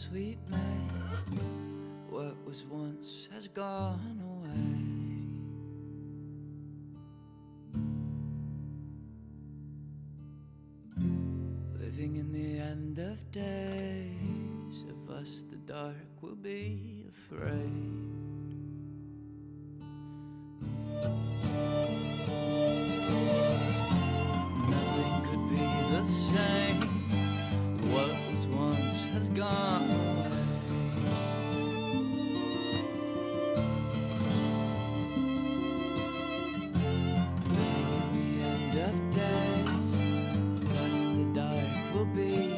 sweet May. What was once has gone away. Living in the end of days, of us the dark will be afraid. Nothing could be the same. What was once has gone away. Living in the end of days, of us the dark will be afraid.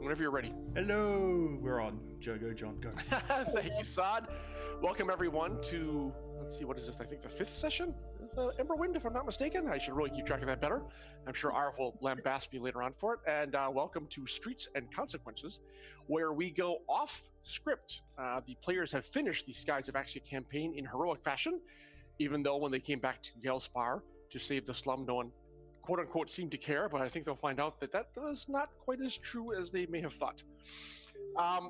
Whenever you're ready. Hello, we're on. Go, John, go. Thank you, Sod. Welcome everyone to, let's see, what is this? I think the 5th session of Emberwind, if I'm not mistaken. I should really keep track of that better. I'm sure Arv will lambast me later on for it. And welcome to Streets and Consequences, where we go off script. The players have finished the Skies of Axia campaign in heroic fashion, even though when they came back to Gelspar to save the slum, no one quote unquote seemed to care, but I think they'll find out that that was not quite as true as they may have thought.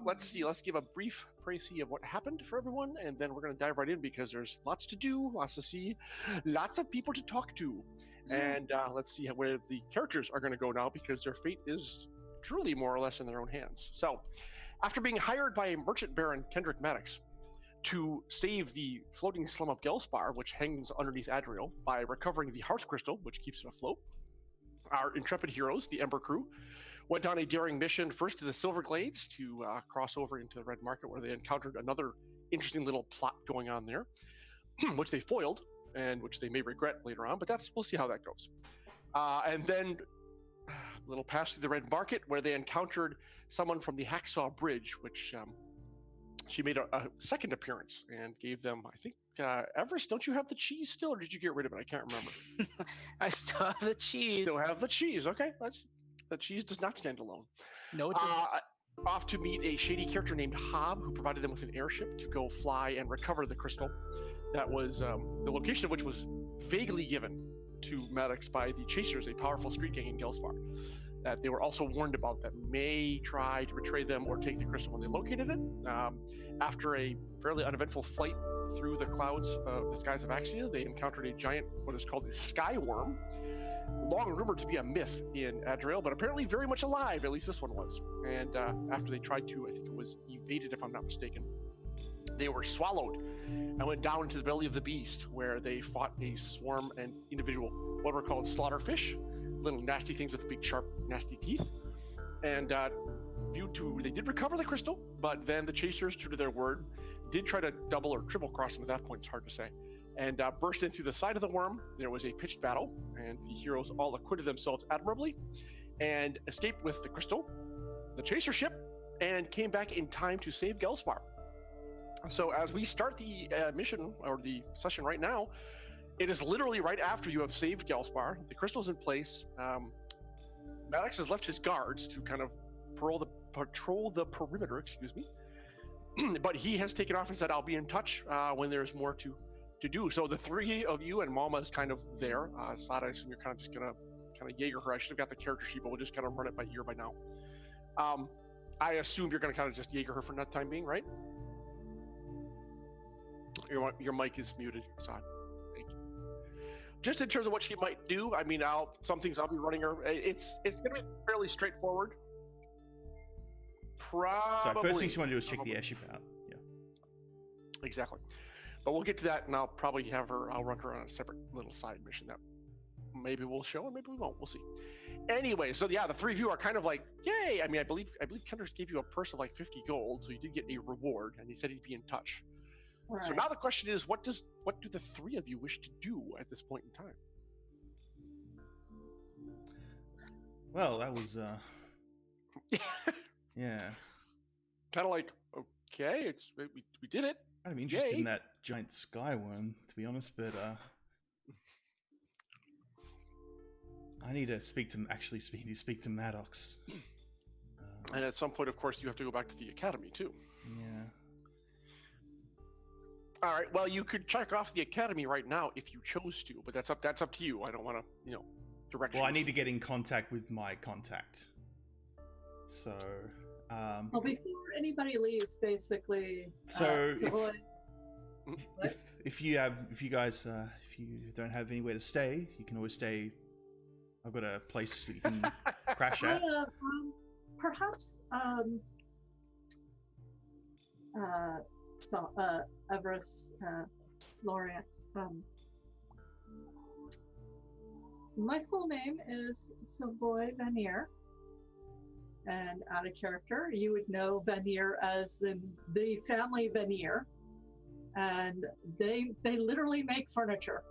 Let's see, let's give a brief précis of what happened for everyone, and then we're going to dive right in because there's lots to do, lots to see, lots of people to talk to. And let's see where the characters are going to go now, because their fate is truly more or less in their own hands. So, after being hired by merchant baron Kendrick Maddox to save the floating slum of Gelspar, which hangs underneath Adriel, by recovering the heart crystal, which keeps it afloat, our intrepid heroes, the Ember crew, went on a daring mission first to the Silver Glades to cross over into the Red Market, where they encountered another interesting little plot going on there, which they foiled and which they may regret later on, but we'll see how that goes. And then a little past through the Red Market, where they encountered someone from the Hacksaw Bridge, which she made a second appearance and gave them, I think, Everest, don't you have the cheese still, or did you get rid of it? I can't remember. I still have the cheese. Still have the cheese. Okay, the cheese does not stand alone. No, it doesn't. Off to meet a shady character named Hob, who provided them with an airship to go fly and recover the crystal. That was the location of which was vaguely given to Maddox by the Chasers, a powerful street gang in Gelspar, that they were also warned about that may try to betray them or take the crystal when they located it. After a fairly uneventful flight through the clouds of the skies of Axia, they encountered a giant, what is called a sky worm, long rumored to be a myth in Adriel, but apparently very much alive, at least this one was. And after they tried to, I think it was evaded if I'm not mistaken, they were swallowed and went down into the belly of the beast, where they fought a swarm and individual, what were called slaughterfish, little nasty things with big, sharp, nasty teeth. And they did recover the crystal, but then the Chasers, true to their word, did try to double or triple cross them. At that point, it's hard to say. And burst in through the side of the worm. There was a pitched battle, and the heroes all acquitted themselves admirably and escaped with the crystal, the Chaser ship, and came back in time to save Gelspar. So as we start the mission, or the session right now, it is literally right after you have saved Gelspar. The crystal's in place. Maddox has left his guards to kind of patrol the perimeter, but he has taken off and said, I'll be in touch when there's more to do. So the three of you, and Mama is kind of there. Sada, I assume you're kind of just gonna Jaeger her. I should have got the character sheet, but we'll just kind of run it by ear by now. I assume you're gonna kind of just Jaeger her for that time being, right? Your mic is muted, Sada. Thank you. Just in terms of what she might do, I mean, some things I'll be running her. It's gonna be fairly straightforward. Probably. So first thing you want to do is check the airship out. Yeah. Exactly. But we'll get to that, and I'll probably I'll run her on a separate little side mission that maybe we'll show, or maybe we won't. We'll see. Anyway, so yeah, the three of you are kind of like, yay! I mean, I believe Kendrick gave you a purse of like 50 gold, so you did get a reward, and he said he'd be in touch. Right. So now the question is, what do the three of you wish to do at this point in time? Well, that was yeah. Kind of like, okay, we did it. I'm interested in that giant sky worm, to be honest, but I need to speak to Maddox. And at some point, of course, you have to go back to the academy too. Yeah. All right. Well, you could check off the academy right now if you chose to, but that's up to you. I don't want to, direct you. Well, I need to get in contact with my contact. So. Well, before anybody leaves, basically. So if you guys don't have anywhere to stay, you can always stay. I've got a place that you can crash at. Perhaps Everest Laureate. My full name is Savoy Vanier. And out of character, you would know Vanier as the family Vanier. And they literally make furniture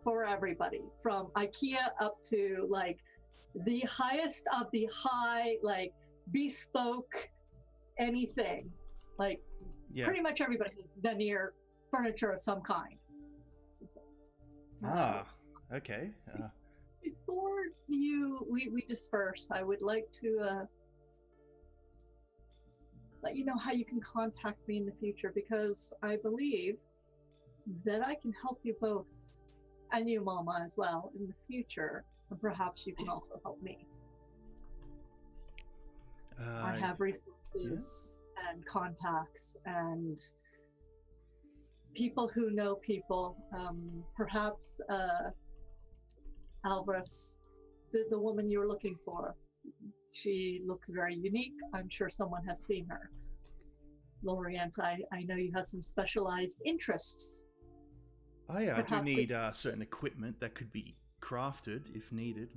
for everybody, from IKEA up to like the highest of the high, like bespoke anything. Like pretty much everybody has Vanier furniture of some kind. Okay. Before we disperse, I would like to let you know how you can contact me in the future, because I believe that I can help you both, and you, Mama, as well, in the future, and perhaps you can also help me. I have resources and contacts and people who know people. Perhaps Alvarez, the woman you're looking for, She looks very unique. I'm sure someone has seen her. Lorient, I know you have some specialized interests. Oh yeah, I do Perhaps need certain equipment that could be crafted if needed.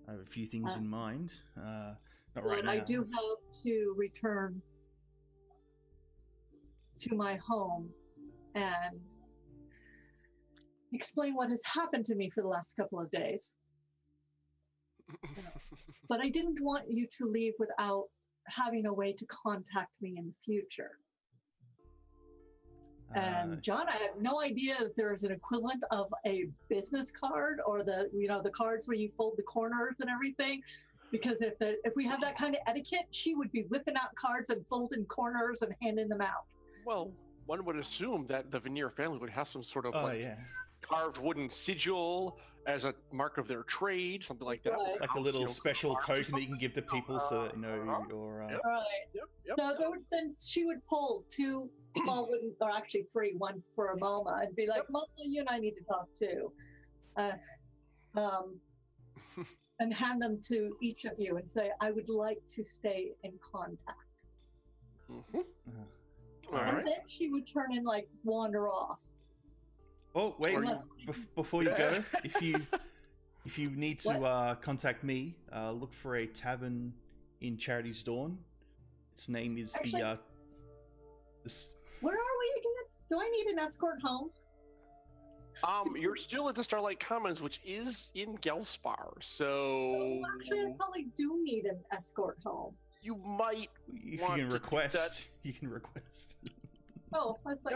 I have a few things in mind. Not right But now. I do have to return to my home and explain what has happened to me for the last couple of days. But I didn't want you to leave without having a way to contact me in the future. And John, I have no idea if there's an equivalent of a business card or the cards where you fold the corners and everything. Because if we have that kind of etiquette, she would be whipping out cards and folding corners and handing them out. Well, one would assume that the Veneer family would have some sort of carved wooden sigil as a mark of their trade, something like that. Right. Like a little special token that you can give to people so that you're... Right. Yep. So then she would pull two small wooden, or actually three, one for Mama, and be like, Mama, you and I need to talk too. And hand them to each of you and say, I would like to stay in contact. All And right. then she would turn and wander off. Oh wait! Before you go, if you need to What? contact me, look for a tavern in Charity's Dawn. Its name is Actually, the. Where are we again? Do I need an escort home? You're still at the Starlight Commons, which is in Gelspar, so Actually, I probably do need an escort home. you might If want you can to request, you can request. Oh, I was like,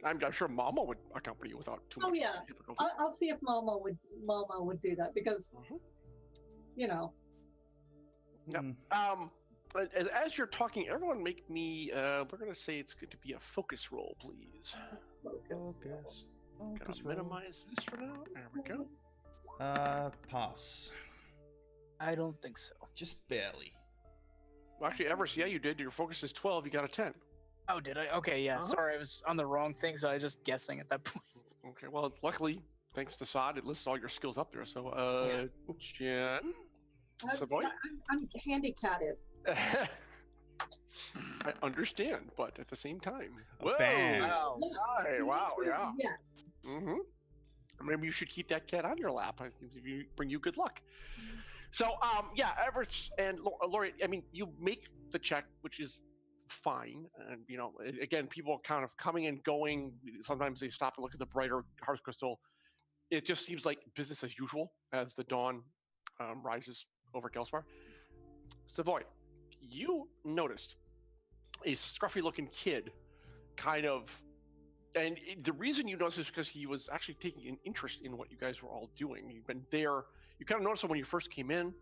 I'm sure Mama would accompany you without too much difficulty. I'll see if Mama would do that because, Yep. As you're talking, everyone make me. We're gonna say it's good to be a focus roll, please. focus. Gonna minimize this for now. There we go. Pass. I don't think so. Just barely. Well, actually, Everest, yeah, you did. Your focus is 12. You got a 10. Oh, did I? Okay, yeah. Sorry, I was on the wrong thing, so I was just guessing at that point. Okay, well, luckily, thanks to Sod, it lists all your skills up there. So, Jen, Savoy. I'm handicapped. I understand, but at the same time, Bam. Wow! Wow! Yeah. Yes. Maybe you should keep that cat on your lap. I think it bring you good luck. So, Everest and Lori, I mean, you make the check, which is fine. And, again, people kind of coming and going. Sometimes they stop and look at the brighter hearth crystal. It just seems like business as usual as the dawn rises over Gelspar. Savoy, you noticed a scruffy-looking kid and the reason you noticed is because he was actually taking an interest in what you guys were all doing. You've been there. You kind of noticed him when you first came in,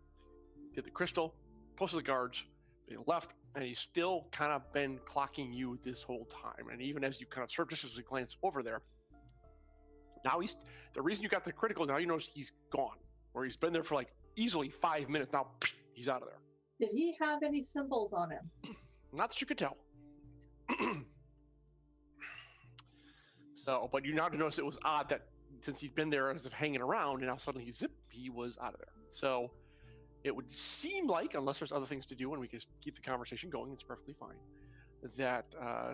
did the crystal, posted the guards, they left, and he's still kind of been clocking you this whole time. And even as you kind of surreptitiously glance over there, now the reason you got the critical, now you notice he's gone, or he's been there for easily 5 minutes. Now he's out of there. Did he have any symbols on him? Not that you could tell. So, but you now notice it was odd that since he'd been there as if hanging around, and now suddenly he was out of there. So it would seem like, unless there's other things to do and we can just keep the conversation going, it's perfectly fine, that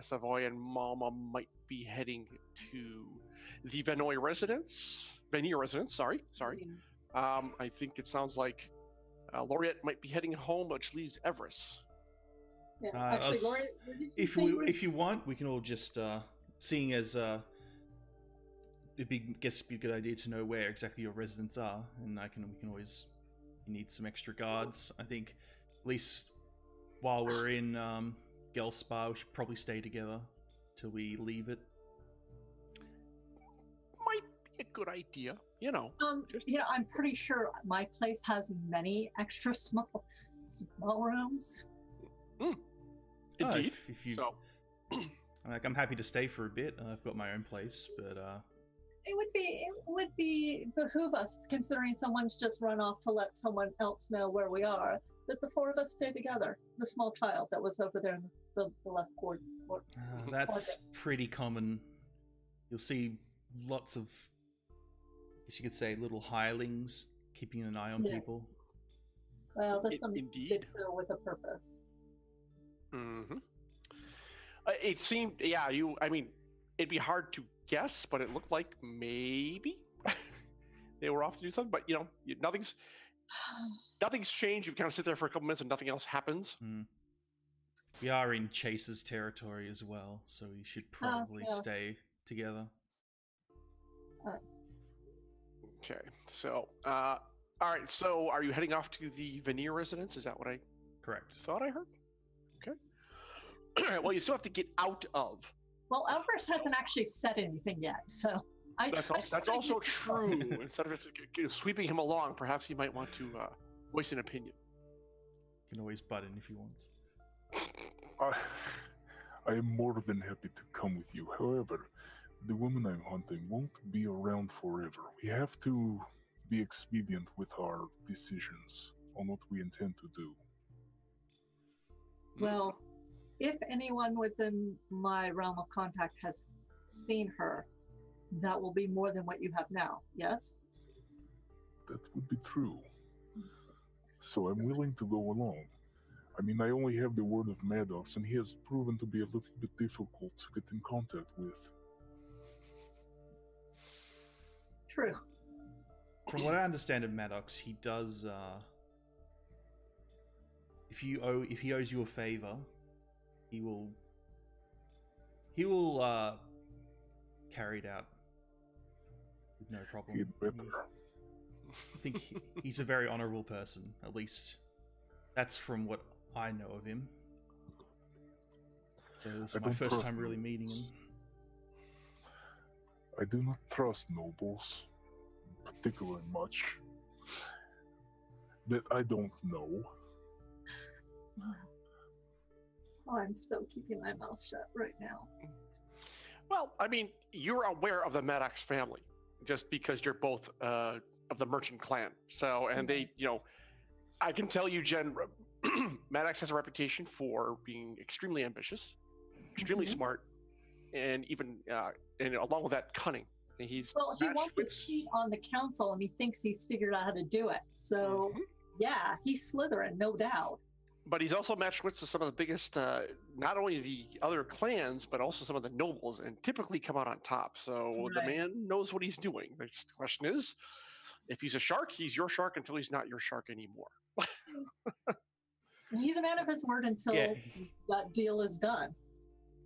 Savoy and Mama might be heading to the Veneer residence, sorry. I think it sounds like Laureate might be heading home, which leaves Everest. Yeah, actually, Laurie, if you want, we can all just seeing as it'd be a good idea to know where exactly your residents are, and we can always, you need some extra guards. I think at least while we're in Gelspar, we should probably stay together till we leave it. Might be a good idea, I'm pretty sure my place has many extra small rooms. Indeed. If you, so. I'm happy to stay for a bit. I've got my own place, but It would be behoove us, considering someone's just run off to let someone else know where we are, that the four of us stay together. The small child that was over there in the left corner. That's pretty common. You'll see lots of, I guess you could say, little hirelings keeping an eye on people. Well, this one Indeed. did so with a purpose. Mm-hmm. It seemed, yeah. I mean, it'd be hard to guess, but it looked like maybe they were off to do something. But nothing's changed. You kind of sit there for a couple minutes and nothing else happens. We are in Chase's territory as well, so we should probably stay together. Okay, so all right. So, are you heading off to the Veneer residence? Is that what I Correct. thought I heard? Okay. Well, you still have to get out of. Well, Elvers hasn't actually said anything yet, so That's also true. Instead of just sweeping him along, perhaps he might want to voice an opinion. Can always butt in if he wants. I am more than happy to come with you. However, the woman I'm hunting won't be around forever. We have to be expedient with our decisions on what we intend to do. Well, if anyone within my realm of contact has seen her, that will be more than what you have now, yes? That would be true. So I'm willing to go along. I mean, I only have the word of Maddox, and he has proven to be a little bit difficult to get in contact with. True. From what I understand of Maddox, he does. If he owes you a favor, he will carry it out with no problem. He'd better. I think he's a very honorable person. At least that's from what I know of him. So this is my first time really meeting him. I do not trust nobles, particularly much, that I don't know. Oh, I'm so keeping my mouth shut right now. Well, I mean, you're aware of the Maddox family just because you're both of the merchant clan. So, and they, I can tell you, Jen, Maddox has a reputation for being extremely ambitious, extremely smart, and even, and along with that, cunning. He wants a seat on the council, and he thinks he's figured out how to do it. So, yeah, he's Slytherin, no doubt. But he's also matched wits with some of the biggest, not only the other clans, but also some of the nobles, and typically come out on top. So the man knows what he's doing. The question is, if he's a shark, he's your shark until he's not your shark anymore. He's a man of his word until that deal is done.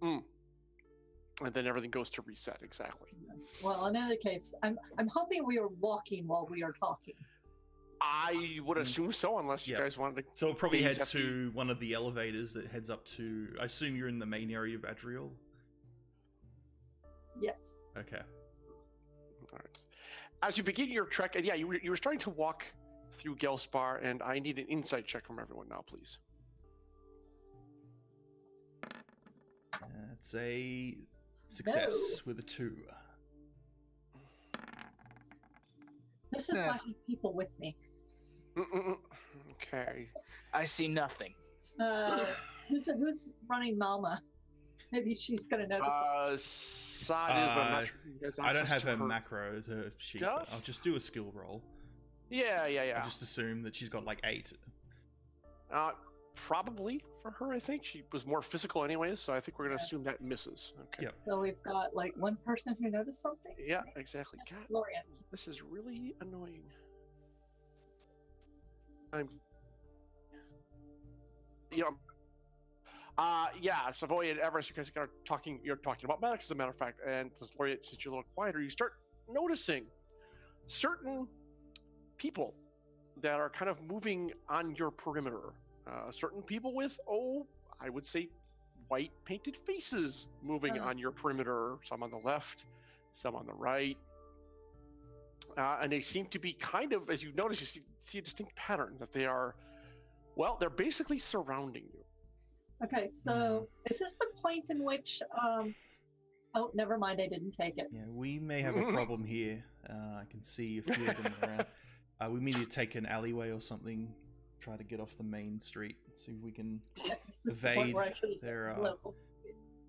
And then everything goes to reset, exactly. Yes. Well, in any case, I'm hoping we are walking while we are talking. I would assume so, unless you guys wanted to. So we'll probably head to one of the elevators that heads up to. I assume you're in the main area of Adriel. Yes. Okay. All right. As you begin your trek, and you were starting to walk through Gelspar, and I need an insight check from everyone now, please. That's a success with a 2. This is why I have people with me. Okay. I see nothing. Who's running Malma? Maybe she's gonna notice. Sod is, but I'm not sure I don't have her macro to sheet. Stuff? I'll just do a skill roll. Yeah. I just assume that she's got like 8. Probably for her, I think. She was more physical anyways, so I think we're going to assume that misses. Okay. Yep. So we've got like one person who noticed something? Yeah, exactly. God, Lorian. this is really annoying. Savoy and Everest, you guys are talking, you're talking about Maddox, as a matter of fact, and Laureate, since you're a little quieter, you start noticing certain people that are kind of moving on your perimeter. Certain people with, I would say, white painted faces moving on your perimeter, some on the left, some on the right. And they seem to be kind of, as you notice, you see a distinct pattern that they are, they're basically surrounding you. Okay, so is this the point in which, oh, never mind, I didn't take it. Yeah, we may have a problem here. I can see a few of them around. We need to take an alleyway or something, try to get off the main street, see if we can evade. There,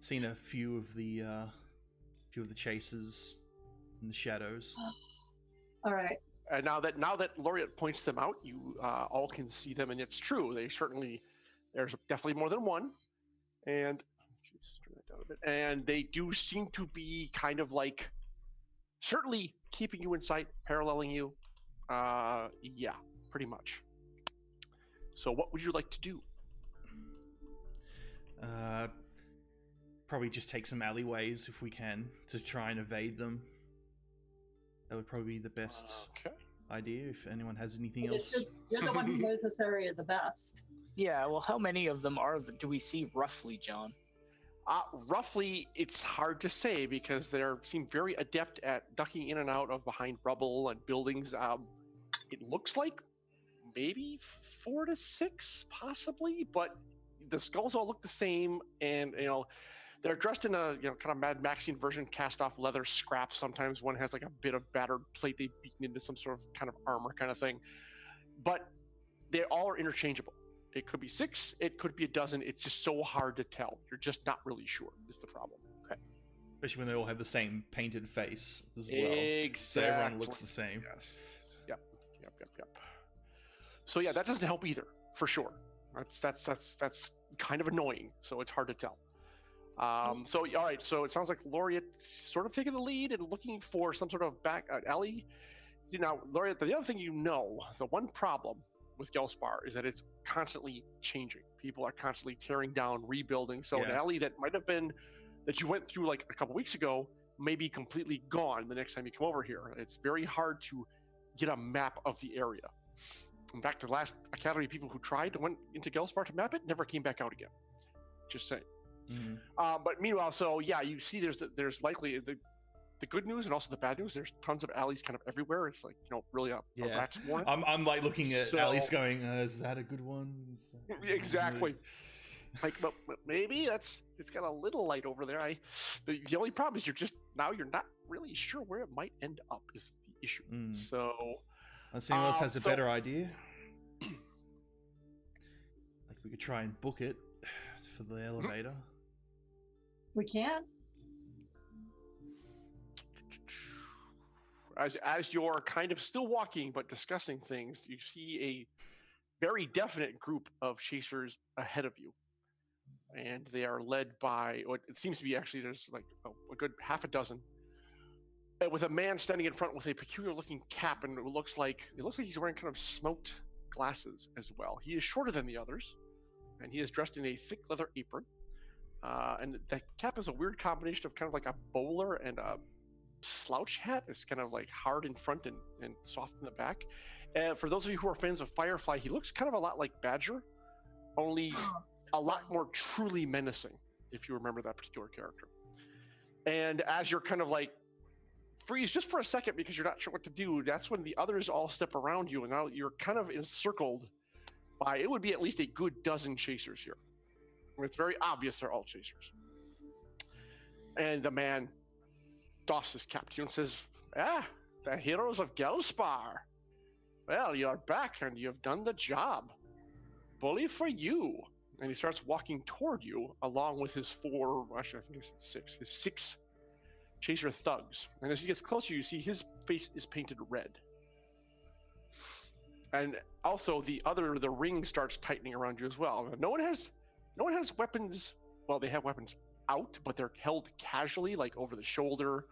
seen a few of the chases in the shadows. All right. And now that Laureate points them out, you all can see them, and it's true. There's definitely more than one, and just turn that down a bit. And they do seem to be kind of like certainly keeping you in sight, paralleling you. Yeah, pretty much. So, what would you like to do? Probably just take some alleyways if we can to try and evade them. That would probably be the best idea if anyone has anything else. You're the one who knows this area the best. Yeah, well, how many of them do we see roughly, John? Roughly, it's hard to say because they seem very adept at ducking in and out of behind rubble and buildings. It looks like maybe 4 to 6, possibly, but the skulls all look the same, and they're dressed in a kind of Mad Maxian version, cast off leather scraps. Sometimes one has like a bit of battered plate they've beaten into some sort of kind of armor kind of thing, but they all are interchangeable. It could be 6, it could be a dozen. It's just so hard to tell. You're just not really sure is the problem. Okay. Especially when they all have the same painted face as well. Exactly. So everyone looks the same. Yes. Yep. So yeah, that doesn't help either, for sure. That's kind of annoying. So it's hard to tell. So all right. So it sounds like Laureate's sort of taking the lead and looking for some sort of back alley. Now, Laureate, the other thing the one problem with Gelspar is that it's constantly changing. People are constantly tearing down, rebuilding. So an alley that might have been that you went through like a couple weeks ago may be completely gone the next time you come over here. It's very hard to get a map of the area. In fact, the last Academy people who went into Gelspar to map it never came back out again. Just saying. Mm-hmm. But meanwhile, so yeah, you see there's likely the good news and also the bad news. There's tons of alleys kind of everywhere. It's like, really a rat's warren. I'm like looking at alleys going, is that a good one? Exactly. Like, but maybe it's got a little light over there. The only problem is you're not really sure where it might end up is the issue. So unless anyone else has a better idea. Like we could try and book it for the elevator. We can. As you're kind of still walking but discussing things, you see a very definite group of chasers ahead of you. And they are led by what it seems to be actually there's like a good half a dozen. With a man standing in front with a peculiar looking cap, and it looks like he's wearing kind of smoked glasses as well. He is shorter than the others, and he is dressed in a thick leather apron. And the cap is a weird combination of kind of like a bowler and a slouch hat. It's kind of like hard in front and soft in the back. And for those of you who are fans of Firefly, he looks kind of a lot like Badger, only a lot more truly menacing, if you remember that particular character. And as you're kind of like freeze just for a second because you're not sure what to do, that's when the others all step around you, and now you're kind of encircled by, it would be at least a good dozen chasers here. It's very obvious they're all chasers. And the man doffs his cap to you and says, the heroes of Gelspar. Well, you're back and you've done the job. Bully for you. And he starts walking toward you along with his his 6 chaser thugs. And as he gets closer, you see his face is painted red. And also the ring starts tightening around you as well. No one has weapons. Well, they have weapons out, but they're held casually, like over the shoulder.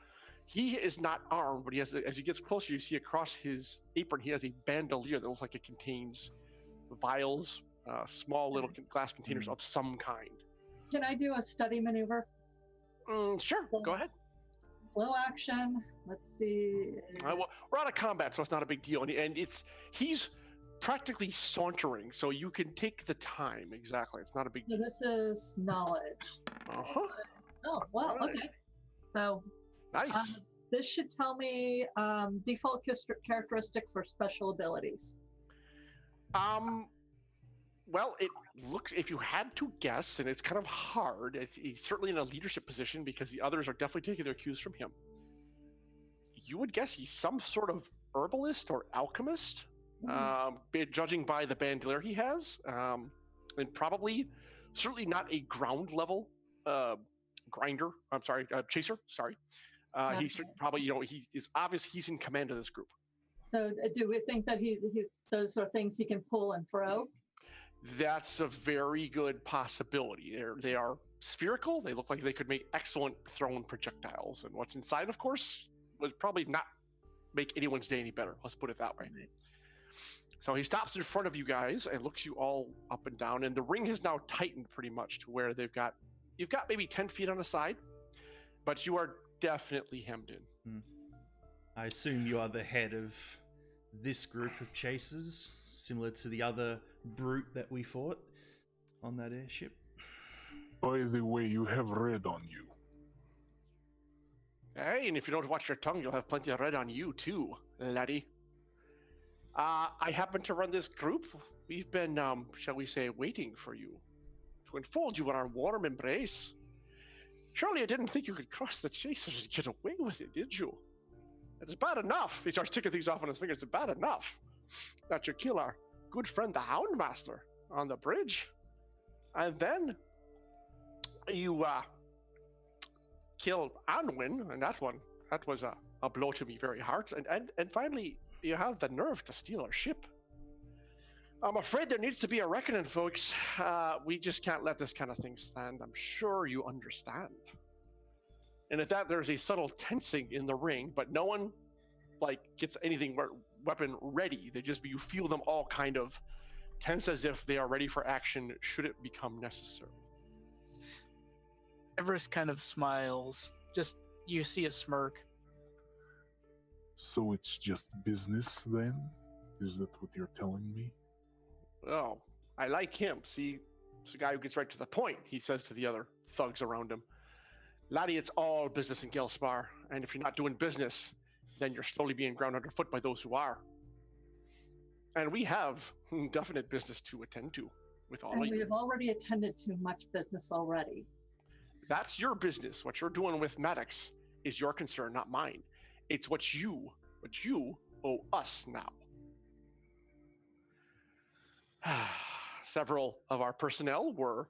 He is not armed, but he has, as he gets closer, you see across his apron, he has a bandolier that looks like it contains vials, small little glass containers of some kind. Can I do a study maneuver? Sure, go ahead. Slow action. Let's see. Well, we're out of combat, so it's not a big deal. And he's practically sauntering, so you can take the time. Exactly, it's not a big deal. So this is knowledge. Oh, well, Right. okay. So Nice. this should tell me default characteristics or special abilities. Well, it looks, if you had to guess, and it's kind of hard, he's certainly in a leadership position because the others are definitely taking their cues from him. You would guess he's some sort of herbalist or alchemist, judging by the bandolier he has, and probably, certainly not a ground level chaser. Sorry. He's probably, it's obvious he's in command of this group. So do we think that he those are things he can pull and throw? That's a very good possibility. They are spherical. They look like they could make excellent thrown projectiles. And what's inside, of course, would probably not make anyone's day any better. Let's put it that way. So he stops in front of you guys and looks you all up and down. And the ring has now tightened pretty much to where you've got maybe 10 feet on the side, but you are definitely hemmed in. I assume you are the head of this group of chasers, similar to the other brute that we fought on that airship. By the way, you have red on you. Hey, and if you don't watch your tongue, you'll have plenty of red on you too, laddie. I happen to run this group. We've been, shall we say, waiting for you to enfold you in our warm embrace. Surely you didn't think you could cross the chasers and get away with it, did you? It's bad enough. He starts ticking things off on his fingers. It's bad enough that you kill our good friend, the Houndmaster, on the bridge. And then you kill Anwin, and that was a blow to me very hard. And finally, you have the nerve to steal our ship. I'm afraid there needs to be a reckoning, folks. We just can't let this kind of thing stand. I'm sure you understand. And at that, there's a subtle tensing in the ring, but no one gets anything weapon ready. You feel them all kind of tense as if they are ready for action should it become necessary. Everest kind of smiles. Just, you see a smirk. So it's just business then? Is that what you're telling me? Oh, I like him. See, it's a guy who gets right to the point, he says to the other thugs around him. Laddie, it's all business in Gelspar, and if you're not doing business, then you're slowly being ground underfoot by those who are. And we have definite business to attend to with all of And we you. have already attended to much business already. That's your business. What you're doing with Maddox is your concern, not mine. It's what you owe us now. Several of our personnel were,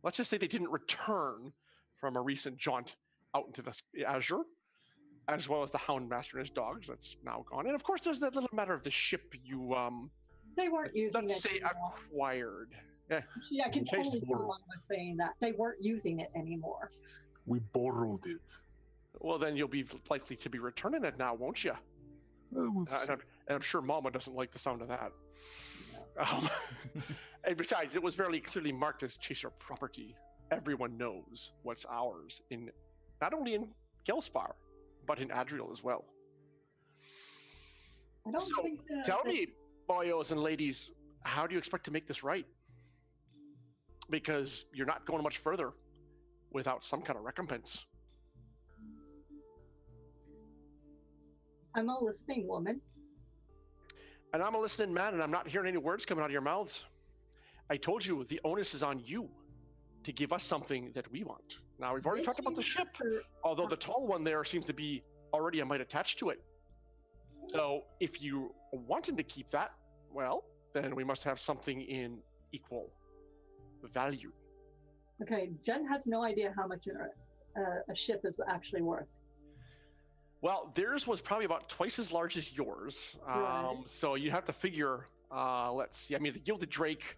let's just say they didn't return from a recent jaunt out into the azure, as well as the Houndmaster and his dogs. That's now gone. And of course, there's that little matter of the ship you, They weren't using let's it say anymore. acquired. Yeah. Yeah, I can Okay, totally so- tell why I was saying that. They weren't using it anymore. We borrowed it. Well, then you'll be likely to be returning it now, won't you? We'll And I'm sure Mama doesn't like the sound of that. And besides, it was very clearly marked as Chaser property. Everyone knows what's ours, in not only in Gelspar, but in Adriel as well. I don't So, think that. Tell me, boyos and ladies, how do you expect to make this right? Because you're not going much further without some kind of recompense. I'm a listening woman. And I'm a listening man, and I'm not hearing any words coming out of your mouths. I told you the onus is on you to give us something that we want. Now, we've already talked about the ship, although the tall one there seems to be already a mite attached to it. So if you wanted to keep that, well, then we must have something in equal value. Okay, Jen has no idea how much a ship is actually worth. Well, theirs was probably about twice as large as yours. Right. So you have to figure, let's see, I mean, the Gilded Drake,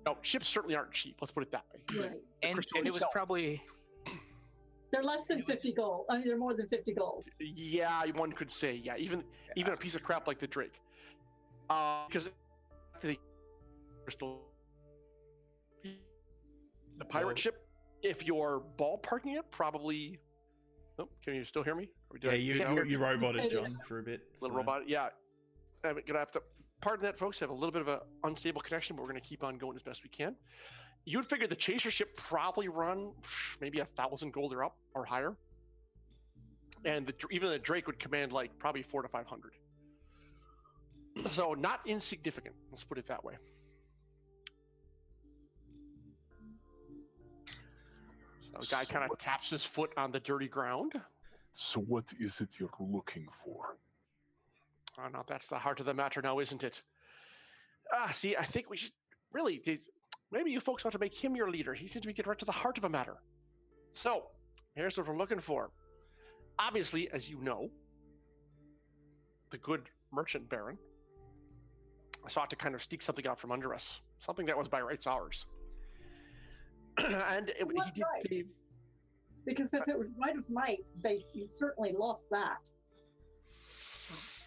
no, ships certainly aren't cheap, let's put it that way. Right. And crystal it was itself. probably... They're less than It was- 50 gold. I mean, they're more than 50 gold. Yeah, one could say, yeah, even a piece of crap like the Drake. Because the crystal, the pirate Well- ship, if you're ballparking it, probably. Oh, can you still hear me? Are we Yeah, doing- you roboted John for a bit. Little so- robot, yeah. I'm gonna have to pardon that, folks. I have a little bit of an unstable connection, but we're gonna keep on going as best we can. You'd figure the chaser ship probably run maybe 1,000 gold or up or higher, and even the Drake would command like probably 400 to 500. So not insignificant. Let's put it that way. So the guy So kind of what- taps his foot on the dirty ground. So what is it you're looking for? Oh, no, that's the heart of the matter now, isn't it? See, I think we should really, maybe you folks ought to make him your leader. He seems to be getting right to the heart of a matter. So, here's what we're looking for. Obviously, as you know, the good merchant baron sought to kind of sneak something out from under us, something that was by rights ours. And he What did right? leave. Because if it was right of might, you certainly lost that.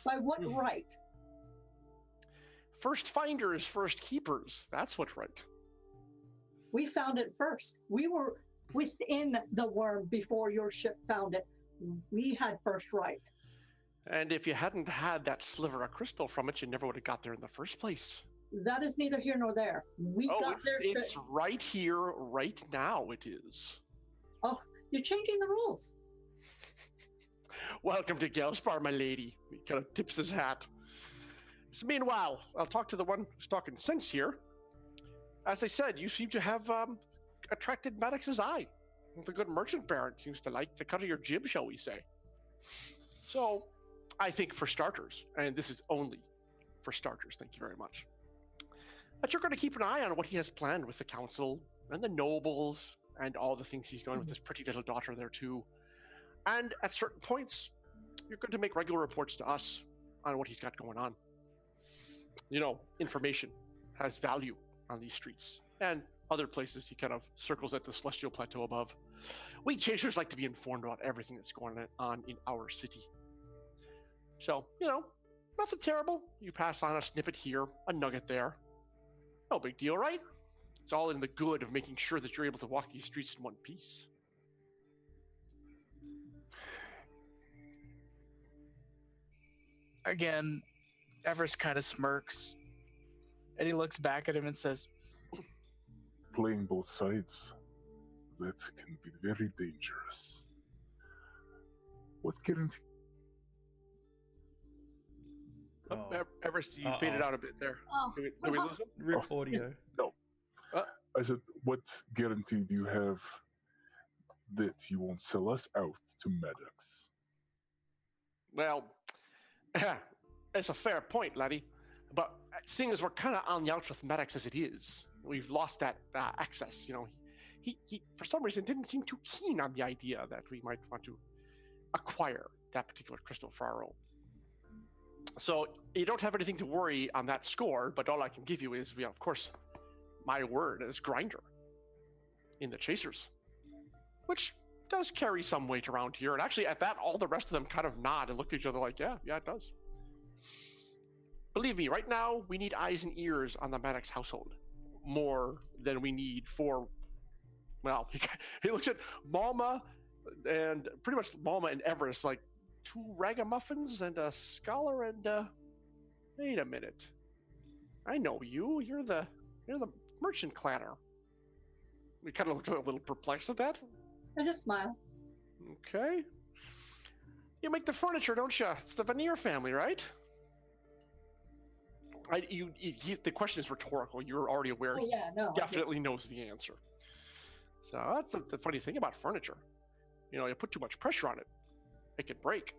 By what right? First finders, first keepers. That's what's right. We found it first. We were within the worm before your ship found it. We had first right. And if you hadn't had that sliver of crystal from it, you never would have got there in the first place. That is neither here nor there. We got there. It's right here, right now. It is. Oh, you're changing the rules. Welcome to Gelspar, my lady. He kind of tips his hat. So meanwhile, I'll talk to the one who's talking sense here. As I said, you seem to have attracted Maddox's eye. The good merchant baron seems to like the cut of your jib, shall we say. So, I think for starters, and this is only for starters, thank you very much, that you're going to keep an eye on what he has planned with the council and the nobles and all the things he's going with his pretty little daughter there too. And at certain points, you're going to make regular reports to us on what he's got going on. You know, information has value on these streets and other places. He kind of circles at the celestial plateau above. We chasers like to be informed about everything that's going on in our city. So, you know, nothing terrible. You pass on a snippet here, a nugget there. No big deal, right? It's all in the good of making sure that you're able to walk these streets in one piece. Again, Everest kind of smirks, and he looks back at him and says, Playing both sides, that can be very dangerous. What guarantee? Everest, you faded out a bit there. Oh, Did we lose him? Rip audio. No. I said, what guarantee do you have that you won't sell us out to Maddox? Well, it's a fair point, laddie. But seeing as we're kind of on the outs with Maddox as it is, we've lost that access. You know, he for some reason didn't seem too keen on the idea that we might want to acquire that particular crystal for our own. So you don't have anything to worry on that score, but all I can give you is, of course, my word as grinder in the chasers, which does carry some weight around here. And actually at that, all the rest of them kind of nod and look at each other like, yeah, it does. Believe me, right now, we need eyes and ears on the Maddox household more than we need for, well, he looks at Malma and pretty much Malma and Everest like two ragamuffins and a scholar and wait a minute. I know you. You're the merchant clanner. We kind of looked a little perplexed at that. I just smile. Okay. You make the furniture, don't you? It's the Veneer family, right? The question is rhetorical. You're already aware. Oh, yeah, no. He definitely knows the answer. So that's the funny thing about furniture. You know, you put too much pressure on it, it can break.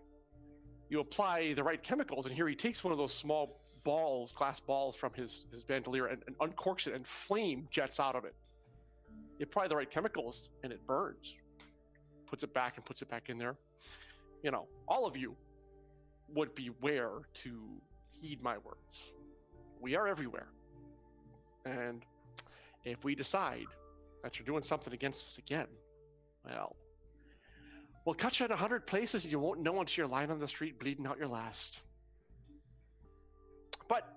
You apply the right chemicals, and here he takes one of those small balls, glass balls from his bandolier and uncorks it, and flame jets out of it. You apply the right chemicals, and it burns. Puts it back in there. You know, all of you would beware to heed my words. We are everywhere. And if we decide that you're doing something against us again, well, we'll cut you in 100 places and you won't know until you're lying on the street bleeding out your last. But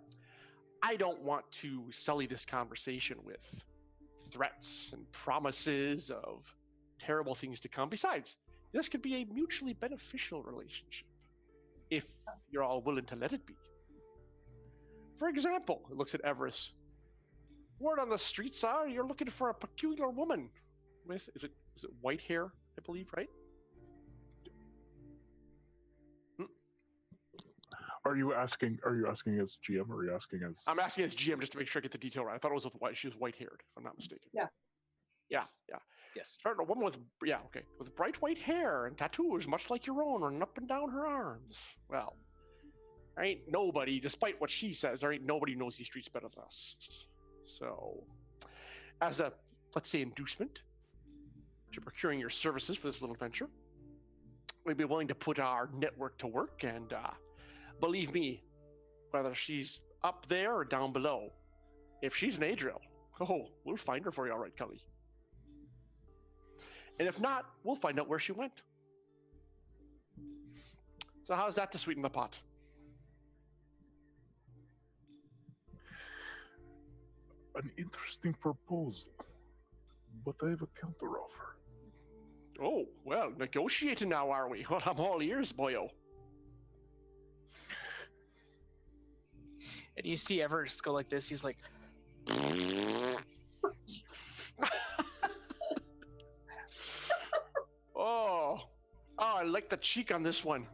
I don't want to sully this conversation with threats and promises of terrible things to come. Besides, this could be a mutually beneficial relationship if you're all willing to let it be. For example, it looks at Everest. Word on the streets are you're looking for a peculiar woman with is it white hair, I believe, right? Are you asking as GM, or are you asking as? I'm asking as GM just to make sure I get the detail right. I thought it was with white. She was white-haired, if I'm not mistaken. Yeah. Yes. Starting a woman with bright white hair and tattoos, much like your own, running up and down her arms. Well, there ain't nobody, despite what she says, there ain't nobody who knows these streets better than us. So, as a, let's say, inducement to procuring your services for this little venture, we'd be willing to put our network to work and believe me, whether she's up there or down below, if she's an Adriel, we'll find her for you, all right, Cully. And if not, we'll find out where she went. So how's that to sweeten the pot? An interesting proposal, but I have a counteroffer. Oh, well, negotiating now, are we? Well, I'm all ears, boyo. And you see Everett just go like this. He's like, Oh, I like the cheek on this one.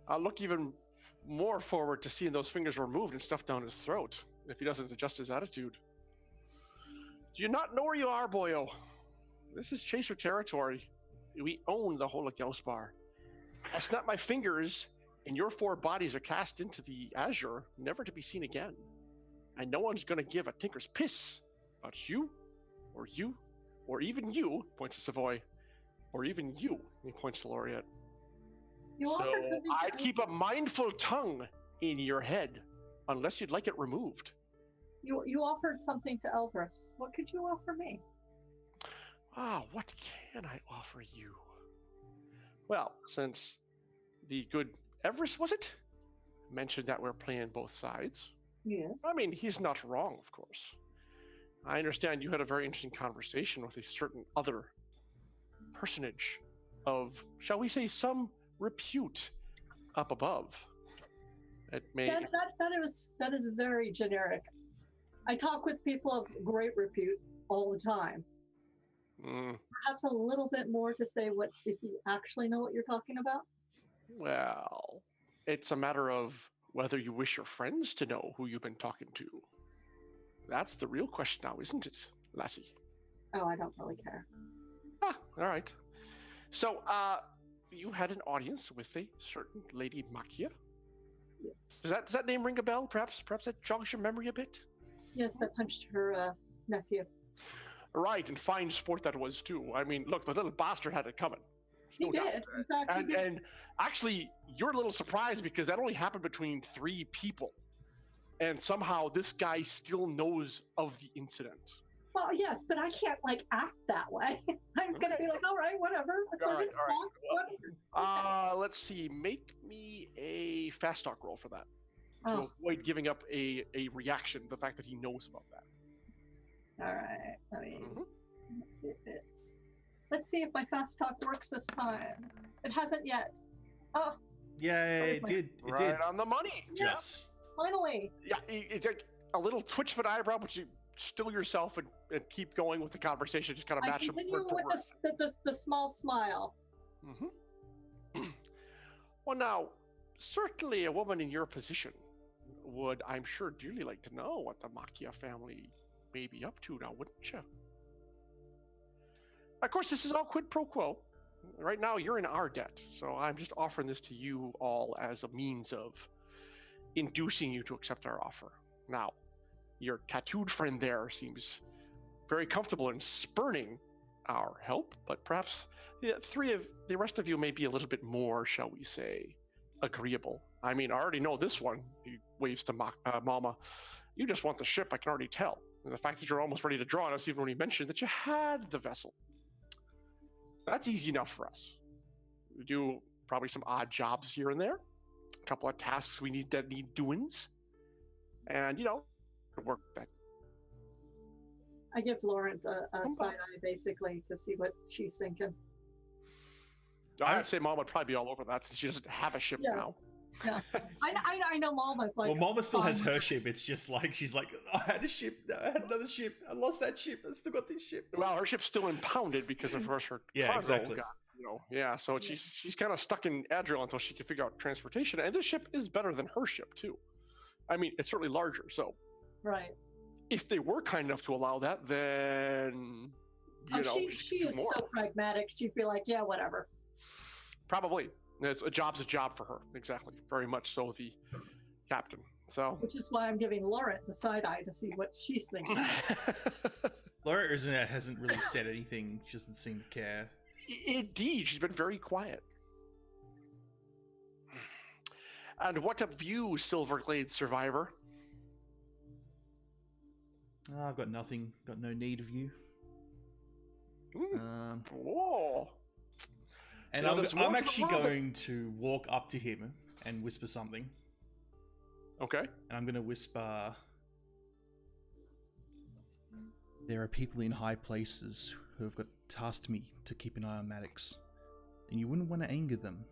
I'll look even more forward to seeing those fingers removed and stuffed down his throat if he doesn't adjust his attitude. Do you not know where you are, boyo? This is Chaser territory. We own the whole of Gelsbar. I snap my fingers, and your 4 bodies are cast into the azure, never to be seen again. And no one's going to give a tinker's piss about you, or even you, points to Savoy, or even you, he points to Laureate. You So offered something to I'd keep a mindful tongue in your head, unless you'd like it removed. You offered something to Elbrus. What could you offer me? What can I offer you? Well, since the good Everest, was it? Mentioned that we're playing both sides. Yes. I mean, he's not wrong, of course. I understand you had a very interesting conversation with a certain other personage of, shall we say, some repute up above. It may... That is very generic. I talk with people of great repute all the time. Perhaps a little bit more to say what if you actually know what you're talking about. Well, it's a matter of whether you wish your friends to know who you've been talking to. That's the real question now, isn't it, Lassie? Oh, I don't really care. All right. So, you had an audience with a certain Lady Makia. Yes. Does that name ring a bell? Perhaps that jogs your memory a bit? Yes, I punched her nephew. Right, and fine sport that was too. I mean, look, the little bastard had it coming. He did. In fact, he did. And actually, you're a little surprised because that only happened between 3 people. And somehow this guy still knows of the incident. Well, yes, but I can't act that way. I'm gonna be like, all right, whatever. So All right, let's all talk. Okay. Let's see. Make me a fast talk roll for that. To Oh, avoid giving up a reaction, the fact that he knows about that. all right. I mean, Mhm. let's see if my fast talk works this time. It hasn't yet. Oh, Yeah, was it my- did. It Right did. on the money. Yes. finally. Yeah, it's like a little twitch of an eyebrow, but you still yourself and keep going with the conversation. Just kind of I match them continue word for with word. the small smile. Well, now, certainly a woman in your position would, I'm sure, dearly like to know what the Makia family may be up to now, wouldn't you? Of course, this is all quid pro quo. Right now, you're in our debt, so I'm just offering this to you all as a means of inducing you to accept our offer. Now, your tattooed friend there seems very comfortable in spurning our help, but perhaps the rest of you may be a little bit more, shall we say, agreeable. I mean, I already know this one. He waves to Mama. You just want the ship, I can already tell. And the fact that you're almost ready to draw on us, even when you mentioned that you had the vessel. That's easy enough for us. We do probably some odd jobs here and there. A couple of tasks we need doings. And, work that. I give Laurent a side eye basically to see what she's thinking. I'd say Mom would probably be all over that since she doesn't have a ship now. No, I know Mama's like. Well, Mama still has fine. her ship. It's just like she's like, I had a ship, I had another ship, I lost that ship, I still got this ship. Well, her ship's still impounded because of course her Yeah, cargo exactly. got, so she's kind of stuck in Adriel until she can figure out transportation. And this ship is better than her ship too. I mean, it's certainly larger. So Right. if they were kind enough to allow that, then She is more. so pragmatic. She'd be like, yeah, whatever. Probably. A job's a job for her. Exactly. Very much so the captain. So Which is why I'm giving Laurent the side eye to see what she's thinking. Laura Urzina hasn't really said anything. She doesn't seem to care. Indeed, she's been very quiet. And what of you, Silverglade survivor? I've got nothing. Got no need of you. Whoa. And You know, there's more I'm to the actually world than- going to walk up to him and whisper something. Okay. And I'm going to whisper, there are people in high places who have got tasked me to keep an eye on Maddox, and you wouldn't want to anger them.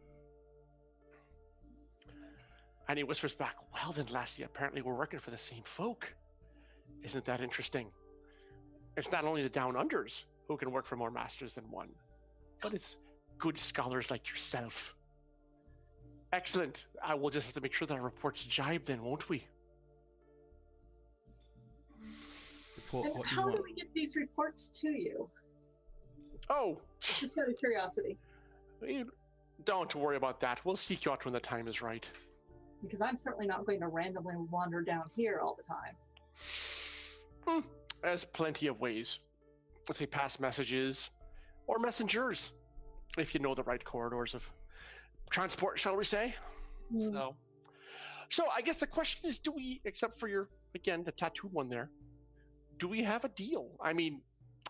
And he whispers back, well then, lassie, apparently we're working for the same folk. Isn't that interesting? It's not only the Down Unders who can work for more masters than one, but it's good scholars like yourself. Excellent. I will just have to make sure that our reports jibe then, won't we? Report And what you how do want. we get these reports to you? Oh, Just out of curiosity, don't worry about that. We'll seek you out when the time is right. because I'm certainly not going to randomly wander down here all the time. There's plenty of ways. Let's say pass messages or messengers, if you know the right corridors of transport, shall we say. So I guess the question is, do we, except for your, again, the tattooed one there, do we have a deal? I mean,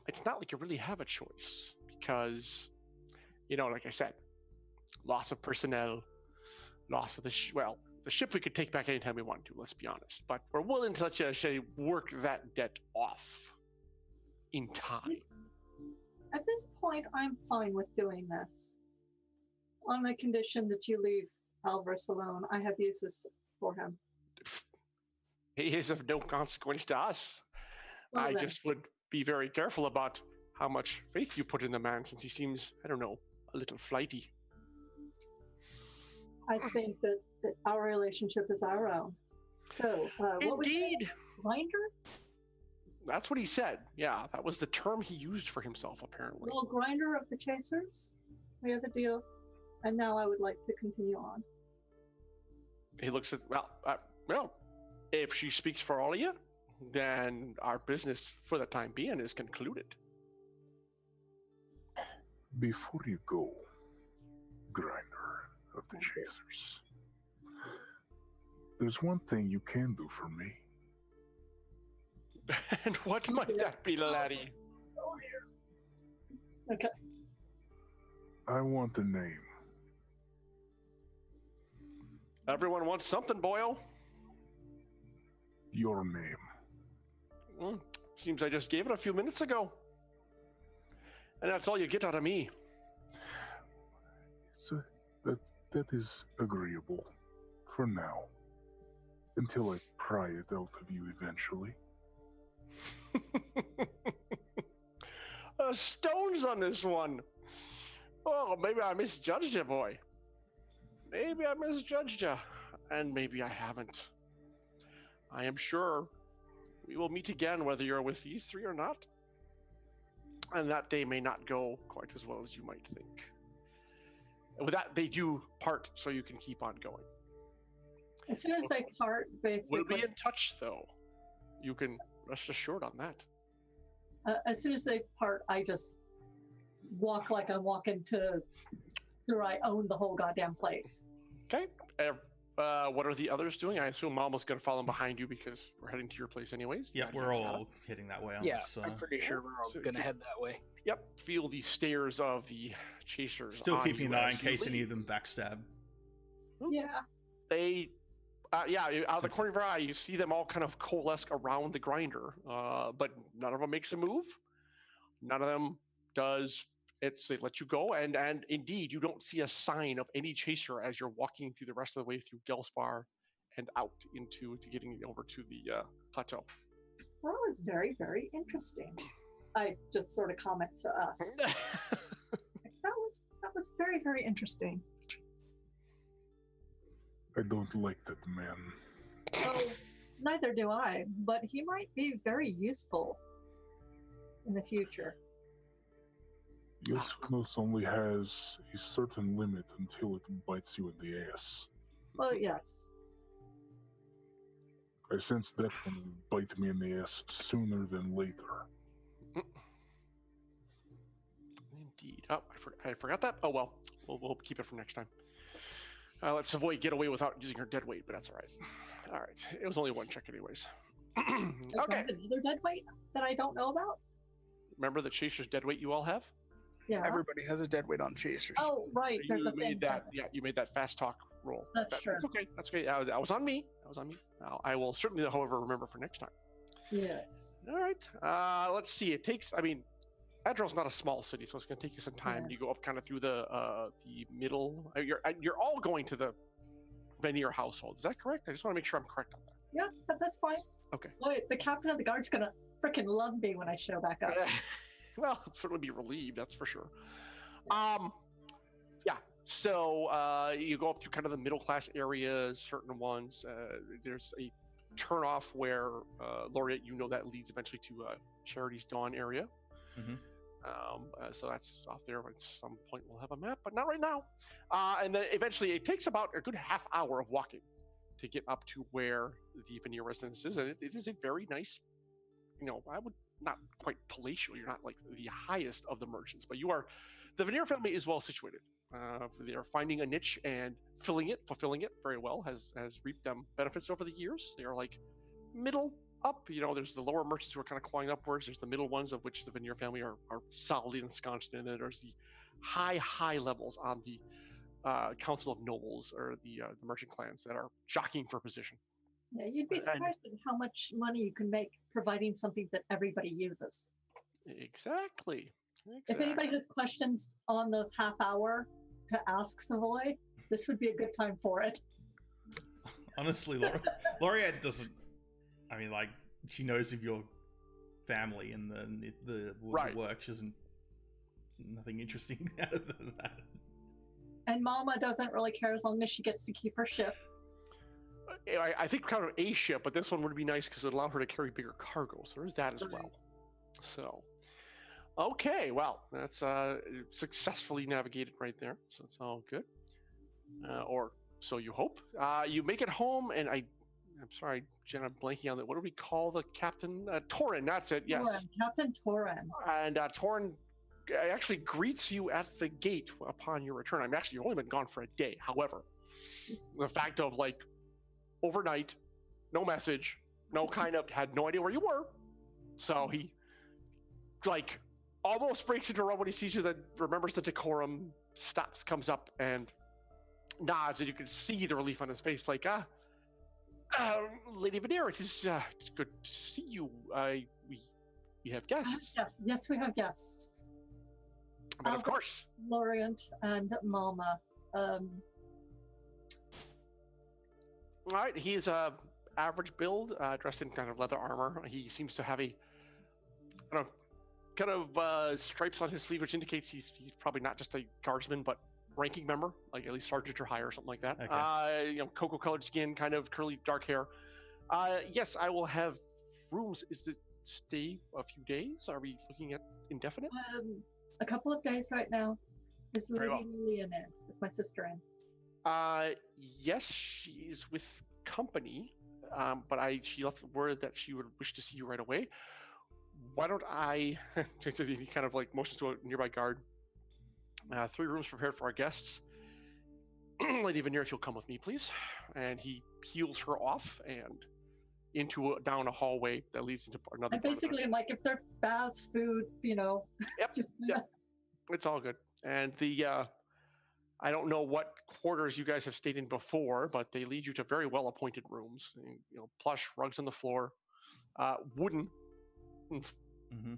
it's not like you really have a choice because, you know, like I said, loss of personnel, loss of the the ship we could take back anytime we want to, let's be honest. But we're willing to, let's say, work that debt off in time. At this point, I'm fine with doing this. On the condition that you leave Alvarez alone, I have uses for him. He is of no consequence to us. Well, I then. just would be very careful about how much faith you put in the man, since he seems, I don't know, a little flighty. I think that our relationship is our own. So, what was Indeed. it? Grinder? That's what he said. Yeah, that was the term he used for himself, apparently. Well, Grinder of the Chasers? We have a deal. And now I would like to continue on. He looks at, well, if she speaks for all of you, then our business for the time being is concluded. Before you go, Grinder of the Chasers, there's one thing you can do for me. And what might that be, laddie? Oh dear. Okay. I want a name. Everyone wants something, boyo. Your name. Seems I just gave it a few minutes ago. And that's all you get out of me. So that is agreeable for now. Until I pry it out of you eventually. Stones on this one. Oh, maybe I misjudged you, boy. Maybe I misjudged you. And maybe I haven't. I am sure we will meet again, whether you're with these three or not. And that day may not go quite as well as you might think. And with that, they do part so you can keep on going. As soon as they part, basically. We'll be in touch, though. You can rest assured on that. As soon as they part, I just walk like I'm walking to where I own the whole goddamn place. Okay. What are the others doing? I assume Mama's going to follow behind you because we're heading to your place anyways. Yeah, we're all heading that way. Yeah, unless, I'm pretty sure we're all so gonna you- head that way. Yep. Feel the stares of the chasers. Still on keeping you an eye in as you case any leave. of them backstab. Yeah. They, out of the Since- corner of your eye, you see them all kind of coalesce around the grinder, but none of them makes a move. None of them does. They let you go, and indeed, you don't see a sign of any chaser as you're walking through the rest of the way through Gelspar and out to getting over to the plateau. Well, that was very, very interesting. I just sort of comment to us. That was very, very interesting. I don't like that man. Oh, neither do I, but he might be very useful in the future. Usefulness only has a certain limit until it bites you in the ass. Well, yes. I sense that one will bite me in the ass sooner than later. Indeed. Oh, I forgot that. Oh well, we'll keep it for next time. Let Savoy get away without using her dead weight, but that's all right. All right. It was only one check anyways. Like, Okay. another dead weight that I don't know about? Remember the Chaser's dead weight you all have? Yeah. Everybody has a dead weight on chasers. Oh, right. There's You a thing. made that. Yeah, you made that fast talk roll. That's true. That's okay. That's okay. That was on me. That was on me. I will certainly, however, remember for next time. Yes. All right. Let's see. It takes. I mean, Adrill's not a small city, so it's going to take you some time. Yeah. You go up kind of through the middle. You're all going to the Vanier household. Is that correct? I just want to make sure I'm correct on that. Yeah, that's fine. Okay. Boy, the captain of the guard's gonna freaking love me when I show back up. Well, certainly be relieved. That's for sure. Yeah. So you go up through kind of the middle class areas, certain ones. There's a turnoff where Laureate, you know, that leads eventually to Charity's Dawn area. Mm-hmm. So that's off there. At some point, we'll have a map, but not right now. And then eventually, it takes about a good half hour of walking to get up to where the Vanier residence is, and it is a very nice. You know, I would not quite palatial. You're not like the highest of the merchants, but you are. The Vanier family is well situated. They are finding a niche and fulfilling it very well. Has reaped them benefits over the years. They are like middle up. You know, there's the lower merchants who are kind of clawing upwards. There's the middle ones, of which the Vanier family are solidly ensconced in. And there's the high levels on the Council of Nobles, or the merchant clans that are jockeying for position. Yeah, you'd be surprised at how much money you can make providing something that everybody uses. Exactly. If anybody has questions on the half hour to ask Savoy, this would be a good time for it. Honestly, Laureate doesn't. I mean, like, she knows of your family and the Right. work. She doesn't. Nothing interesting out of that. And Mama doesn't really care as long as she gets to keep her ship. I think kind of a ship, but this one would be nice because it would allow her to carry bigger cargo. So there's that as well. So, okay, well, that's successfully navigated right there. So it's all good, or so you hope. You make it home, and I'm sorry, Jen, I'm blanking on that. What do we call the captain? Torin, that's it. Yes, Torin, Captain Torin. And Torin actually greets you at the gate upon your return. I'm actually, you've only been gone for a day. However, the fact of like overnight, no message, no kind of, had no idea where you were. So he like almost breaks into a run when he sees you, then remembers the decorum, stops, comes up and nods, and you can see the relief on his face, like, Lady Vanier, it's good to see you. We have guests. Yes, we have guests. But of course. Laurent and Mama. All right, he's average build, dressed in kind of leather armor. He seems to have a kind of stripes on his sleeve, which indicates he's probably not just a guardsman, but ranking member, like at least sergeant or higher or something like that. Okay. You know, cocoa-colored skin, kind of curly, dark hair. Yes, I will have rooms. Is the stay a few days? Are we looking at indefinite? A couple of days right now. Is Very Lady well. Lillian in? Is my sister in? Yes, she's with company, but she left word that she would wish to see you right away. Why don't I, he kind of like motions to a nearby guard, 3 rooms prepared for our guests. Lady Vanier, if you'll come with me, please. And he heals her off and down a hallway that leads into another. I basically am like, if they're baths, food, you know. Yep, just, yep. It's all good. And the, I don't know what quarters you guys have stayed in before, but they lead you to very well-appointed rooms. You know, plush rugs on the floor, wooden,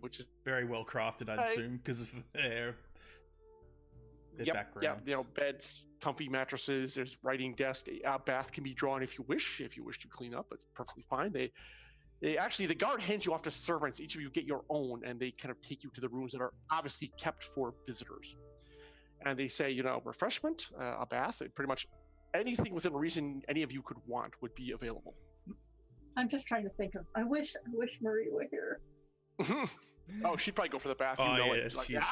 which is very well crafted, I'd assume, because of their background. Yeah, you know, beds, comfy mattresses. There's writing desk. A bath can be drawn if you wish to clean up. It's perfectly fine. They actually, the guard hands you off to servants. Each of you get your own, and they kind of take you to the rooms that are obviously kept for visitors. And they say, you know, refreshment, a bath, pretty much anything within reason any of you could want would be available. I'm just trying to think of. I wish Marie were here. Oh, she'd probably go for the bath. You Oh, know yeah, it. Like, she draw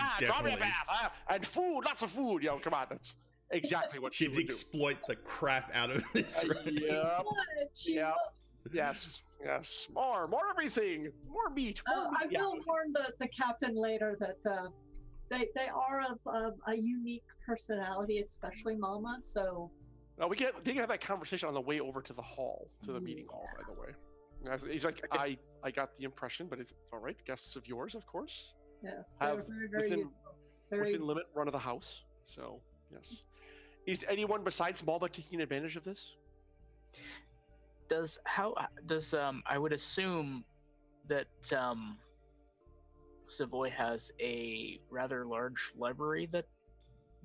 me a definitely- bath, and food, lots of food. You know, come on, that's exactly what she She'd would do. exploit the crap out of this. Right? Yep. What? Yep. Yes. More everything. More meat. More I meat. will warn the captain later that they are of a unique personality, especially Mama. So We can have that conversation on the way over to the hall, to the meeting hall, by the way. He's like, I got the impression, but it's all right. Guests of yours, of course. Yes, Have they're very useful. within limit run of the house. So yes. Is anyone besides Malba taking advantage of this? I would assume that Savoy has a rather large library that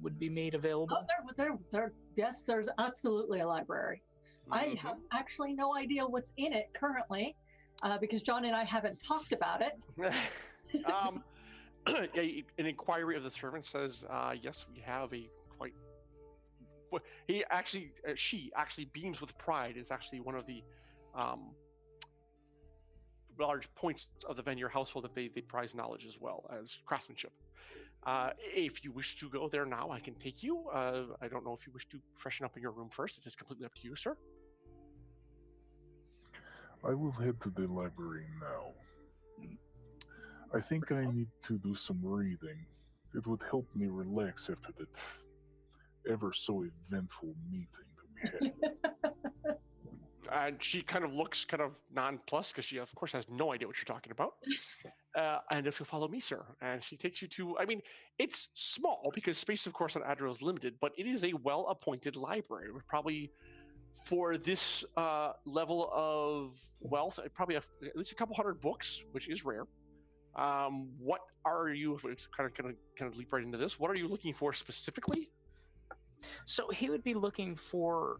would be made available. Oh, yes, there's absolutely a library. I have actually no idea what's in it currently, because John and I haven't talked about it. An inquiry of the servant says, yes, we have a quite. She actually beams with pride. Is actually one of the large points of the Venier household that they prize knowledge as well as craftsmanship. If you wish to go there now, I can take you. I don't know if you wish to freshen up in your room first. It is completely up to you, sir. I will head to the library now. I think I need to do some reading. It would help me relax after that ever so eventful meeting that we had. And she kind of looks kind of nonplussed because she, of course, has no idea what you're talking about. And if you'll follow me, sir. And she takes you to, I mean, it's small because space, of course, on Adriel is limited, but it is a well-appointed library. We're probably, for this level of wealth, probably at least a couple hundred books, which is rare. What are you, if it's kind of leap right into this, what are you looking for specifically? So he would be looking for,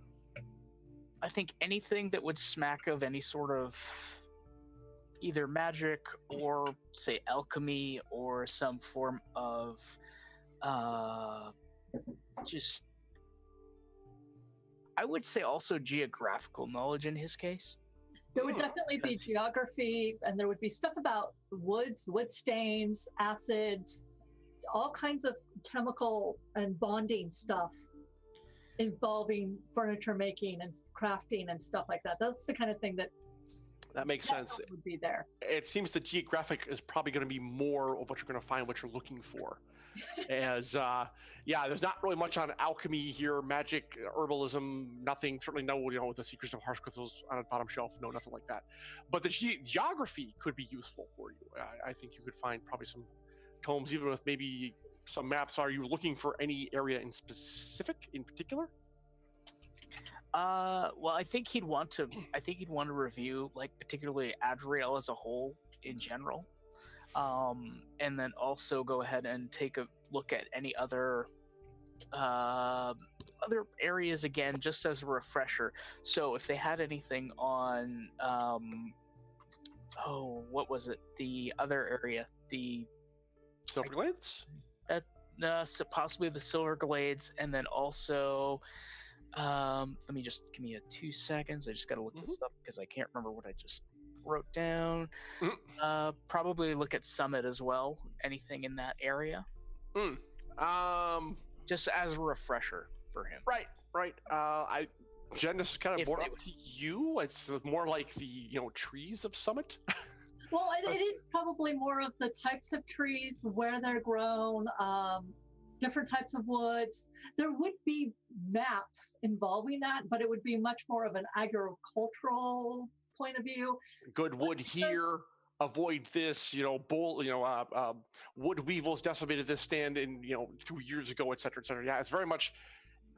I think, anything that would smack of any sort of either magic or, say, alchemy or some form of just, I would say also geographical knowledge in his case. There would definitely be geography, and there would be stuff about woods, wood stains, acids, all kinds of chemical and bonding stuff involving furniture making and crafting and stuff like that. That's the kind of thing that makes sense. Would be there. It seems the geographic is probably going to be more of what you're going to find, what you're looking for. As there's not really much on alchemy here, magic, herbalism, nothing. Certainly no, with the secrets of harsh crystals on a bottom shelf, no, nothing like that. But the geography could be useful for you. I think you could find probably some tomes, even with maybe some maps. Are you looking for any area in particular? Well, I think he'd want to review, like, particularly Adriel as a whole in general. And then also go ahead and take a look at any other areas again, just as a refresher. So if they had anything on, what was it? The other area, the Silverglades? Possibly the Silverglades, and then also, let me just give me 2 seconds. I just got to look this up because I can't remember what I just wrote down. Probably look at Summit as well. Anything in that area? Just as a refresher for him. Right. Jen, this is kind of more up to you. It's more like the trees of Summit. Well, it is probably more of the types of trees, where they're grown, different types of woods. There would be maps involving that, but it would be much more of an agricultural point of view. Good wood here. Avoid this. Wood weevils decimated this stand in 2 years ago, et cetera, et cetera. Yeah, it's very much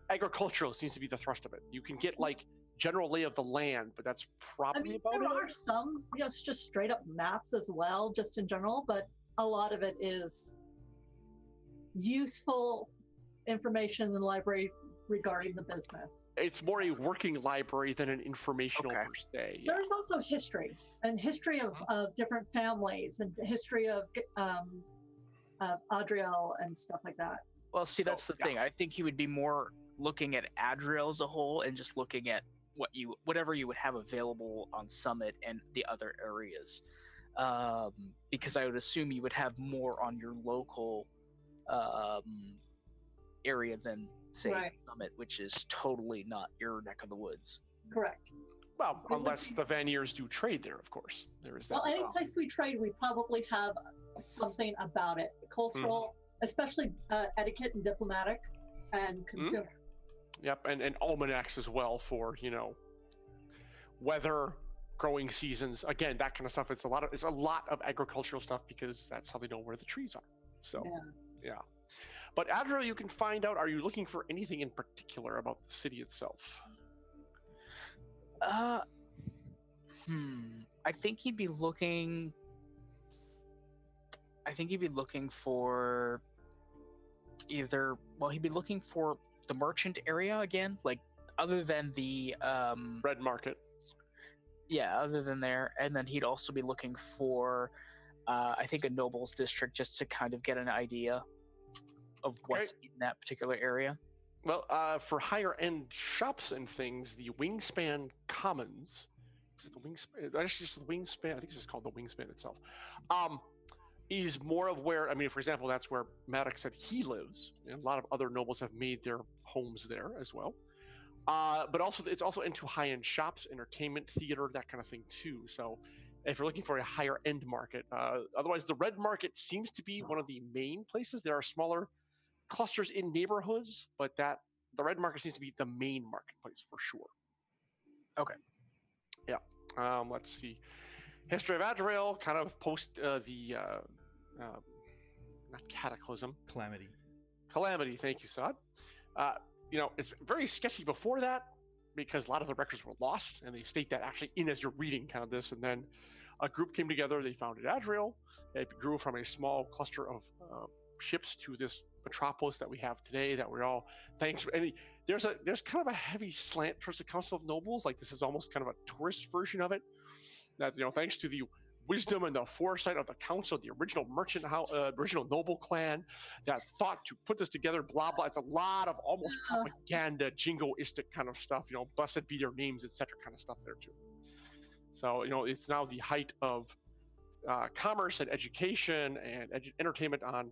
agricultural. Seems to be the thrust of it. You can get like general lay of the land, but that's probably about it. There are some, it's just straight up maps as well, just in general, but a lot of it is useful information in the library regarding the business. It's more a working library than an informational per se. Yeah. There's also history of different families and history of Adriel and stuff like that. Well, see, that's the thing. I think he would be more looking at Adriel as a whole and just looking at whatever you would have available on Summit and the other areas, because I would assume you would have more on your local area than, say, Summit, which is totally not your neck of the woods. Correct. Well, unless the Vaniers do trade there, of course. There is that. Well, any place we trade, we probably have something about it. Cultural, especially etiquette and diplomatic and consumer. Yep, and almanacs as well for weather, growing seasons. Again, that kind of stuff. It's a lot of agricultural stuff because that's how they know where the trees are. So yeah. But Adriel, you can find out. Are you looking for anything in particular about the city itself? I think he'd be looking. For either. Well, he'd be looking for the merchant area again, like other than the Red Market. Yeah, other than there, and then he'd also be looking for, I think, a nobles district just to kind of get an idea of what's in that particular area. Well, for higher end shops and things, the Wingspan Commons. Is it the Wingspan? Actually, just the Wingspan. I think it's just called the Wingspan itself. Is more of where, for example, that's where Maddox said he lives, and a lot of other nobles have made their homes there as well. But also, it's also into high-end shops, entertainment, theater, that kind of thing too. So, if you're looking for a higher-end market, otherwise, the Red Market seems to be one of the main places. There are smaller clusters in neighborhoods, but the Red Market seems to be the main marketplace for sure. Okay. Yeah. Let's see. History of Adriel, kind of post the not cataclysm. Calamity. Thank you, Sod. It's very sketchy before that because a lot of the records were lost, and they state that actually as you're reading kind of this. And then a group came together. They founded Adriel. It grew from a small cluster of ships to this metropolis that we have today. That we're all thanks. And there's kind of a heavy slant towards the Council of Nobles. Like this is almost kind of a tourist version of it. That thanks to the wisdom and the foresight of the council, the original merchant house, original noble clan that thought to put this together, blah blah. It's a lot of almost propaganda, jingoistic kind of stuff. Blessed be their names, etc. kind of stuff there too. So it's now the height of commerce and education and entertainment on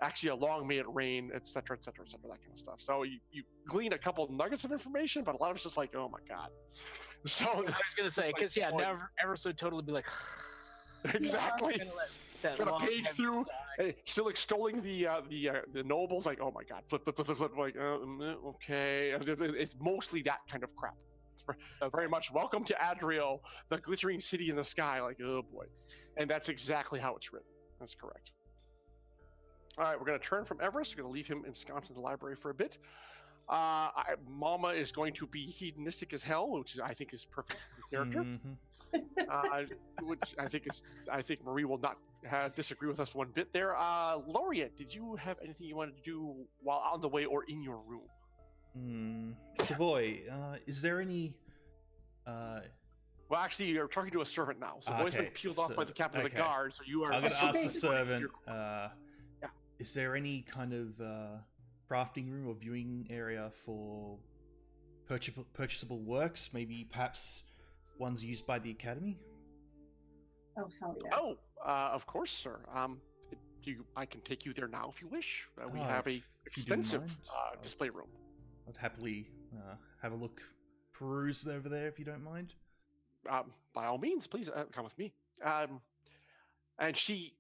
actually a long may it rain, etc., etc., etc., that kind of stuff. So you glean a couple of nuggets of information, but a lot of it's just like, oh my god. So I was gonna say, because never ever so totally be like exactly. Gonna page through, still extolling the nobles, like, oh my god, flip, like okay. It's mostly that kind of crap. It's very much welcome to Adriel, the glittering city in the sky, like, oh boy. And that's exactly how it's written. That's correct. All right, we're going to turn from Everest. We're going to leave him ensconced in the library for a bit. Mama is going to be hedonistic as hell, which I think is perfect for character. Which I think Marie will not disagree with us one bit there. Laureate, did you have anything you wanted to do while on the way or in your room? Savoy, is there any? Well, actually, you're talking to a servant now. So Savoy's been peeled off by the captain of the guard. So you are. I'm going to ask the servant. Is there any kind of crafting room or viewing area for purchasable works? Maybe perhaps ones used by the academy? Oh, hell yeah. Oh, of course, sir. I can take you there now if you wish. We have a extensive display room. I'd happily have a look, peruse over there if you don't mind. By all means, please come with me. And she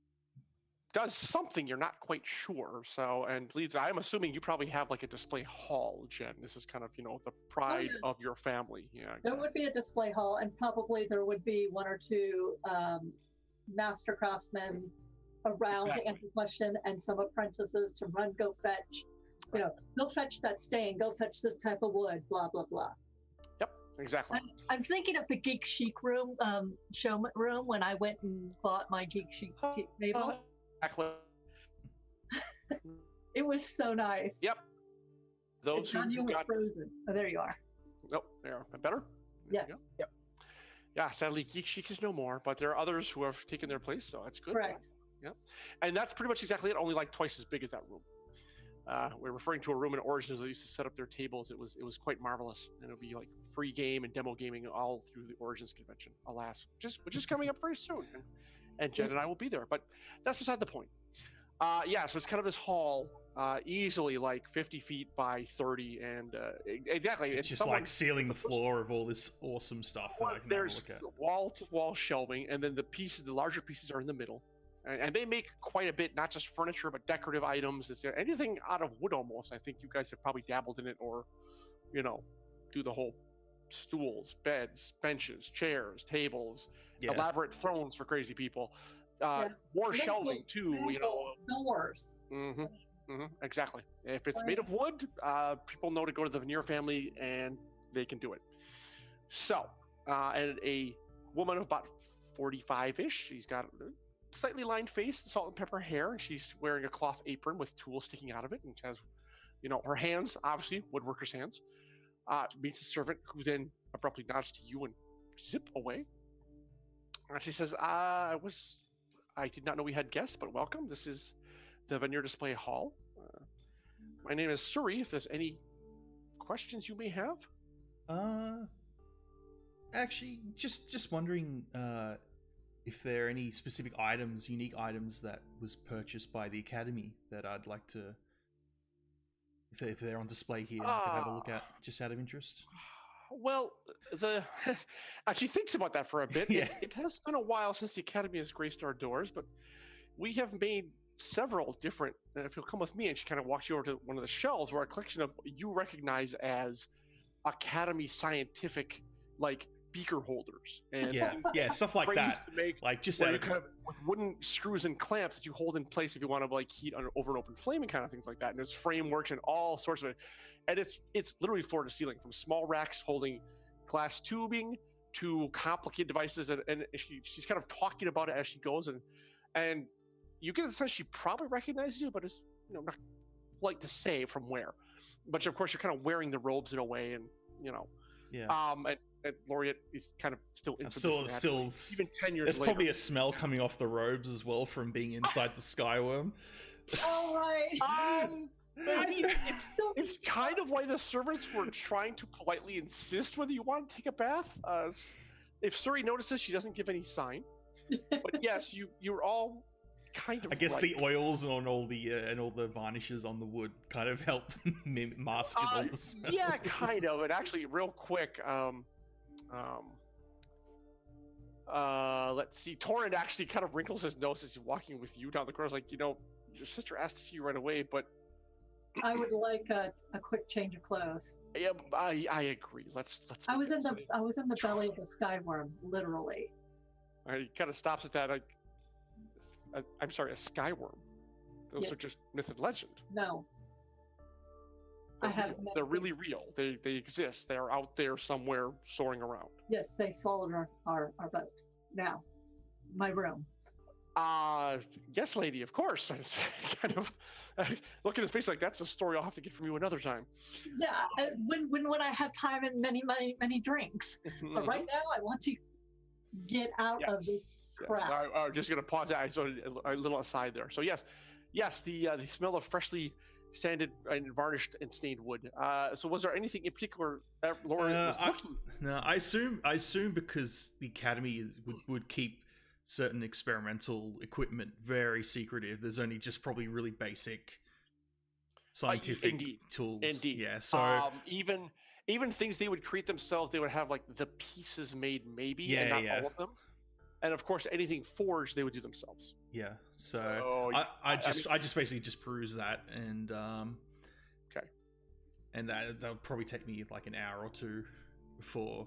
does something you're not quite sure. So, and leads, I'm assuming you probably have like a display hall, Jen. This is kind of, the pride of your family. Yeah. Exactly. There would be a display hall, and probably there would be one or two master craftsmen around to answer question, and some apprentices to go fetch, go fetch that stain, go fetch this type of wood, blah, blah, blah. Yep, exactly. I'm thinking of the Geek Chic room, showman room, when I went and bought my Geek Chic table. Exactly. It was so nice. Yep. Those John, you were frozen. Oh, there you are. Nope, there. Better? Yes. Yep. Yeah, sadly, Geek Chic is no more, but there are others who have taken their place, so that's good. Correct. Yeah. And that's pretty much exactly it, only like twice as big as that room. We're referring to a room in Origins that used to set up their tables. It was quite marvelous, and it'll be like free game and demo gaming all through the Origins convention. Alas, which is coming up very soon, and Jen and I will be there. But that's beside the point. So it's kind of this hall, easily like 50 feet by 30, and exactly. It's just like sealing the floor of all this awesome stuff that I can there's look at. Wall-to-wall shelving, and then the larger pieces are in the middle. and they make quite a bit, not just furniture but decorative items. It's anything out of wood almost. I think you guys have probably dabbled in it, or do the whole stools, beds, benches, chairs, tables, elaborate thrones for crazy people, war shelving too. Doors. Exactly. If it's made of wood, people know to go to the Veneer family, and they can do it. So, and a woman of about 45-ish. She's got a slightly lined face, salt and pepper hair, and she's wearing a cloth apron with tools sticking out of it, and she has, her hands, obviously woodworker's hands. Meets a servant, who then abruptly nods to you and zip away. And she says, I did not know we had guests, but welcome. This is the Veneer Display Hall. My name is Suri. If there's any questions you may have. Actually, just wondering if there are any specific items, unique items that was purchased by the Academy that I'd like to, if they're on display here, I could have a look at, just out of interest. Well, she thinks about that for a bit. Yeah. It has been a while since the Academy has graced our doors, but we have made several different, if you'll come with me, and she kind of walks you over to one of the shelves where a collection of you recognize as Academy scientific, like, beaker holders and stuff like that, to make, like just kind of with wooden screws and clamps that you hold in place if you want to like heat over an open flame and kind of things like that. And there's frameworks and all sorts of it, and it's literally floor to ceiling, from small racks holding glass tubing to complicated devices, and she's kind of talking about it as she goes, and you get the sense she probably recognizes you, but it's not like to say from where. But of course you're kind of wearing the robes in a way, and and Laureate is kind of still even 10 years there's later. Probably a smell coming off the robes as well from being inside the Skyworm. All right. I mean, it's kind of why the servants were trying to politely insist whether you want to take a bath. If Suri notices, she doesn't give any sign. But yes, you're all kind of. I guess right. The oils and all the varnishes on the wood kind of help mask all the smell. Yeah, kind of. And actually, real quick, let's see. Torrent actually kind of wrinkles his nose as he's walking with you down the corridor. Like, your sister asked to see you right away, but I would like a quick change of clothes. Yeah, I agree. Let's. I was in the belly of the Skyworm, literally. He kind of stops at that. I'm sorry, a Skyworm. Those are just myth and legend. No. They're really real. They exist. They're out there somewhere soaring around. Yes, they swallowed our boat. Now, my room. Yes, lady, of course. It's kind of look at his face like that's a story I'll have to get from you another time. Yeah, when I have time and many drinks. But right now, I want to get out of this crap. Yes. I'm just going to pause that. So a little aside there. So yes, the smell of freshly sanded and varnished and stained wood. So was there anything in particular that Lauren was looking? No, I assume because the Academy would keep certain experimental equipment very secretive. There's only just probably really basic scientific tools. Indeed. Yeah. So even things they would create themselves, they would have like the pieces made maybe, and not all of them. And of course, anything forged, they would do themselves. Yeah. So I just basically just peruse that, and okay. And that'll probably take me like an hour or two before.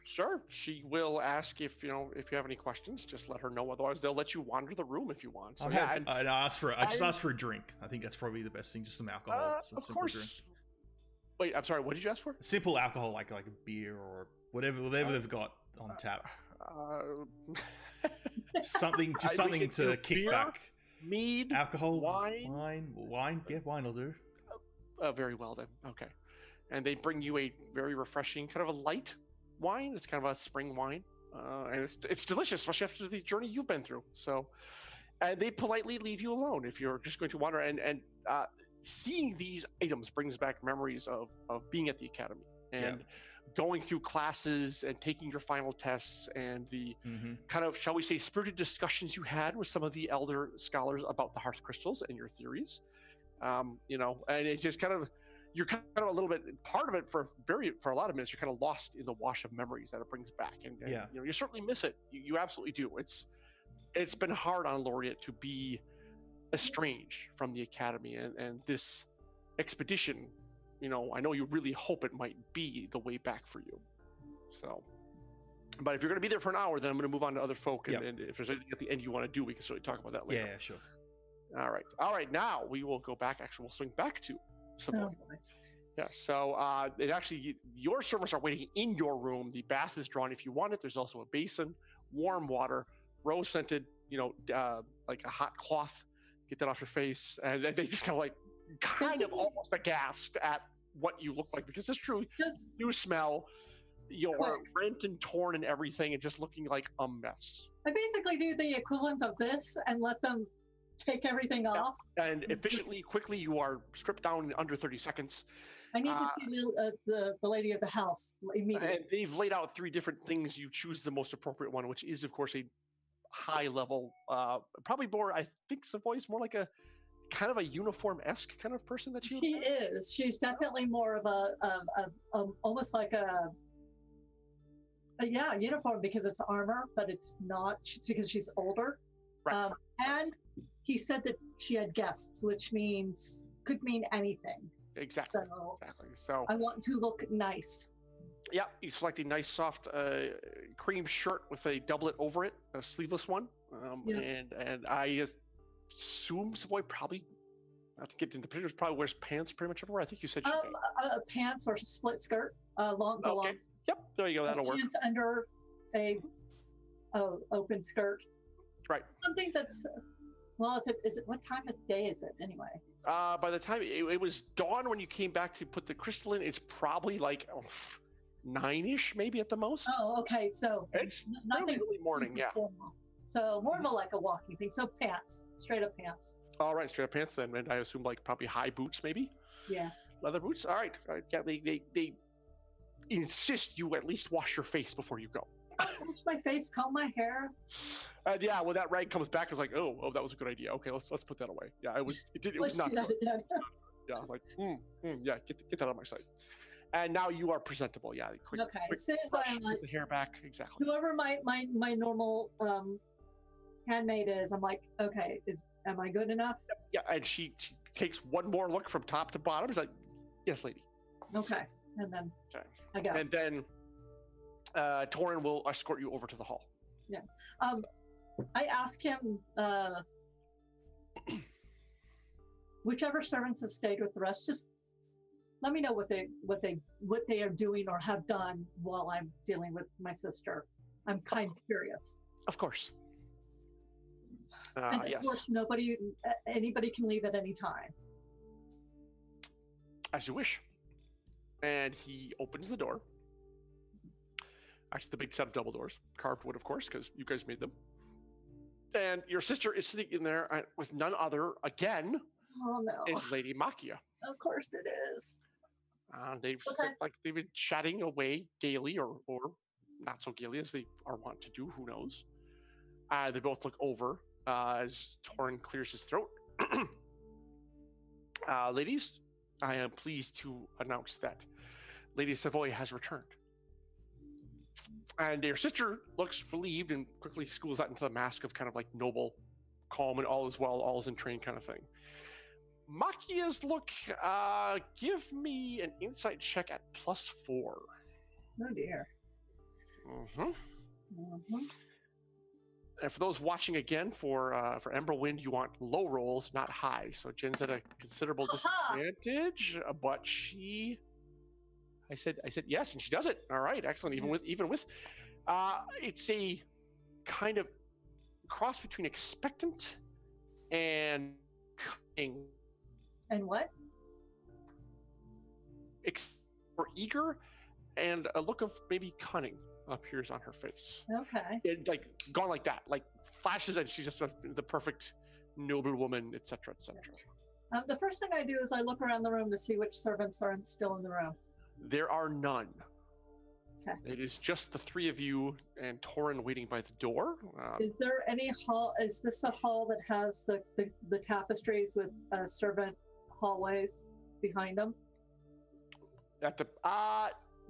Sure. She will ask if you have any questions. Just let her know. Otherwise, they'll let you wander the room if you want. So I just ask for a drink. I think that's probably the best thing. Just some alcohol. Of course. Drink. Wait, I'm sorry. What did you ask for? Simple alcohol, like a beer or whatever they've got on tap. Something to kick beer, back. Mead, alcohol, wine. Yeah, wine will do. Very well then. Okay. And they bring you a very refreshing, kind of a light wine. It's kind of a spring wine, and it's delicious, especially after the journey you've been through. So, and they politely leave you alone if you're just going to wander. And seeing these items brings back memories of being at the Academy and going through classes and taking your final tests and the kind of, shall we say, spirited discussions you had with some of the elder scholars about the hearth crystals and your theories. And it's just kind of, you're kind of a little bit part of it for a lot of minutes. You're kind of lost in the wash of memories that it brings back, and you certainly miss it. You absolutely do. It's it's been hard on Laureate to be estranged from the academy, and this expedition, I know you really hope it might be the way back for you. So, but if you're going to be there for an hour, then I'm going to move on to other folk, and if there's anything at the end you want to do, we can certainly talk about that later. Yeah, sure. All right. Now we will go back. Actually, we'll swing back to Savoy. Yeah. So it actually, your servants are waiting in your room. The bath is drawn if you want it. There's also a basin, warm water, rose scented, like a hot cloth. Get that off your face, and they just kind of almost aghast at what you look like, because it's true. You smell. You're rent and torn and everything, and just looking like a mess. I basically do the equivalent of this and let them take everything off. And efficiently, quickly, you are stripped down in under 30 seconds. I need to see the lady of the house immediately. And they've laid out 3 different things. You choose the most appropriate one, which is, of course, a high level, probably more, I think Savoy's more like a kind of a uniform-esque kind of person that she is. She's definitely more of a almost like a uniform, because it's armor, but it's not because she's older. Right. And he said that she had guests, which could mean anything. Exactly. So I want to look nice. Yeah, you select a nice soft cream shirt with a doublet over it, a sleeveless one. And I assume Savoy probably, not to get into the pictures, probably wears pants pretty much everywhere. I think you said pants or split skirt, long. Okay. Yep, there you go. That'll work. Pants under a open skirt. Right. Something that's what time of day is it anyway? By the time it was dawn when you came back to put the crystal in, it's probably like 9-ish, maybe at the most. Oh, okay. So it's nothing really morning, yeah. Formal. So more of a walking thing. So pants, straight up pants. All right, straight up pants then, and I assume probably high boots, maybe. Yeah. Leather boots. All right. Yeah, they insist you at least wash your face before you go. Wash my face, comb my hair. Yeah, when that rag comes back, it's like, oh, that was a good idea. Okay, let's put that away. Yeah, it was not good. Yeah, like, yeah, get that out of my sight. And now you are presentable. Yeah, quick, okay. As soon as I'm the hair back, exactly. Whoever my normal handmaid is, I'm like, okay, am I good enough? Yeah, and she takes one more look from top to bottom. She's like, yes, lady. Okay, and then I got it. And then Torin will escort you over to the hall. Yeah. I ask him, whichever servants have stayed with the rest, just let me know what they are doing or have done while I'm dealing with my sister. I'm kind of curious. Of course. And of course, anybody can leave at any time. As you wish. And he opens the door. Actually, the big set of double doors, carved wood, of course, because you guys made them. And your sister is sitting in there with none other, again, is Lady Makia. Of course it is. They've been chatting away gaily, or not so gaily as they are wont to do. Who knows? They both look over as Torin clears his throat. Ladies, I am pleased to announce that Lady Savoy has returned. And your sister looks relieved and quickly schools that into the mask of kind of like noble, calm, and all is well, all is in train kind of thing. Makia's look, give me an insight check at +4. Oh dear. And for those watching again, for Emberwind, you want low rolls, not high. So Jen's at a considerable disadvantage, but I said yes, and she does it. All right, excellent. Even with, it's a kind of cross between expectant and cunning. And what? Or eager, and a look of maybe cunning appears on her face. Okay. It, gone like that, flashes, and she's just the perfect noble woman, etc., etc. The first thing I do is I look around the room to see which servants are still in the room. There are none. Okay. It is just the 3 of you and Torin waiting by the door. Is there any hall? Is this a hall that has the tapestries with servant hallways behind them?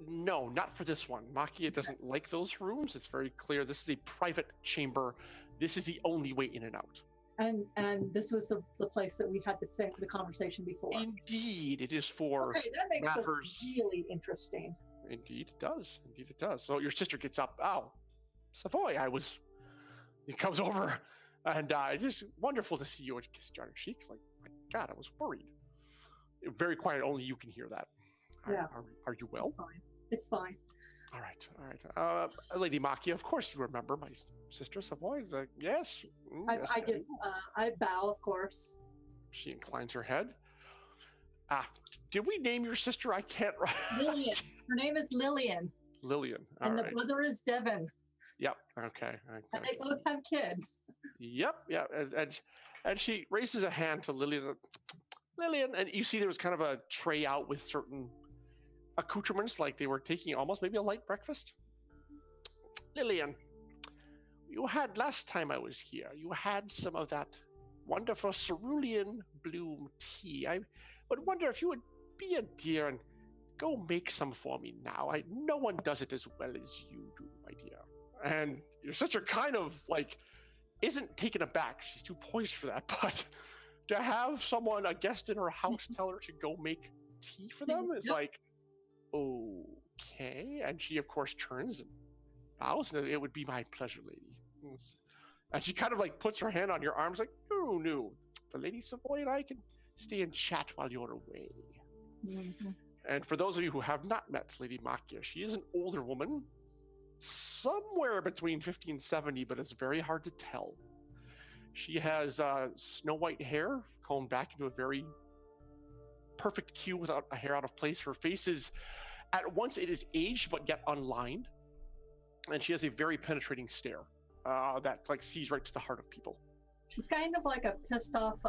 No, not for this one. Makia doesn't like those rooms. It's very clear. This is a private chamber. This is the only way in and out. And this was the place that we had the conversation before. Indeed, it is for Okay, that makes matters. this really interesting. Indeed, it does. Indeed, it does. So your sister gets up. Oh, Savoy, He comes over, and it's just wonderful to see you. And kisses you on your cheek. Like, my God, I was worried. Very quiet. Only you can hear that. Yeah. Are you well? It's fine. All right. Lady Makia, of course you remember my sister Savoy. Like, yes. Yes, I bow, of course. She inclines her head. Did we name your sister? I can't. Lillian. Her name is Lillian. Lillian. And the brother is Devin. Yep. Okay. And they both have kids. Yep. Yeah. And she raises a hand to Lillian. Lillian, and you see there was kind of a tray out with certain accoutrements, like they were taking almost maybe a light breakfast. Lillian, you had last time I was here, you had some of that wonderful cerulean bloom tea. I would wonder if you would be a dear and go make some for me now. No one does it as well as you do, my dear. And your sister kind of like isn't taken aback. She's too poised for that, but to have someone, a guest in her house, tell her to go make tea for them is like, okay. And she, of course, turns and bows. And it would be my pleasure, lady. And she kind of like puts her hand on your arms, like, no. The Lady Savoy and I can stay and chat while you're away. Mm-hmm. And for those of you who have not met Lady Makia, she is an older woman, somewhere between 50 and 70, but it's very hard to tell. She has snow white hair combed back into a very perfect queue without a hair out of place. Her face is, at once it is aged, but yet unlined. And she has a very penetrating stare that like sees right to the heart of people. She's kind of like a pissed off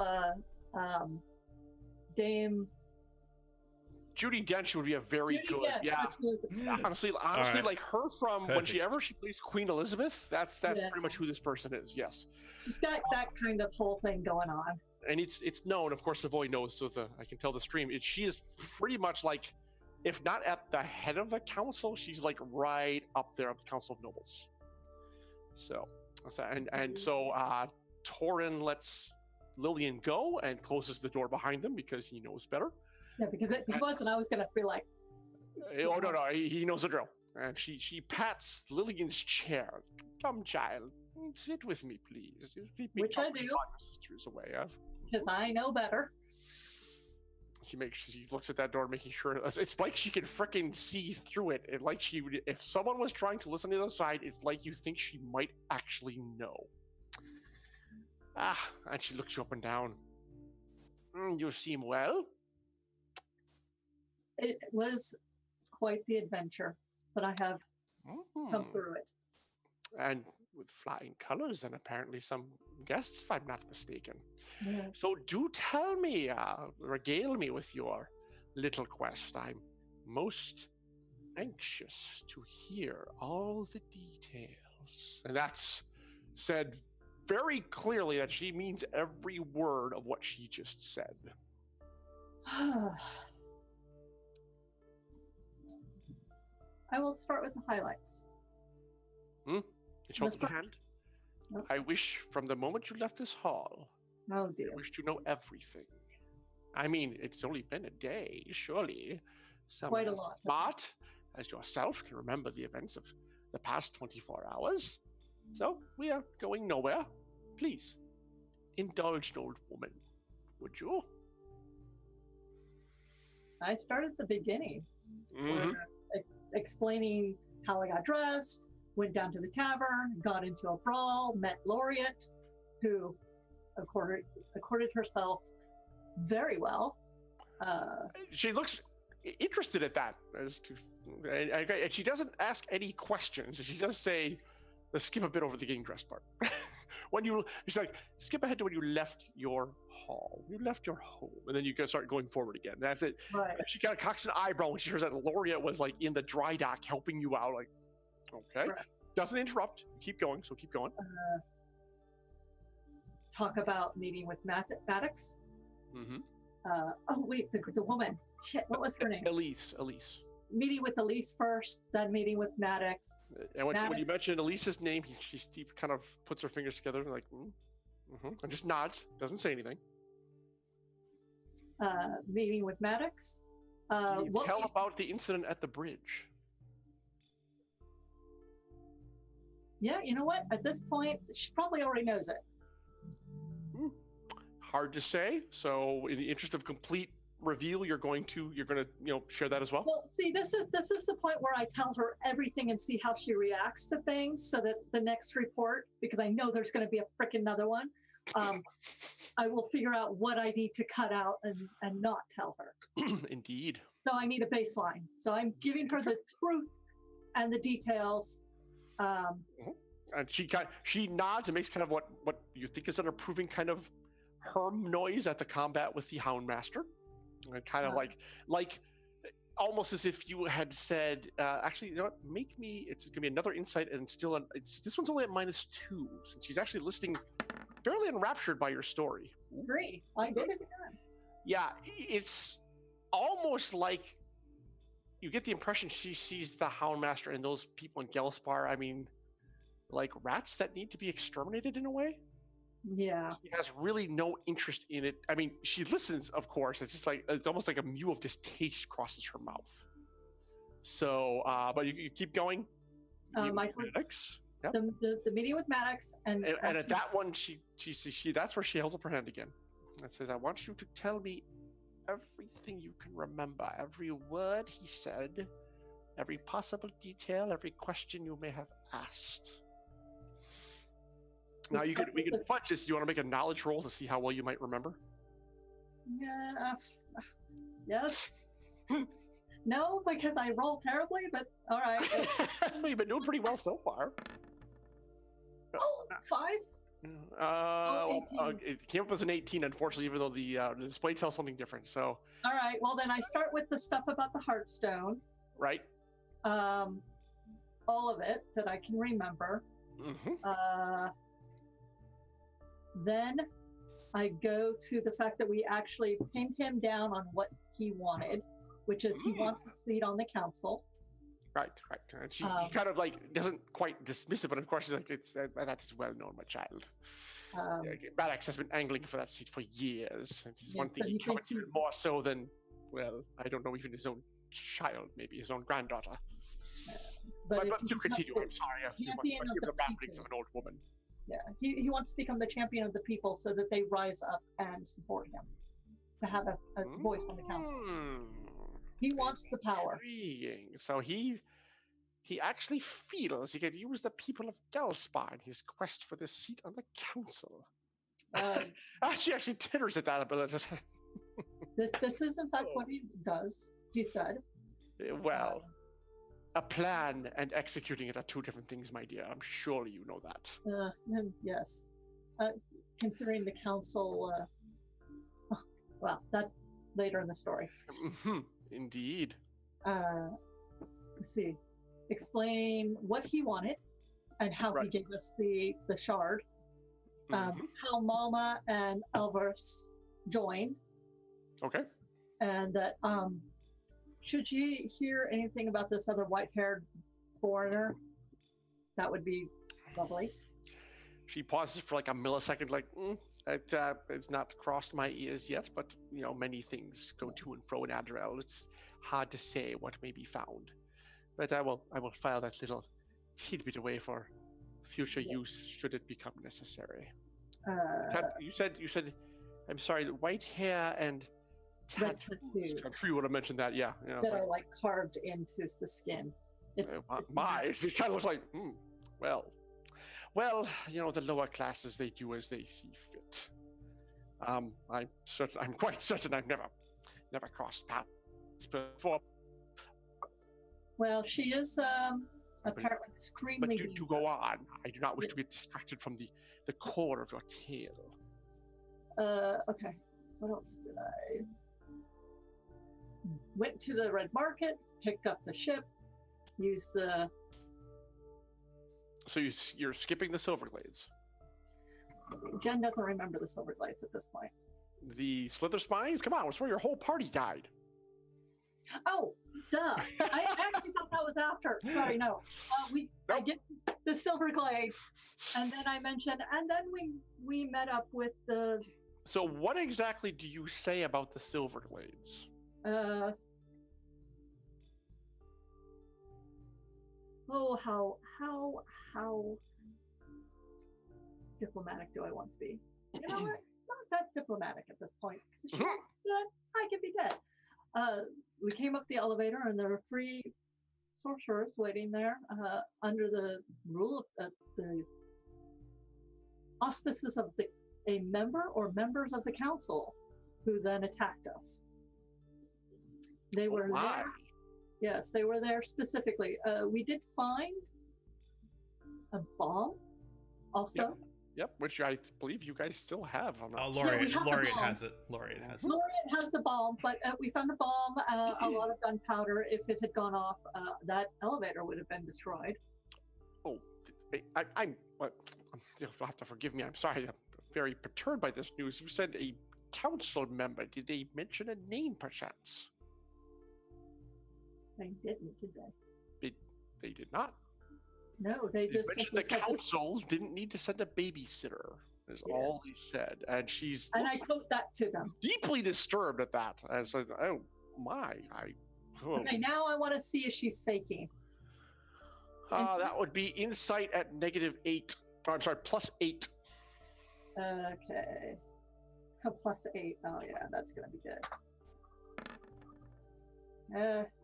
Dame. Judi Dench would be a very good, honestly, right. Like her from whenever she plays Queen Elizabeth. That's pretty much who this person is. Yes, she's got that kind of whole thing going on, and it's known. Of course, Savoy knows, so I can tell the stream. She is pretty much like, if not at the head of the council, she's like right up there at the Council of Nobles. So, so Torin lets Lillian go and closes the door behind them because he knows better. Yeah, because if he wasn't, I was going to be like... Oh, no, he knows the drill. And she pats Lillian's chair. Come, child, sit with me, please. Which I do. Your sister's away. Because I know better. She looks at that door, making sure... It's like she can frickin' see through it. And like if someone was trying to listen to the other side, it's like you think she might actually know. And she looks you up and down. You seem well. It was quite the adventure, but I have come through it. And with flying colors and apparently some guests, if I'm not mistaken. Yes. So do tell me, regale me with your little quest. I'm most anxious to hear all the details. And that's said very clearly that she means every word of what she just said. I will start with the highlights. It holds the hand. Nope. I wish from the moment you left this hall, oh dear, I wish to know everything. I mean, it's only been a day, surely. Quite a lot. Smart as yourself can remember the events of the past 24 hours. So we are going nowhere. Please, indulge an old woman, would you? I start at the beginning. Explaining how I got dressed, went down to the tavern, got into a brawl, met Laureate, who accorded herself very well. She looks interested at that, and she doesn't ask any questions. She does say, let's skip a bit over the getting dressed part. She's like, skip ahead to when you left your hall. You left your home, and then you can start going forward again. That's it. Right. She kind of cocks an eyebrow when she hears that Laureate was like in the dry dock helping you out. Like, okay, right. Doesn't interrupt. Keep going. So keep going. Talk about meeting with Maddox. Mm-hmm. Oh wait, the woman. Shit, what was her name? Elise. meeting with Elise first, then meeting with Maddox. And when you Maddox. mention Elise's name, she kind of puts her fingers together, like, and just nods, doesn't say anything. Meeting with Maddox. Tell about the incident at the bridge. Yeah, you know what? At this point, she probably already knows it. Hard to say. So, in the interest of complete reveal, you're gonna share that as well. Well, see, this is the point where I tell her everything and see how she reacts to things, so that the next report, because I know there's going to be a frickin' another one, I will figure out what I need to cut out and not tell her. Indeed. So I need a baseline. So I'm giving her the truth and the details. And she nods and makes kind of what you think is an approving kind of herm noise at the combat with the Houndmaster, and kind of like almost as if you had said, actually, you know what? It's gonna be another insight, and this one's only at -2, since she's actually listening, fairly enraptured by your story. Agree. I did it again. Yeah, it's almost like you get the impression she sees the Houndmaster and those people in Gelspar, I mean, like rats that need to be exterminated in a way. Yeah. She has really no interest in it. I mean, she listens, of course. It's just like, it's almost like a mew of distaste crosses her mouth. So, but you keep going. Maddox. Yep. The meeting with Maddox and at that one, she that's where she holds up her hand again. And says, "I want you to tell me everything you can remember, every word he said, every possible detail, every question you may have asked." Now we can fudge this. Do you want to make a knowledge roll to see how well you might remember? Yeah. Yes. No, because I rolled terribly, but all right. You've been doing pretty well so far. Oh, 5? It came up as an 18, unfortunately, even though the display tells something different. So. All right. Well, then I start with the stuff about the Heartstone. Right. All of it that I can remember. Mm-hmm. Then I go to the fact that we actually pinned him down on what he wanted, which is he wants a seat on the council. Right. And she kind of like doesn't quite dismiss it, but of course she's like, that's well known, my child. Maddox has been angling for that seat for years. It's one thing he covets even more so than, well, I don't know, even his own child, maybe his own granddaughter. But to continue, I'm sorry. You must forgive the ramblings of an old woman. Yeah, he wants to become the champion of the people so that they rise up and support him, to have a voice on the council. He wants the power. Intriguing. So he actually feels he could use the people of Gelspar in his quest for this seat on the council. She actually titters at that, but just this is in fact what he does. He said. Well. A plan and executing it are two different things, my dear. I'm sure you know that. Yes. Considering the council, well, that's later in the story. Indeed. Let's see. Explain what he wanted and how he gave us the shard. How Mama and Elvers joined. Okay. And that should you hear anything about this other white-haired foreigner, that would be lovely. She pauses for like a millisecond, like, it's not crossed my ears yet, but, you know, many things go to and fro in Adderall. It's hard to say what may be found. But I will file that little tidbit away for future use should it become necessary. You said, I'm sorry, white hair and tattoos. I'm sure you would have mentioned that, yeah. You know, that are like carved into the skin. It kind of looks like, well, you know, the lower classes, they do as they see fit. I'm quite certain I've never crossed paths before. Well, she is apparently extremely. But to go on, I do not wish to be distracted from the core of your tale. Okay. What else did I? Went to the Red Market, picked up the ship, used the. So you're skipping the Silverglades. Jen doesn't remember the Silverglades at this point. The Slither Spines? Come on, it's where your whole party died. Oh, duh. I actually thought that was after. Sorry, no. I get the Silver Glades, and then I mentioned, and then we met up with the. So what exactly do you say about the Silver Glades? Oh, how diplomatic do I want to be? You know what? Not that diplomatic at this point. Because if she wants to be dead, I can be dead. We came up the elevator, and there were 3 sorcerers waiting there under the rule of the auspices of a member or members of the council, who then attacked us. They were there. Yes, they were there specifically. We did find a bomb, also. Yep, which I believe you guys still have. Laureate has it. Laureate has the bomb, but we found a bomb, a lot of gunpowder. If it had gone off, that elevator would have been destroyed. Oh, you'll have to forgive me. I'm sorry. I'm very perturbed by this news. You said a council member. Did they mention a name, perchance? They didn't, did they? They did not. No, they just the council didn't need to send a babysitter, is all he said. And she's I quote that to them. Deeply disturbed at that. I said, oh my. Okay, now I want to see if she's faking. That would be insight at -8. Oh, I'm sorry, +8. Okay. +8. Oh yeah, that's gonna be good.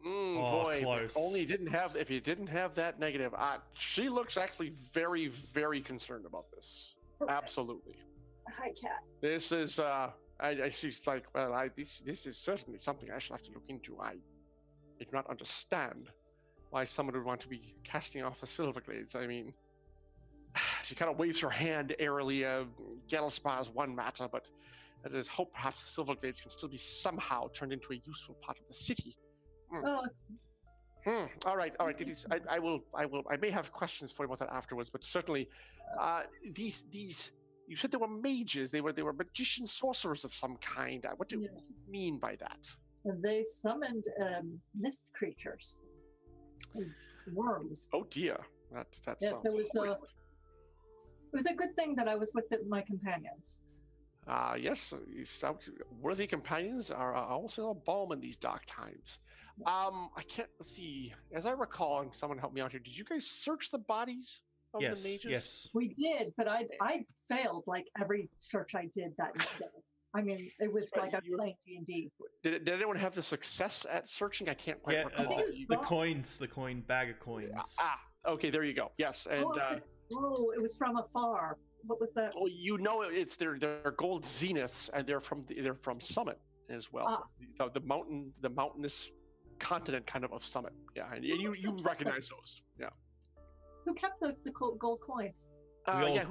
Boy, close. If you didn't have that negative, she looks actually very, very concerned about this. Okay. Absolutely. Hi, Cat. This is she's like, well, this is certainly something I shall have to look into. I do not understand why someone would want to be casting off the Silver Glades. I mean, she kind of waves her hand airily. Gellspar is one matter, but it is hope perhaps the Silver Glades can still be somehow turned into a useful part of the city. Oh, All right. It is. I may have questions for you about that afterwards, but certainly, these. You said they were mages. They were magician sorcerers of some kind. What do you mean by that? They summoned mist creatures, worms. Oh dear, that's yes. It was a good thing that I was with my companions. Yes, worthy companions are also a balm in these dark times. I can't see. As I recall, and someone help me out here. Did you guys search the bodies of the mages? Yes. We did, but I failed like every search I did that day. I mean, it was like I was playing D&D. Did anyone have the success at searching? I can't quite recall. The bag of coins. Okay, there you go. Yes, and it was from afar. What was that? Oh, you know, it's their gold zeniths, and they're from Summit as well. The mountainous continent kind of Summit. Yeah, and you recognize those. Yeah. Who kept the gold coins?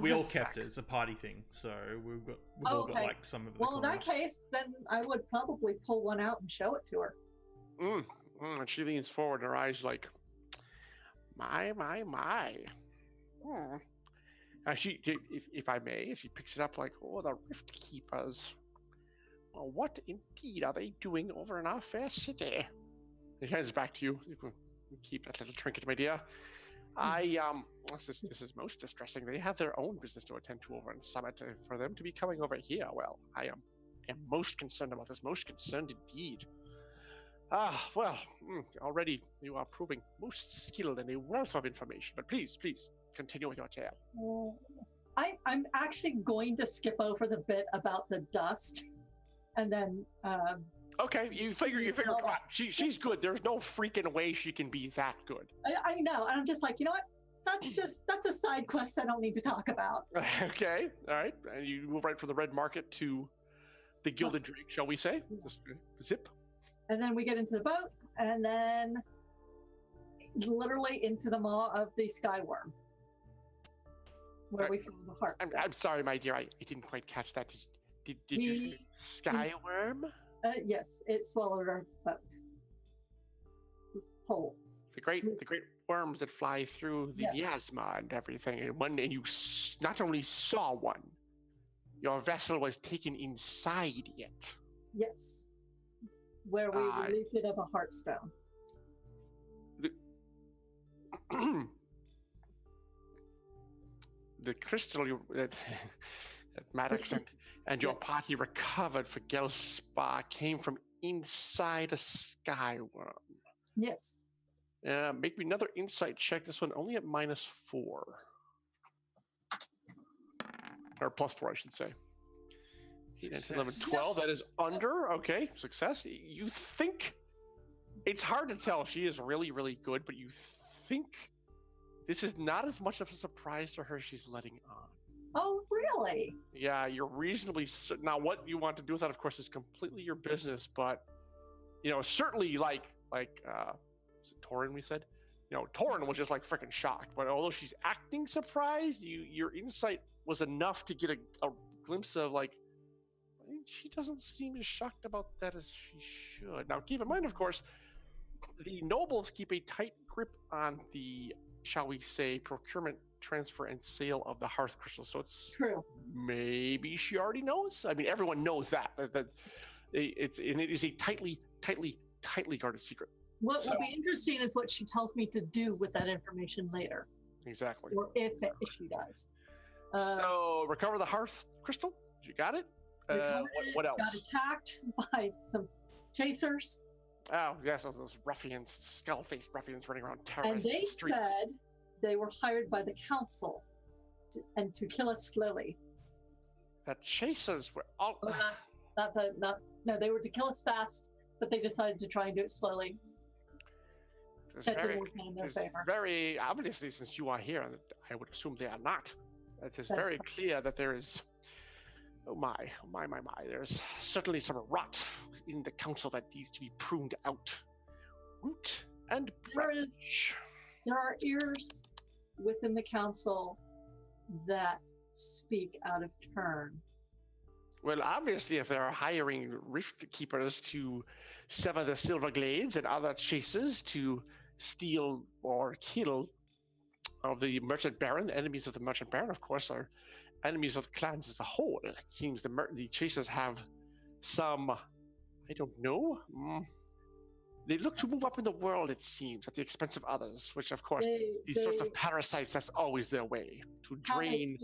We all kept it. It's a party thing, so we've all got like some of the. Well, in that case, then I would probably pull one out and show it to her. And she leans forward, and her eyes like, my. She, if I may, she picks it up like, oh, the Rift Keepers. Well, what indeed are they doing over in our fair city? And she hands it back to you. You can keep that little trinket, my dear. This is most distressing. They have their own business to attend to over in Summit. For them to be coming over here, well, I am most concerned about this. Most concerned indeed. Already you are proving most skilled in a wealth of information. But please, continue with your tale. I'm actually going to skip over the bit about the dust, and then. Okay, you figure. She's good. There's no freaking way she can be that good. I know, and I'm just like, you know what? That's a side quest I don't need to talk about. Okay, all right, and you move right from the Red Market to the Gilded Drake, shall we say? Just zip. And then we get into the boat, and then literally into the maw of the Skyworm, where we found the heart. I'm sorry, my dear. I didn't quite catch that. Did you say Skyworm? Yes, it swallowed our boat. Whole. The great worms that fly through the miasma and everything. And you not only saw one, your vessel was taken inside it. Yes. where we relieved it of a heartstone. The crystal that Maddox and your party recovered for Gelspa came from inside a skyworm. Yes. Make me another insight check. This one only at -4. Or +4, I should say. 8, 9, 10, 11, 12. That is under. Okay, success. You think... It's hard to tell. She is really, really good, but you think this is not as much of a surprise to her as she's letting on. Oh, really? Yeah, you're reasonably... Now, what you want to do with that, of course, is completely your business, but, certainly like was it Torin we said? Torin was just like freaking shocked, but although she's acting surprised, your insight was enough to get a glimpse of she doesn't seem as shocked about that as she should. Now, keep in mind, of course, the nobles keep a tight grip on the, shall we say, procurement, transfer, and sale of the hearth crystal. So it's true. Maybe she already knows. I mean, everyone knows that it is a tightly guarded secret. What will be interesting is what she tells me to do with that information later. Exactly. Or if she does. So recover the hearth crystal. You got it. What else? Got attacked by some chasers. Oh yes, those ruffians, skull-faced ruffians running around terrorizing And they the streets. said they were hired by the council to kill us slowly. The chasers were all. No, they were to kill us fast, but they decided to try and do it slowly. It's That didn't work out in their favor. very obviously, since you are here, and I would assume they are not. It is very clear that there is. Oh my! There's certainly some rot in the council that needs to be pruned out, root and branch. There are ears within the council that speak out of turn. Well, obviously, if they're hiring rift keepers to sever the silver glades and other chasers to steal or kill of the merchant baron, enemies of the merchant baron, of course, are enemies of the clans as a whole. It seems the chasers have some, I don't know, they look to move up in the world, it seems, at the expense of others, which, of course, these sorts of parasites, that's always their way, to drain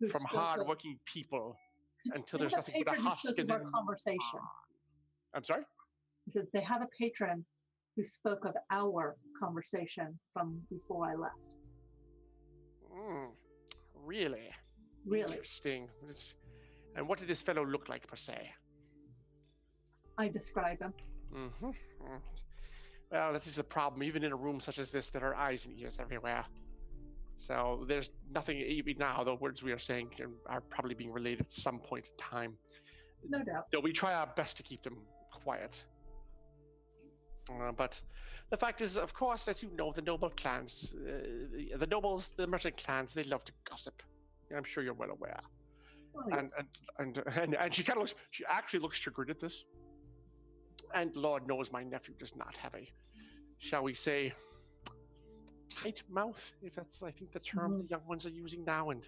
from hard-working people until there's nothing but a husk. And then, conversation. I'm sorry? He said they have a patron who spoke of our conversation from before I left. Really? Really. Interesting. And what did this fellow look like, per se? I describe him. Well, that is the problem. Even in a room such as this, there are eyes and ears everywhere. So there's nothing, even now, the words we are saying are probably being relayed at some point in time. No doubt. Though we try our best to keep them quiet. But the fact is, of course, as you know, the noble clans, the nobles, the merchant clans, they love to gossip. I'm sure you're well aware. Oh, yes. And she kind of looks, she actually looks chagrined at this. And Lord knows my nephew does not have a, shall we say, tight mouth, if that's, I think, the term the young ones are using now. And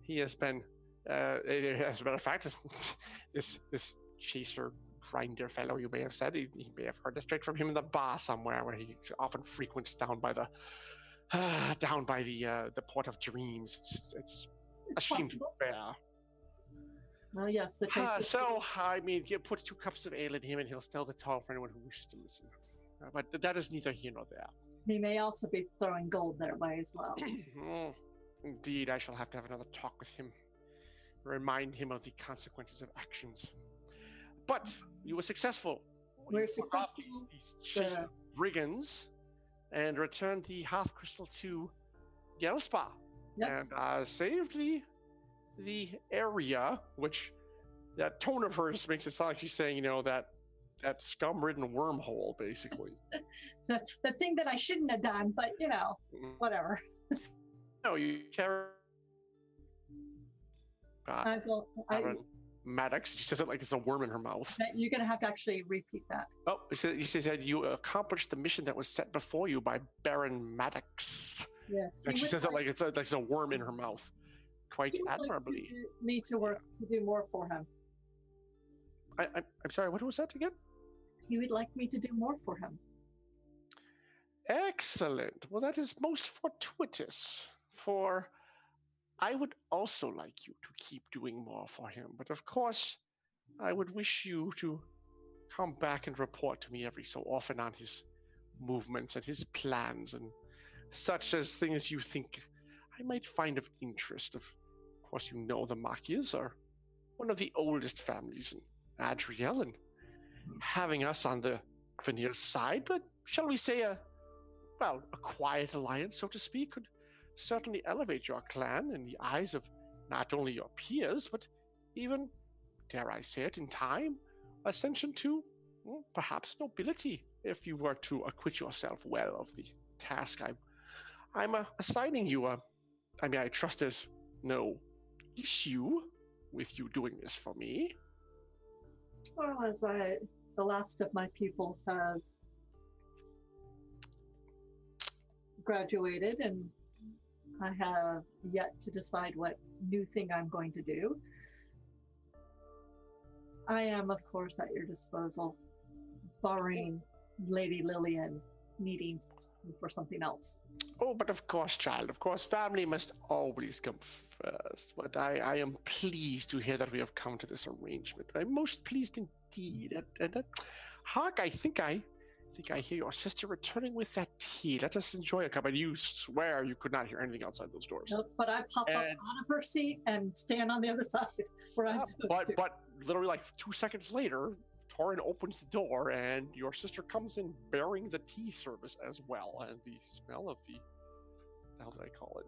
he has been, as a matter of fact, this chaser grinder fellow, you may have said, he may have heard this straight from him in the bar somewhere, where he often frequents down by the Port of Dreams. It's a shame to bear. Well, yes, the chaser. So, I mean, put 2 cups of ale in him and he'll tell the tale for anyone who wishes to listen. But that is neither here nor there. He may also be throwing gold their way as well. Indeed, I shall have to have another talk with him. Remind him of the consequences of actions. But you were successful. We're successful. These chased brigands and returned the hearth crystal to Gelspa. Yes. And saved the area, which that tone of hers makes it sound like she's saying, that scum-ridden wormhole, basically. the thing that I shouldn't have done, but whatever. No, you carry. Maddox, she says it like it's a worm in her mouth. You're going to have to actually repeat that. Oh, she said you accomplished the mission that was set before you by Baron Maddox. Yes. Like she says it like it's a worm in her mouth. Quite admirably. Need to work to do more for him. I'm sorry, what was that again? he would like me to do more for him. Excellent. Well, that is most fortuitous, for I would also like you to keep doing more for him. But of course, I would wish you to come back and report to me every so often on his movements and his plans and such as things you think I might find of interest. Of course, you know the Machias are one of the oldest families in Adriel, and having us on the Veneer side, but shall we say a quiet alliance, so to speak, could certainly elevate your clan in the eyes of not only your peers, but even, dare I say it, in time, ascension to perhaps nobility, if you were to acquit yourself well of the task I'm assigning you. I trust there's no issue with you doing this for me. Well, as the last of my pupils has graduated, and I have yet to decide what new thing I'm going to do, I am, of course, at your disposal, barring Lady Lillian needing for something else. Oh, but of course, child, of course, family must always come first. But I am pleased to hear that we have come to this arrangement. I'm most pleased indeed. And Hark, I think I hear your sister returning with that tea. Let us enjoy a cup. And you swear you could not hear anything outside those doors. Nope, but I pop up out of her seat and stand on the other side where I'm supposed to. But literally like 2 seconds later, Torin opens the door and your sister comes in bearing the tea service as well. And the smell of the, how did I call it?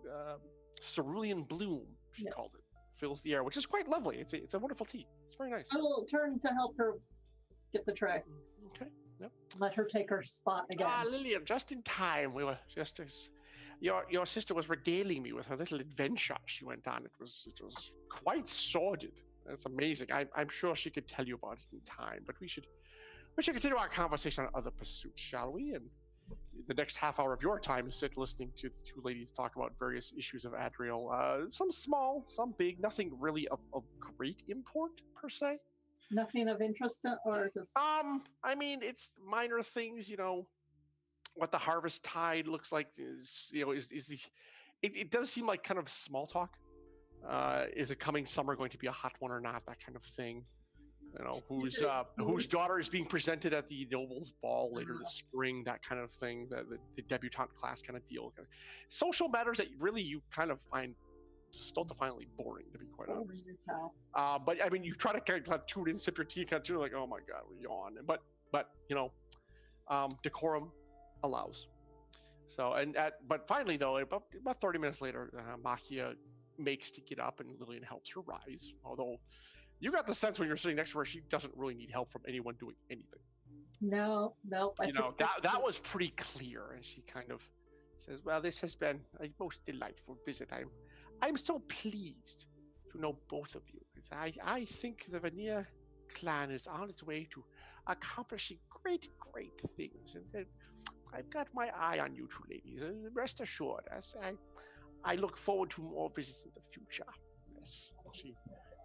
Cerulean bloom, she called it, fills the air, which is quite lovely. It's a wonderful tea. It's very nice. I will turn to help her get the tray. Okay. Yep. Let her take her spot again. Lillian, just in time. We were just as your sister was regaling me with her little adventure she went on. It was quite sordid. It's amazing. I'm sure she could tell you about it in time, but we should continue our conversation on other pursuits, shall we? And the next half hour of your time is sit listening to the two ladies talk about various issues of Adriel. Some small, some big, nothing really of great import per se. Nothing of interest, or just it's minor things, what the harvest tide looks like it does seem like kind of small talk. Is a coming summer going to be a hot one or not? That kind of thing. Whose daughter is being presented at the nobles' ball later this spring? That kind of thing. The debutante class kind of deal. Social matters that really you kind of find stultifyingly boring, to be quite honest. But I mean, you try to kind of tune in, sip your tea, kind of tune like, oh my god, we yawn. But decorum allows. So but finally though, about 30 minutes later, Machia makes to get up and Lillian helps her rise. Although you got the sense when you're sitting next to her, she doesn't really need help from anyone doing anything. No. That was pretty clear, and she kind of says, "Well, this has been a most delightful visit. I'm so pleased to know both of you. I think the Veneer clan is on its way to accomplishing great things, and I've got my eye on you two ladies. Rest assured, I look forward to more visits in the future." Yes, she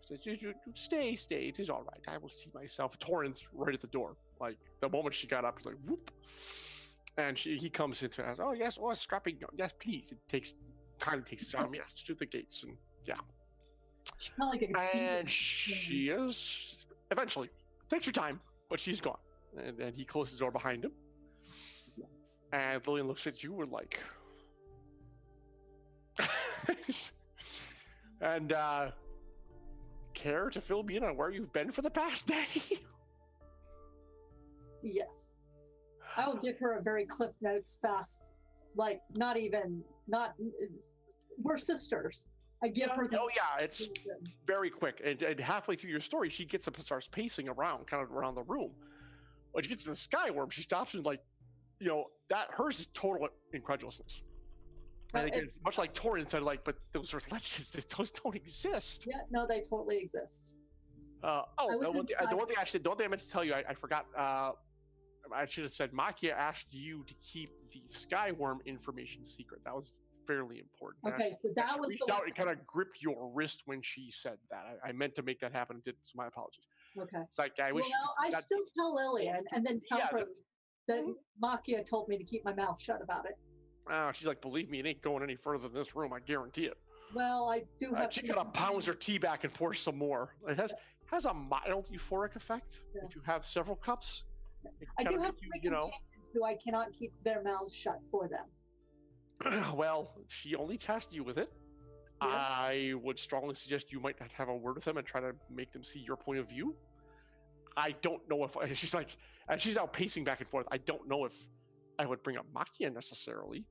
says, "You stay. It is all right. I will see myself." Torrance right at the door. Like the moment she got up, he's like, "Whoop!" And he comes into us. "Oh yes, strapping. Yes, please." It takes time. Yes, to the gates, and yeah. She is eventually takes her time, but she's gone. And then he closes the door behind him. And Lillian looks at you with like, and care to fill me in on where you've been for the past day? Yes. I will give her a very Cliff Notes fast, like we're sisters. I give her it's very quick. And halfway through your story, she gets up and starts pacing around the room. When she gets to the Skyworm, she stops and like, that hers is total incredulousness. And again, much like Torin said, like, but those are legends. Those don't exist. Yeah, no, they totally exist. The one thing I meant to tell you, I forgot. I should have said, Machia asked you to keep the Skyworm information secret. That was fairly important. Okay, so that was reached out and kind of gripped your wrist when she said that. I meant to make that happen and didn't, so my apologies. Okay. It's like, I wish. Well, I still tell Lillian and then tell Yeah, her that Makia told me to keep my mouth shut about it. She's like, believe me, it ain't going any further than this room. I guarantee it. Well, I do have. She kind of pounds her tea back and forth some more. It has a mild euphoric effect if you have several cups. I do have three companions who I cannot keep their mouths shut for them. Well, she only tasked you with it. Yes. I would strongly suggest you might have a word with them and try to make them see your point of view. I don't know if she's like, and she's now pacing back and forth. I don't know if I would bring up Makia necessarily.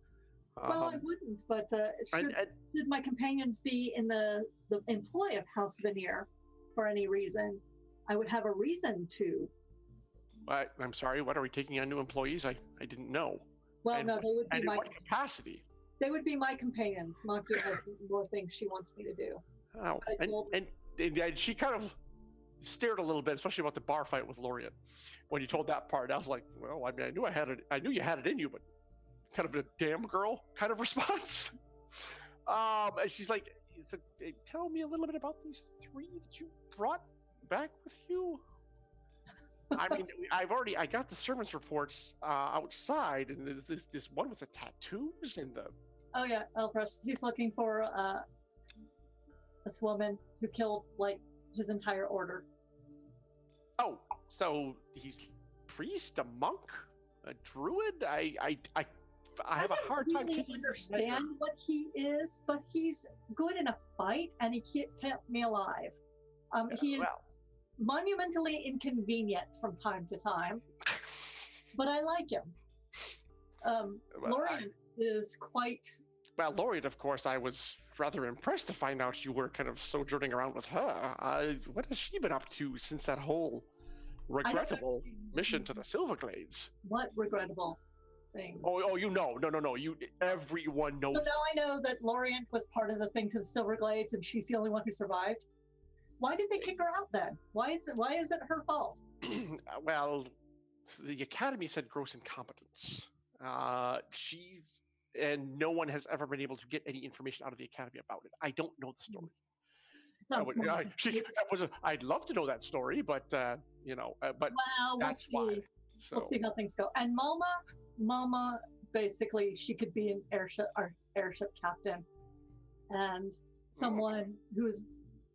Well, I wouldn't, but should my companions be in the employ of House Veneer for any reason, I would have a reason to. I'm sorry, what are we taking on new employees? I didn't know. Well, no, they would be my what capacity? They would be my companions. Makia has more things she wants me to do. Oh, and she kind of stared a little bit, especially about the bar fight with Laureate. When you told that part, I was like, well, I mean, I knew you had it in you, but kind of a damn girl kind of response. And she's like, tell me a little bit about these three that you brought back with you. I mean, I got the servants reports outside, and there's this one with the tattoos and the. Oh yeah, Elfrus. He's looking for this woman who killed like his entire order. Oh, so he's priest, a monk, a druid. I have a hard time really understand what he is, but he's good in a fight, and he kept me alive. He is monumentally inconvenient from time to time, but I like him. Laureate is quite. Well, Laureate, of course, I was rather impressed to find out you were kind of sojourning around with her. What has she been up to since that whole regrettable mission to the Silverglades? What regrettable thing? Oh, no. Everyone knows. So now I know that Laureate was part of the thing to the Silverglades, and she's the only one who survived. Why did they kick her out then? Why is it her fault? Well, the Academy said gross incompetence. And no one has ever been able to get any information out of the Academy about it. I don't know the story. I'd love to know that story, but but that's why. So. We'll see how things go. And Mama, basically, she could be an airship captain, and someone who's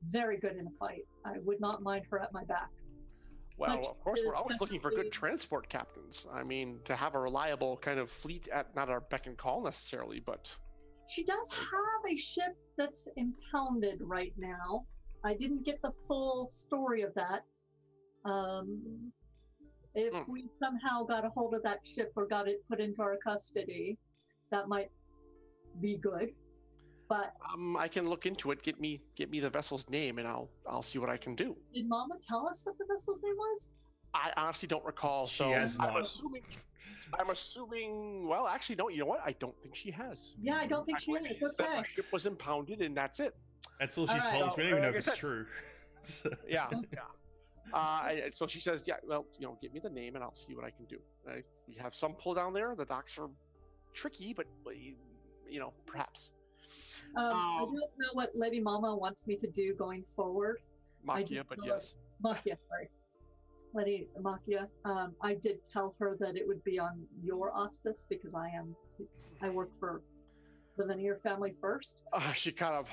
very good in a fight. I would not mind her at my back. Well, of course, we're always looking for good transport captains. I mean, to have a reliable kind of fleet at not our beck and call necessarily, but... She does have a ship that's impounded right now. I didn't get the full story of that. If we somehow got a hold of that ship or got it put into our custody, that might be good. But I can look into it. Get me the vessel's name, and I'll see what I can do. Did Mama tell us what the vessel's name was? I honestly don't recall. She has not. I'm assuming. Well, actually, no. You know what? I don't think she has. Yeah, I don't think she has. Okay. Her ship was impounded, and that's it. That's all she's told us. We don't even know if it's true. Yeah. So she says, "Yeah, well, get me the name, and I'll see what I can do." We have some pull down there. The docks are tricky, but perhaps. I don't know what Lady Mama wants me to do going forward. Makia, but yes. Makia, sorry. Lady Makia, I did tell her that it would be on your auspice because I work for the Veneer family first. She kind of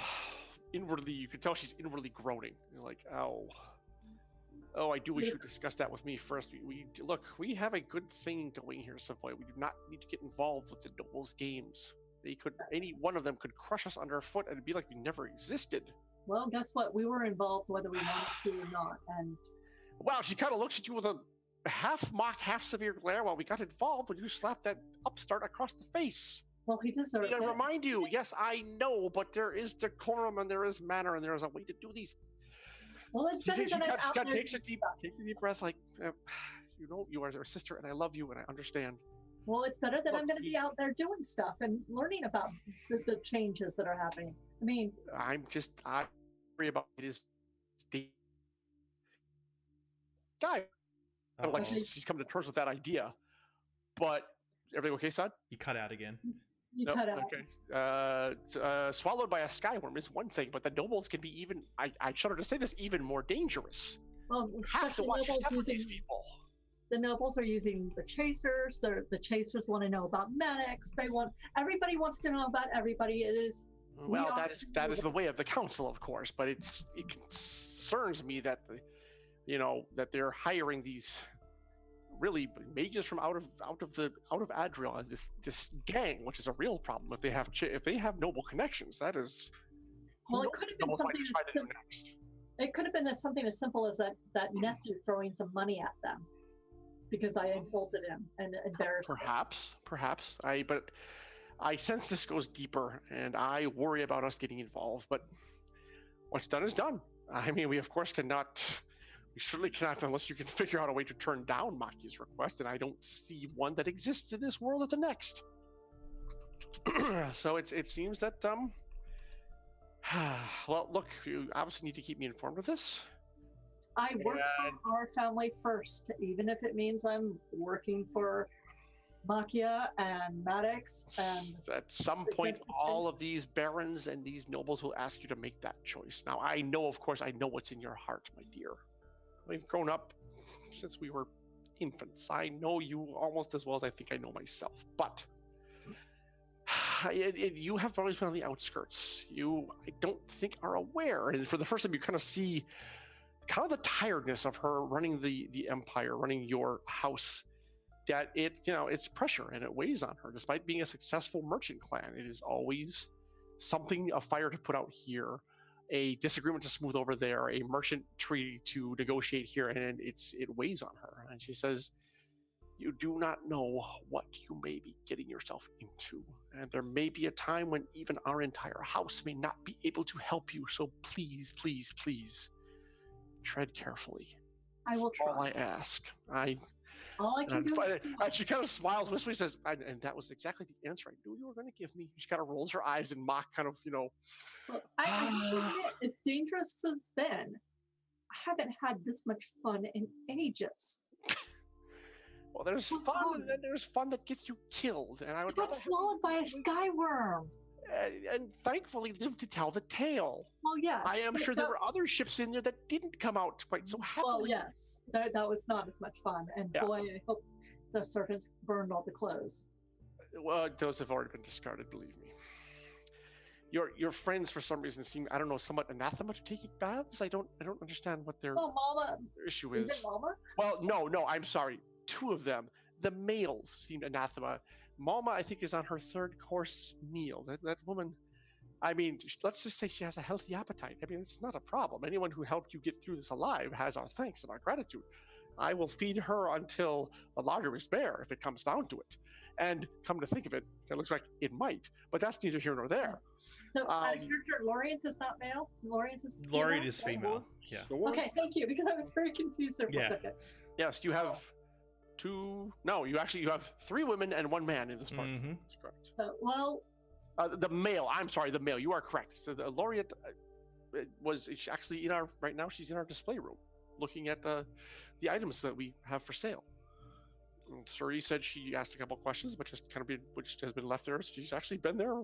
inwardly, you could tell she's inwardly groaning. You're like, oh, I do wish you discussed that with me first. We have a good thing going here, Savoy. We do not need to get involved with the nobles' games. Any one of them could crush us underfoot, and it'd be like we never existed. Well, guess what? We were involved whether we wanted to or not. And wow, she kind of looks at you with a half mock, half severe glare while we got involved when you slapped that upstart across the face. Well, he deserved it. I remind you, yes, I know, but there is decorum and there is manner and there is a way to do these. Well, it's better than I'm out there. Takes a deep breath, like, you are our sister and I love you and I understand. Well, it's better that I'm going to be out there doing stuff and learning about the changes that are happening. I mean, I worry about it is guy. Like she's coming to terms with that idea, but everything okay, son? You cut out again. You cut out. Okay. Swallowed by a skyworm is one thing, but the nobles can be even. I shudder to say this, even more dangerous. Well, Have to especially watch your nobles step with these using people. the nobles are using the chasers. The chasers want to know about medics. Everybody wants to know about everybody. It is. Well, that is the way of the council, of course, but it concerns me that that they're hiring these really mages from out of Adriel, this gang, which is a real problem. If they have noble connections, that is. Well, it could have been something. It could have been something as simple as that nephew throwing some money at them because I insulted him and embarrassed him. Perhaps. But I sense this goes deeper, and I worry about us getting involved. But what's done is done. I mean, we of course cannot. We certainly cannot, unless you can figure out a way to turn down Maki's request, and I don't see one that exists in this world at the next. So it seems that well, look, you obviously need to keep me informed of this. I work for our family first, even if it means I'm working for Makia and Maddox. And at some point, all of these barons and these nobles will ask you to make that choice. Now, I know, of course, I know what's in your heart, my dear. We've grown up since we were infants. I know you almost as well as I think I know myself. But you have always been on the outskirts. I don't think, are aware. And for the first time, you kind of see kind of the tiredness of her running the empire, running your house. That it's pressure and it weighs on her. Despite being a successful merchant clan, it is always a fire to put out here, a disagreement to smooth over there, a merchant treaty to negotiate here, and it weighs on her. And she says, you do not know what you may be getting yourself into, and there may be a time when even our entire house may not be able to help you. So please, please, please, tread carefully. I will try. All I ask. All I can do. And she kind of smiles, wistfully says, and that was exactly the answer I knew you were going to give me. She kind of rolls her eyes and mock, kind of, Look, I have to admit, as dangerous as it's been, I haven't had this much fun in ages. Well, there's fun, and then there's fun that gets you killed. And I got swallowed by a skyworm. And thankfully lived to tell the tale. Well, yes. I am sure there were other ships in there that didn't come out quite so happily. Well, yes. That was not as much fun. And boy, I hope the servants burned all the clothes. Well, those have already been discarded, believe me. Your friends, for some reason, seem, I don't know, somewhat anathema to taking baths. I don't understand what their issue is. Is it Mama? Well, no, I'm sorry. Two of them, the males, seemed anathema. Mama, I think, is on her third course meal. That woman, I mean, let's just say she has a healthy appetite. I mean, it's not a problem. Anyone who helped you get through this alive has our thanks and our gratitude. I will feed her until the larder is bare, if it comes down to it. And come to think of it, it looks like it might, but that's neither here nor there. So, out of character, Lorient is not male? Lorient is female. Yeah. Sure. Okay, thank you, because I was very confused there for a second. Yes, you have two. No, you have three women and one man in this part. Mm-hmm. That's correct. The male. I'm sorry, the male. You are correct. So the Laureate was actually right now. She's in our display room, looking at the items that we have for sale. Suri said she asked a couple questions, but which has been left there. She's actually been there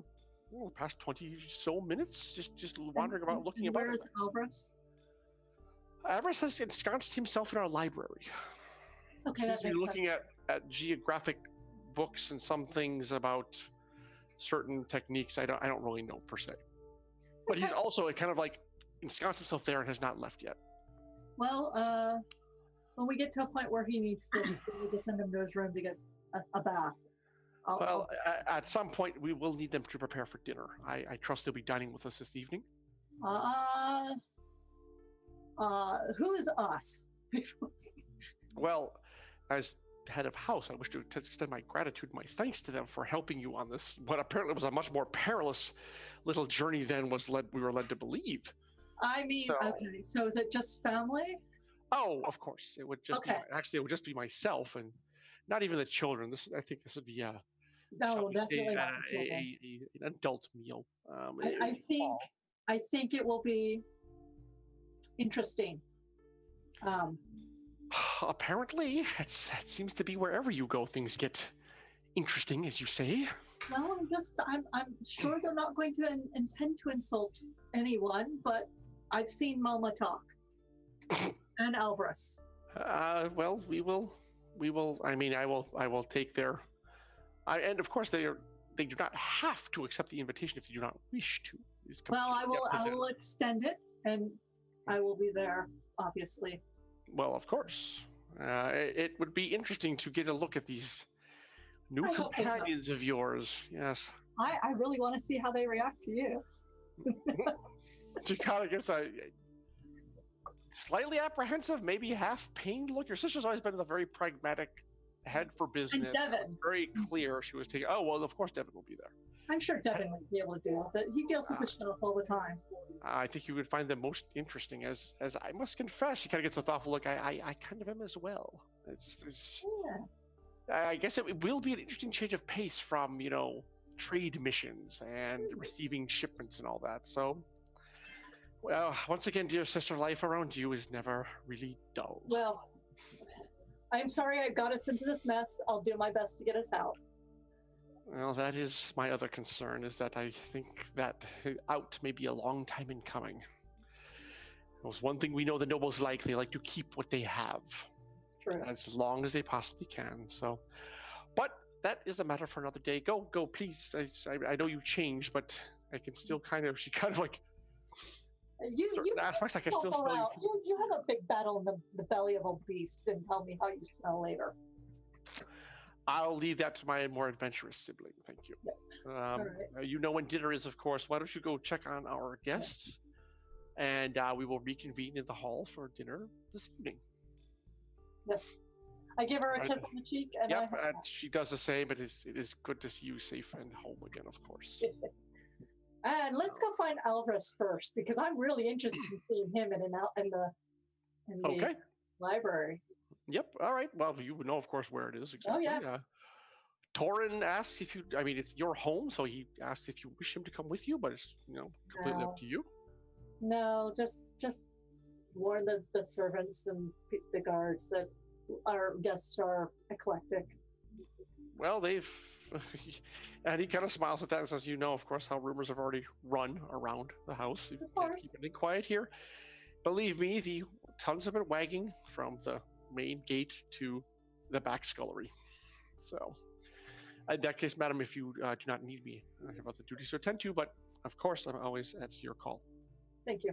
the past 20 so minutes, just wandering about, looking about. Where is Alvarez? Alvarez has ensconced himself in our library. Okay, He's looking at geographic books and some things about certain techniques. I don't really know per se, but he's also kind of like ensconced himself there and has not left yet. Well, when we get to a point where he needs to send him to his room to get a bath. At some point we will need them to prepare for dinner. I trust they'll be dining with us this evening. Who is us? Well, as head of house, I wish to extend my gratitude, my thanks to them for helping you on this, what apparently was a much more perilous little journey than we were led to believe. I mean, okay, so is it just family? Oh, of course. It would just it would just be myself and not even the children. I think this would be definitely not the children. An adult meal. I think it will be interesting. Apparently, it seems to be wherever you go, things get interesting, as you say. Well, I'm sure they're not going to intend to insult anyone, but I've seen Mama talk. And Alvarez. Well, we will. I mean, I will take their. And of course, they do not have to accept the invitation if they do not wish to. Well, I will extend it, and I will be there, obviously. Well, of course. It would be interesting to get a look at these new companions of yours. Yes. I really want to see how they react to you. She kind of gets a slightly apprehensive, maybe half pained look. Your sister's always been a very pragmatic head for business. And Devin. Very clear she was taking. Oh, well, of course Devin will be there. I'm sure Devin would be able to deal with it. He deals with the sheriff all the time. I think you would find them most interesting, as I must confess. She kind of gets a thoughtful look. I kind of am as well. I guess it will be an interesting change of pace from, trade missions and receiving shipments and all that. So, well, once again, dear sister, life around you is never really dull. Well, I'm sorry I got us into this mess. I'll do my best to get us out. Well, that is my other concern, is that I think that out may be a long time in coming. It was one thing we know the nobles like. They like to keep what they have. True. As long as they possibly can. So, but that is a matter for another day. Go, please. I know you changed, but I can still she kind of like certain aspects I can still smell you. You have a big battle in the belly of a beast, and tell me how you smell later. I'll leave that to my more adventurous sibling. Thank you. Yes. All right. You know when dinner is, of course. Why don't you go check on our guests, and we will reconvene in the hall for dinner this evening. Yes. I give her a kiss on the cheek, and and she does the same. It is good to see you safe and home again, of course. And let's go find Alvarez first, because I'm really interested in seeing him in the library. Yep. All right. Well, you know, of course, where it is exactly. Oh, yeah. Torin asks if you. I mean, it's your home, so he asks if you wish him to come with you, but it's completely up to you. No, just warn the servants and the guards that our guests are eclectic. Well, they've. And he kind of smiles at that and says, of course, how rumors have already run around the house. Of course. Keep it quiet here. Believe me, the tongues have been wagging from the main gate to the back scullery. So, in that case, madam, if you do not need me, I have other duties to attend to, but of course, I'm always at your call. Thank you.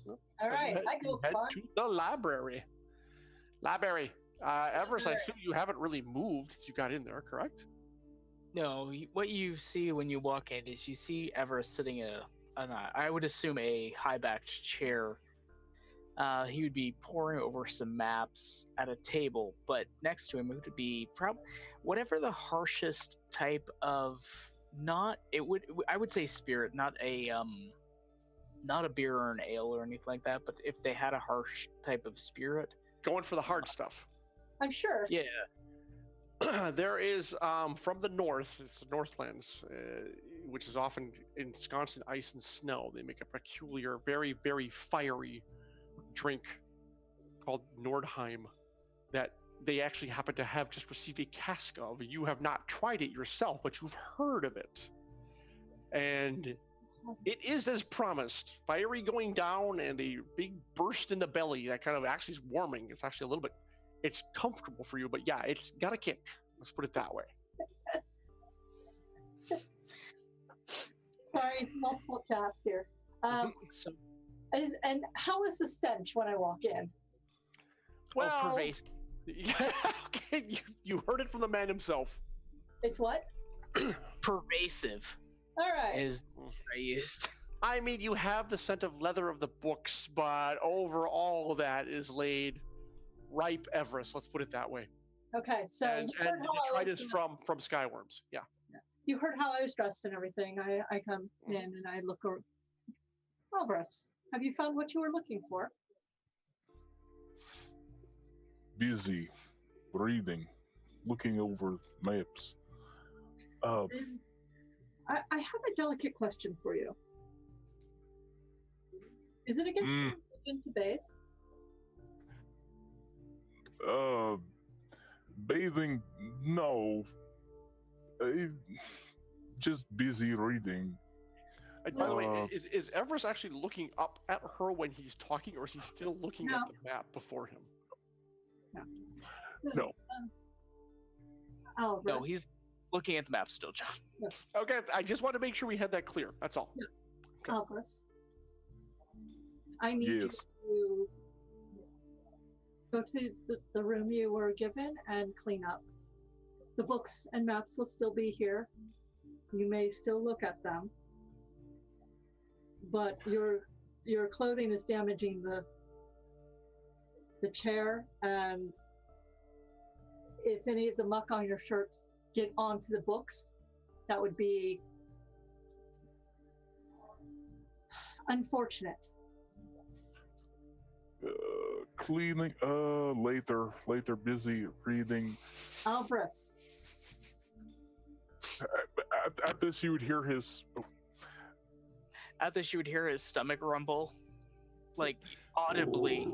Well, all right, I go head to the library. Everest, I assume you haven't really moved since you got in there, correct? No, what you see when you walk in is you see Everest sitting I would assume a high-backed chair. He would be poring over some maps at a table, but next to him it would be whatever the harshest type of I would say spirit, not a beer or an ale or anything like that, but if they had a harsh type of spirit. Going for the hard stuff. I'm sure. Yeah. There is, from the north, it's the Northlands, which is often ensconced in ice and snow. They make a peculiar, very, very fiery drink called Nordheim that they actually happen to have just received a cask of. You have not tried it yourself, but you've heard of it. And it is as promised. Fiery going down and a big burst in the belly that kind of actually is warming. It's actually a little bit... It's comfortable for you, but yeah, it's got a kick. Let's put it that way. Sorry, multiple cats here. And how is the stench when I walk in? Well, pervasive. Okay, you heard it from the man himself. It's what? Pervasive. All right. Is used. I mean, you have the scent of leather of the books, but over all of that is laid ripe Everest. Let's put it that way. Okay, so and you heard how I was from Skyworms. Yeah. You heard how I was dressed and everything. I come in and I look over. Alvarez, have you found what you were looking for? Busy, reading, looking over maps. I have a delicate question for you. Is it against your religion to bathe? Bathing, no. Just busy reading. By the way, is Everest actually looking up at her when he's talking, or is he still looking at the map before him? No. Alvarez. No, he's looking at the map still, John. Yes. Okay, I just want to make sure we had that clear. That's all. Yeah. Okay. Alvarez. I need you to go to the room you were given and clean up. The books and maps will still be here. You may still look at them, but your clothing is damaging the chair, and if any of the muck on your shirts get onto the books, that would be unfortunate. Cleaning. Later. Busy reading. Alvarez. At this, you would hear his. At this, you would hear his stomach rumble, like audibly.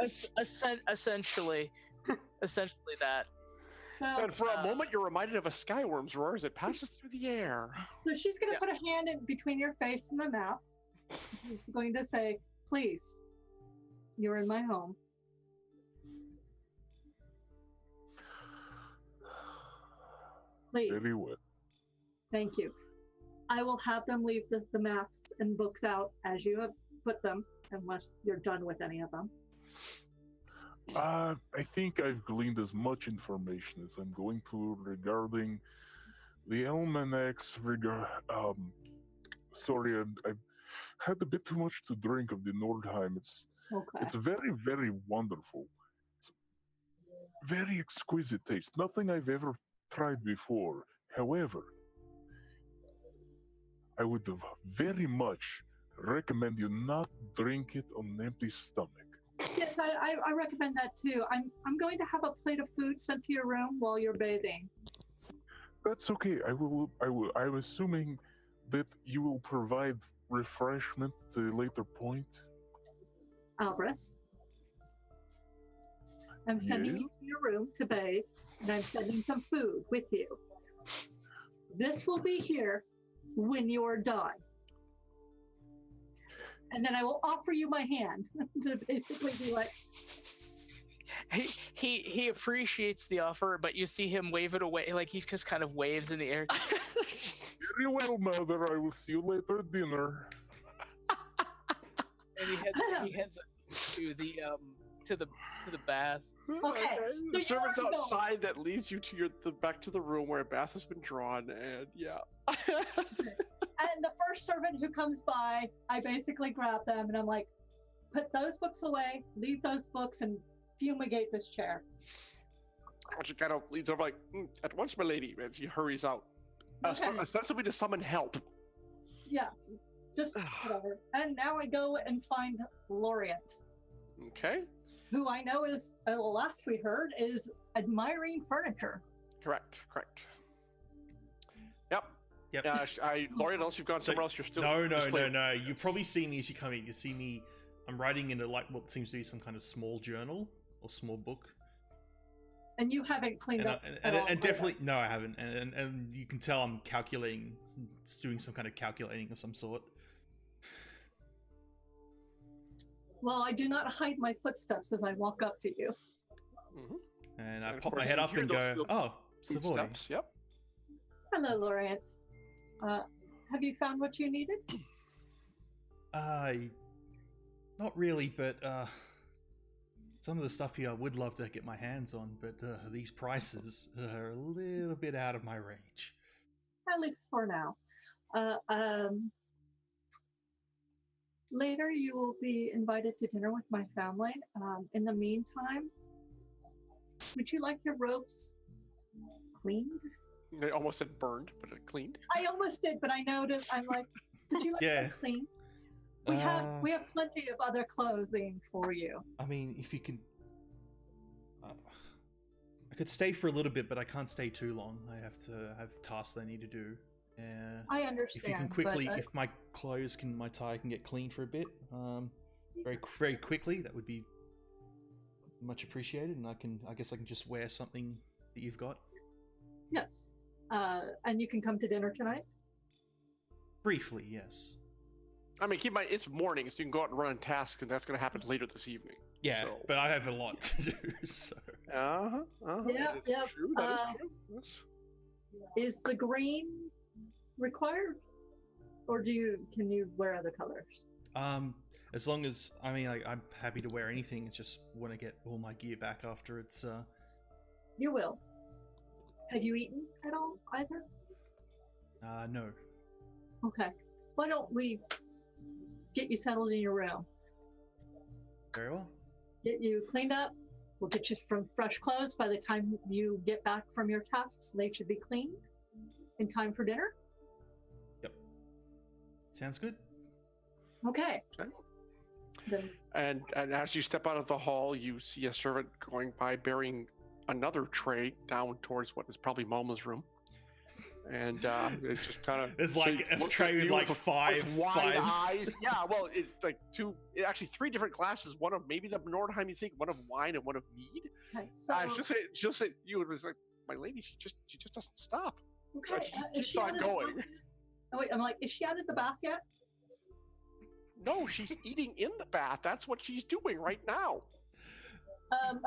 Essentially that. So, And for a moment, you're reminded of a skyworm's roar as it passes through the air. so she's going to put a hand in between your face and the map. She's going to say, please, you're in my home. Please. Very well. Thank you. I will have them leave the maps and books out as you have put them, unless you're done with any of them. I think I've gleaned as much information as I'm going to regarding the almanacs. Sorry, I've had a bit too much to drink of the Nordheim. Okay. It's very, very wonderful. It's very exquisite taste. Nothing I've ever tried before. However, I would very much recommend you not drink it on an empty stomach. Yes, I recommend that too. I'm going to have a plate of food sent to your room while you're bathing. That's okay. I will. I'm assuming that you will provide refreshment at a later point. Alvarez, I'm sending you to your room to bathe, and I'm sending some food with you. This will be here when you're done. And then I will offer you my hand to basically be like, He appreciates the offer, but you see him wave it away, like he just kind of waves in the air. Very well, mother. I will see you later at dinner. And he heads to the bath. okay. The So servant's you are outside that leads you to back to the room where a bath has been drawn, and yeah. And the first servant who comes by, I basically grab them and I'm like, put those books away, leave those books, and fumigate this chair. She kind of leads over like, at once, my lady, and she hurries out. Okay. Ostensibly to summon help. Yeah, just whatever. And now I go and find Lorient, Okay, who I know is, last we heard, is admiring furniture. correct. Yep. Yep. Laurie, unless you've gone somewhere else, you're still. No. You probably see me as you come in. You see me. I'm writing in what seems to be some kind of small journal or small book. And you haven't cleaned up at all. And definitely, no, I haven't. And you can tell I'm calculating, doing some kind of calculating of some sort. Well, I do not hide my footsteps as I walk up to you. Mm-hmm. And I of pop my course head you up hear and those go, little "Oh, Savoy." Steps. Yep. Hello, Lorient. Have you found what you needed? Not really, but some of the stuff here I would love to get my hands on, but these prices are a little bit out of my range. At least for now. Later, you will be invited to dinner with my family. In the meantime, would you like your robes cleaned? I almost said burned, but cleaned. I almost did, but I noticed. I'm like, would you like them clean? We have plenty of other clothing for you. I mean, if you can, I could stay for a little bit, but I can't stay too long. I have tasks I need to do. I understand. If you can quickly, but, if my tie can get clean for a bit, very quickly, that would be much appreciated. And I guess I can just wear something that you've got. Yes. And you can come to dinner tonight? Briefly, yes. I mean, keep in mind, it's morning, so you can go out and run tasks, and that's going to happen later this evening. Yeah, So- but I have a lot to do, so... Yeah, yeah. true. That is true. Yes. Is the green required? Or can you wear other colors? As long as, I mean, I'm happy to wear anything, I just want to get all my gear back after it's, You will. Have you eaten at all, either? no. Okay. Why don't we get you settled in your room? Very well. Get you cleaned up. We'll get you some fresh clothes. By the time you get back from your tasks, they should be cleaned in time for dinner. Yep. Sounds good. Okay. Okay. Then And as you step out of the hall, you see a servant going by bearing another tray down towards what is probably Moma's room. And it's just kind of... There's like a tray with like five wide eyes. Yeah, well, it's like actually three different glasses. One of maybe the Nordheim, you think, one of wine and one of mead. okay. So She'll say, you was like, my lady, she just doesn't stop. okay. She's Is she not out of going. Oh wait, I'm like, is she out of the bath yet? No, she's eating in the bath. That's what she's doing right now.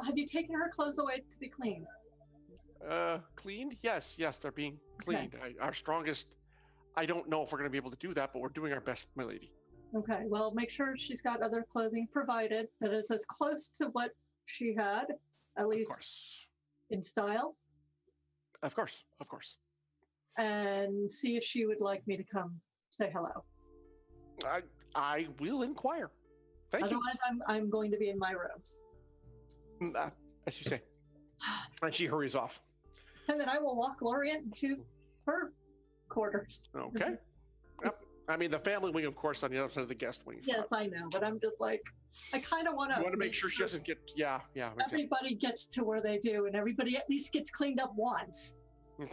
Have you taken her clothes away to be cleaned? Cleaned? Yes, they're being cleaned. Our strongest. I don't know if we're going to be able to do that, but we're doing our best, my lady. Okay. Well, make sure she's got other clothing provided that is as close to what she had, at Of least course. in style, Of course. and see if she would like me to come say hello. I will inquire. Thank Otherwise, I'm going to be in my rooms, you. As you say. And she hurries off. and then I will walk Lorient to her quarters. Okay. Yep. I mean, the family wing, of course, on the other side of the guest wing. Yes, I know, but I'm just like, I kind of want You want to make sure she doesn't get. Yeah. Okay. Everybody gets to where they do, and everybody at least gets cleaned up once.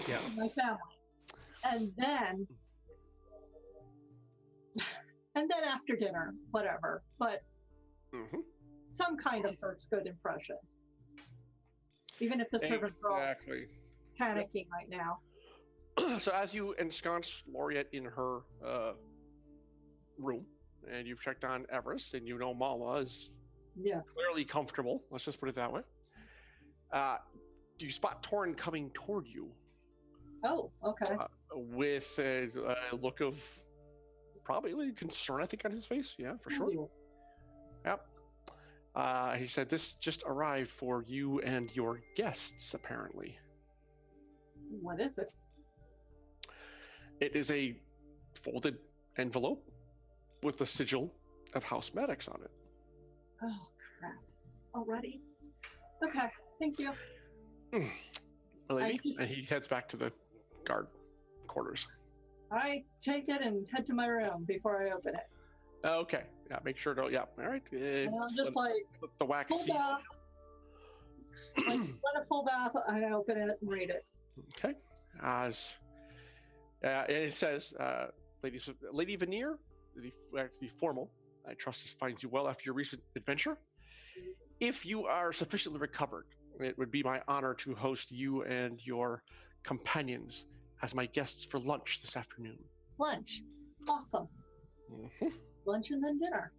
Yeah. My family, and then after dinner, whatever. But Mhm. some kind of first good impression, even if the servants are all Exactly. panicking right now. So as you ensconce Laureate in her room, and you've checked on Everest, and you know Mama is Yes. clearly comfortable. Let's just put it that way. Do you spot Torrin coming toward you Oh, okay. with a look of probably concern, I think, on his face? Yeah, for sure. Ooh. Yep. He said, "This just arrived for you and your guests, apparently." What is it? It is a folded envelope with the sigil of House Maddox on it. Oh crap! Already? Okay. Thank you. Lady, just- and he heads back to the guard quarters. I take it and head to my room before I open it. Okay, yeah, make sure to, yeah, all right. And I'm just like, the wax full seal. bath. Like, let a full bath. I open it and read it. Okay, as and it says, Lady Veneer, the formal. I trust this finds you well after your recent adventure. If you are sufficiently recovered, it would be my honor to host you and your companions as my guests for lunch this afternoon. Lunch. Awesome. Mhm. Lunch and then dinner.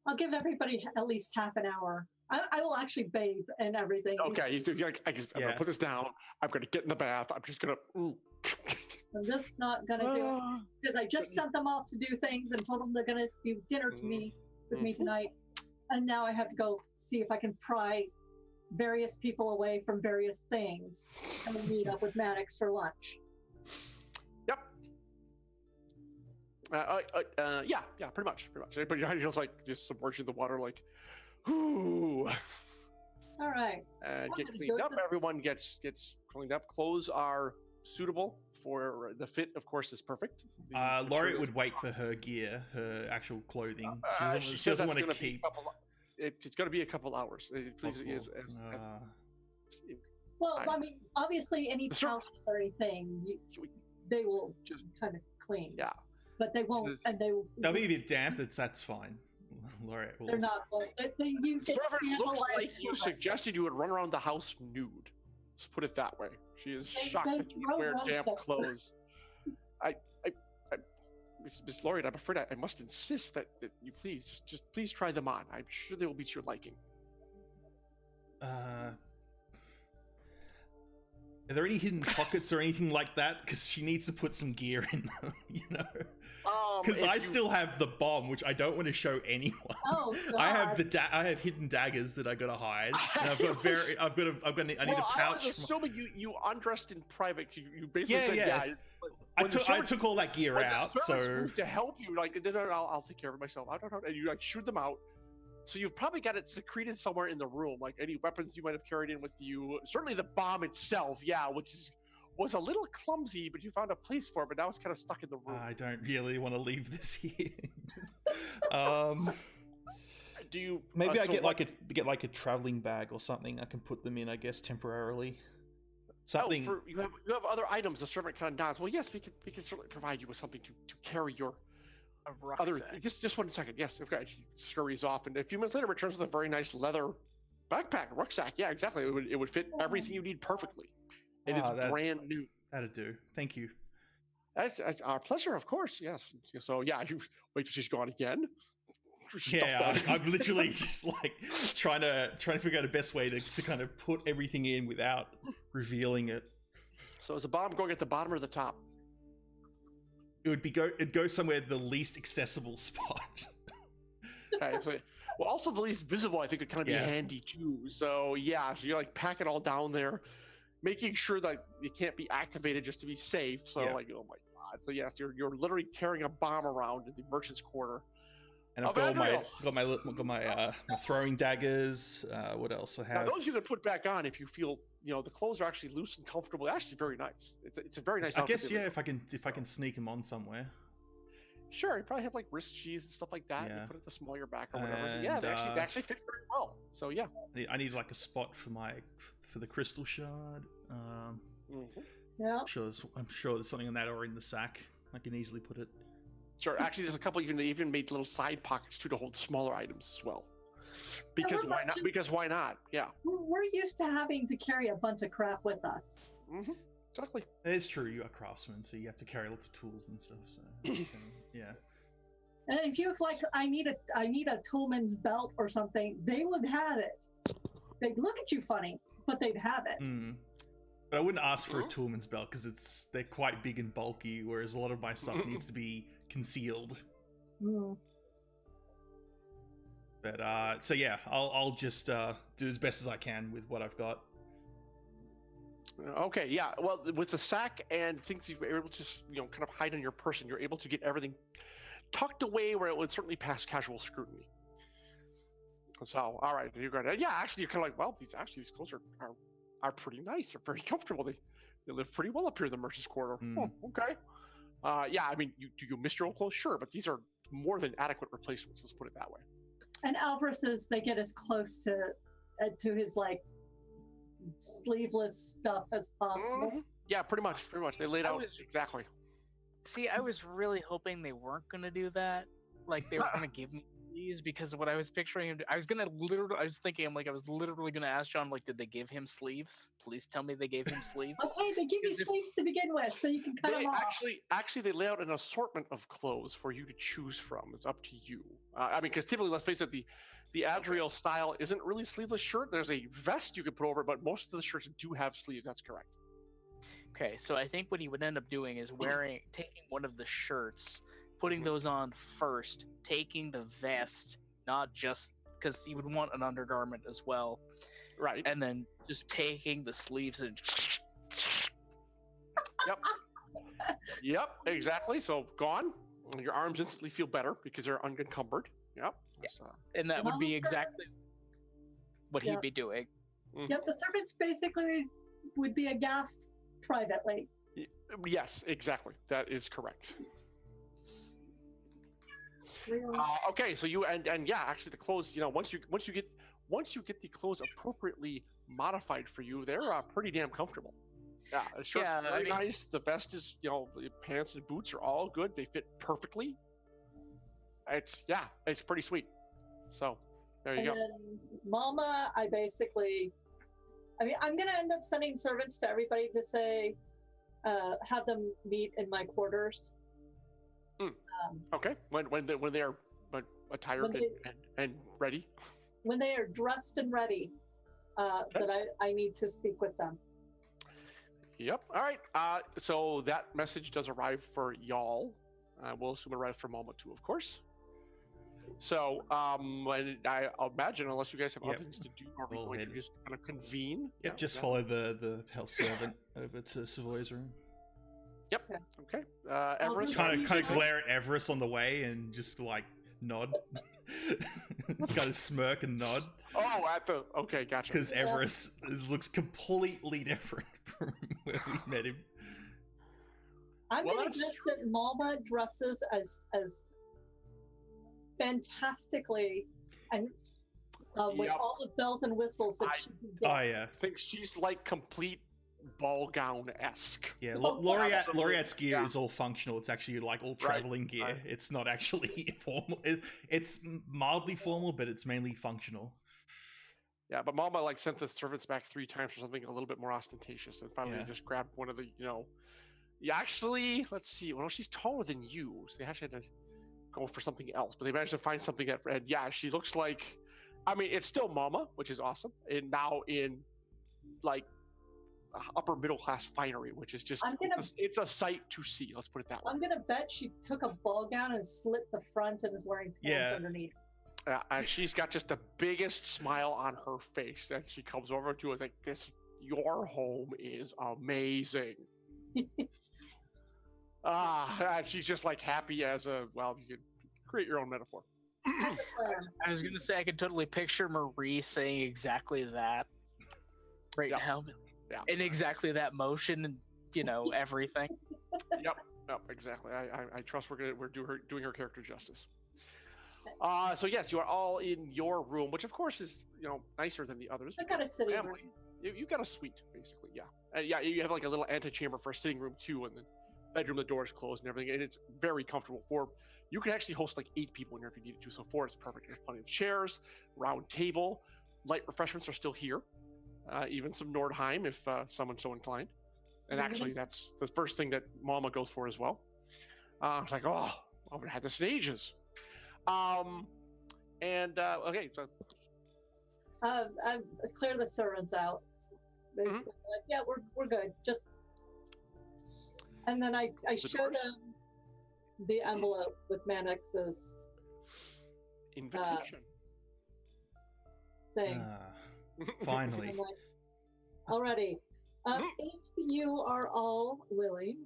I'll give everybody at least half an hour. I will actually bathe and everything. Okay, I'm Yeah. gonna put this down. I'm gonna get in the bath. I'm just gonna. I'm just not gonna do it because I just sent them off to do things and told them they're gonna do dinner to me with me Mhm. tonight, and now I have to go see if I can pry various people away from various things and meet up with Maddox for lunch. Yep. Yeah, pretty much. But you're just like submerging the water, like, whoo, All right. and I'm get gonna cleaned do it up. this- Everyone gets cleaned up. Clothes are suitable for the fit. Of course, is perfect. The Laureate material- would wait for her gear, her actual clothing. she She says doesn't that's want to gonna be a keep. couple. It's going to be a couple hours. Please, Well, I- I mean, obviously, any The ser- pouches or anything. they will Just kind of clean. yeah. But they won't, Just- and they will. They'll be a bit damp. That's fine. Laureate will. They're not. You get Sort of it looks like scandalized you with us. suggested you would run around the house nude. Let's put it that way. She is They- shocked they that you throw wear rugs damp at- clothes. Miss Laureate, I'm afraid I must insist that you please just please try them on. I'm sure they will be to your liking. Are there any hidden pockets or anything like that? Because she needs to put some gear in them, you know. Because If I you- still have the bomb, which I don't want to show anyone. Oh, God. I have I have hidden daggers that I gotta hide. And I've got I need a I pouch. was assuming you undressed in private. You basically said, yeah. I took all that gear out, the servants so moved to help you, like, no, I'll take care of it myself. I don't know, and you like shoot them out. So you've probably got it secreted somewhere in the room, like any weapons you might have carried in with you. Certainly the bomb itself, yeah, was a little clumsy, but you found a place for it. But now it's kind of stuck in the room. I don't really want to leave this here. Do you? Maybe I so get what- like a traveling bag or something. I can put them in, I guess, temporarily. Oh, Something. you have other items. The servant kind of nods. Well, yes, we can certainly provide you with something to carry your A other. rucksack. Just 1 second. Yes, okay. She scurries off, and a few minutes later returns with a very nice leather backpack, rucksack. Yeah, exactly. It would fit everything you need perfectly. It is that- brand new. That'd do. Thank you. That's our pleasure, of course. Yes. So yeah, you wait till she's gone again. Yeah, I'm literally just like trying to figure out the best way to kind of put everything in without revealing it. So is the bomb going at the bottom or the top? It'd go somewhere the least accessible spot. Okay, well, also the least visible, I think, would kind of be Yeah. handy too. So yeah, so you like pack it all down there, making sure that it can't be activated just to be safe. So Yeah. like, oh my god. So yes, you're literally carrying a bomb around in the merchant's quarter. And I've got my throwing daggers. What else I Now have? those you could put back on if you feel the clothes are actually loose and comfortable. Actually, very nice. It's a very nice. I outfit guess they yeah, make. if I can sneak them on somewhere. Sure, you probably have like wrist cheese and stuff like that. Yeah. You put it at the small of your back or whatever. So, yeah, And, they actually fit very well. So yeah. I need like a spot for the crystal shard. Mhm. Yeah. I'm sure there's something on that or in the sack. I can easily put it. Sure. Actually, there's a couple they even made little side pockets too to hold smaller items as well. Because we're why not? merchants. Because why not? Yeah. We're used to having to carry a bunch of crap with us. Mm-hmm. Exactly. It's true, you are craftsmen, so you have to carry lots of tools and stuff. So yeah. And if you like, I need a toolman's belt or something, they would have it. They'd look at you funny, but they'd have it. Mm. But I wouldn't ask for a Mhm. toolman's belt because they're quite big and bulky, whereas a lot of my stuff needs to be concealed. Mm. But so yeah, I'll just do as best as I can with what I've got. Okay. Yeah. Well, with the sack and things you're able to just kind of hide on your person, you're able to get everything tucked away where it would certainly pass casual scrutiny. So, all right, you're going. Yeah, actually, you're kind of like, well, these clothes are pretty nice. They're very comfortable. They live pretty well up here in the merchant's quarter. Mm. Oh, okay. Yeah, I mean, do you miss your old clothes? Sure, but these are more than adequate replacements. Let's put it that way. And Alvar says they get as close to his like sleeveless stuff as possible. Mhm. Yeah, pretty much. They laid I out was- exactly. See, I was really hoping they weren't gonna do that. Like they were gonna give me these because what I was picturing him. I was thinking, I was literally gonna ask John, like, did they give him sleeves? Please tell me they gave him sleeves. Okay, they give you Is this- sleeves to begin with, so you can cut They them off. actually they lay out an assortment of clothes for you to choose from. It's up to you. I mean, because typically, let's face it, the Adriel style isn't really sleeveless shirt. There's a vest you could put over, it, but most of the shirts do have sleeves. That's correct. Okay, so I think what he would end up doing is taking one of the shirts, putting those on first, taking the vest, not just because he would want an undergarment as well, Right. and then just taking the sleeves and Yep. Exactly. So gone. Your arms instantly feel better because they're unencumbered. Yep. That's, and that And would all be the exactly what Yeah. he'd be doing. Yep, the servants basically would be aghast privately. Yes. Exactly. That is correct. Really. Okay, so you and yeah, actually the clothes, once you get the clothes appropriately modified for you, they're pretty damn comfortable. Yeah, the shirt's Yeah, very I mean- nice. The vest is, the pants and boots are all good. They fit perfectly. It's pretty sweet. So there you And go. then Mama, I'm gonna end up sending servants to everybody to say, have them meet in my quarters. Okay, when they are attired When and ready. When they are dressed and ready, that I need to speak with them. Yep. All right. So that message does arrive for y'all. We'll assume it arrived for Mama too, of course. So, and I imagine, unless you guys have other things to do, are we We'll going head- to just kind of convene? Yep, just follow the house servant over to Savoy's room. Yep. Okay. Everest. Kind of glare at Everest on the way and just like nod. Kind of smirk and nod. Oh, okay, gotcha. Because Everest looks completely different from where we met him. I'm Well, gonna that's guess that Malma dresses as fantastically and with Yep. all the bells and whistles that she can get. Oh yeah, I think she's like complete ball gown-esque. yeah. Absolutely. Laureate's gear Yeah. is all functional. It's actually like all traveling gear. right. It's not actually formal. It's mildly formal, but it's mainly functional. Yeah, but Mama like sent the servants back 3 times for something a little bit more ostentatious, and finally Yeah. just grabbed one of the, Yeah, actually, let's see. Well, she's taller than you, so they actually had to go for something else. But they managed to find something that, and yeah, she looks like. I mean, it's still Mama, which is awesome, and now in like upper middle class finery, which is just it's a sight to see. Let's put it that way. I'm gonna bet she took a ball gown and slit the front and is wearing pants underneath. And she's got just the biggest smile on her face, and she comes over to us like, your home is amazing. And she's just like happy as you can create your own metaphor. I was gonna say I could totally picture Marie saying exactly that right now, in exactly that motion, and everything. Yep, exactly. I trust we're doing her character justice. So yes, you are all in your room, which of course is nicer than the others. I got a sitting room. Family. You got a suite basically, yeah. And yeah, you have like a little antechamber for a sitting room too, and the bedroom, the door is closed and everything, and it's very comfortable. You can actually host like 8 people in here if you needed to. So 4 is perfect. There's plenty of chairs, round table, light refreshments are still here, even some Nordheim if someone's so inclined. And actually, that's the first thing that Mama goes for as well. It's like, I haven't had this in ages. Okay, so I clear the servants out. Basically, like, yeah, we're good. Just, and then I show them the envelope with Manix's invitation thing. Finally. I'm like, alrighty. If you are all willing,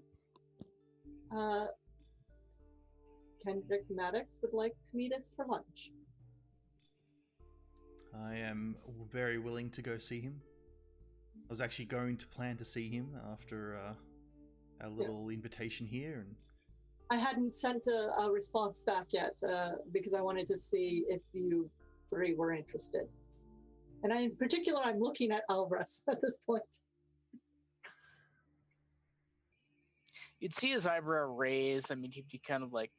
Kendrick Maddox would like to meet us for lunch. I am very willing to go see him. I was actually going to plan to see him after our little invitation here, and I hadn't sent a response back yet because I wanted to see if you 3 were interested. And in particular, I'm looking at Alvarez at this point. You'd see his eyebrow raise. I mean, he'd be kind of like,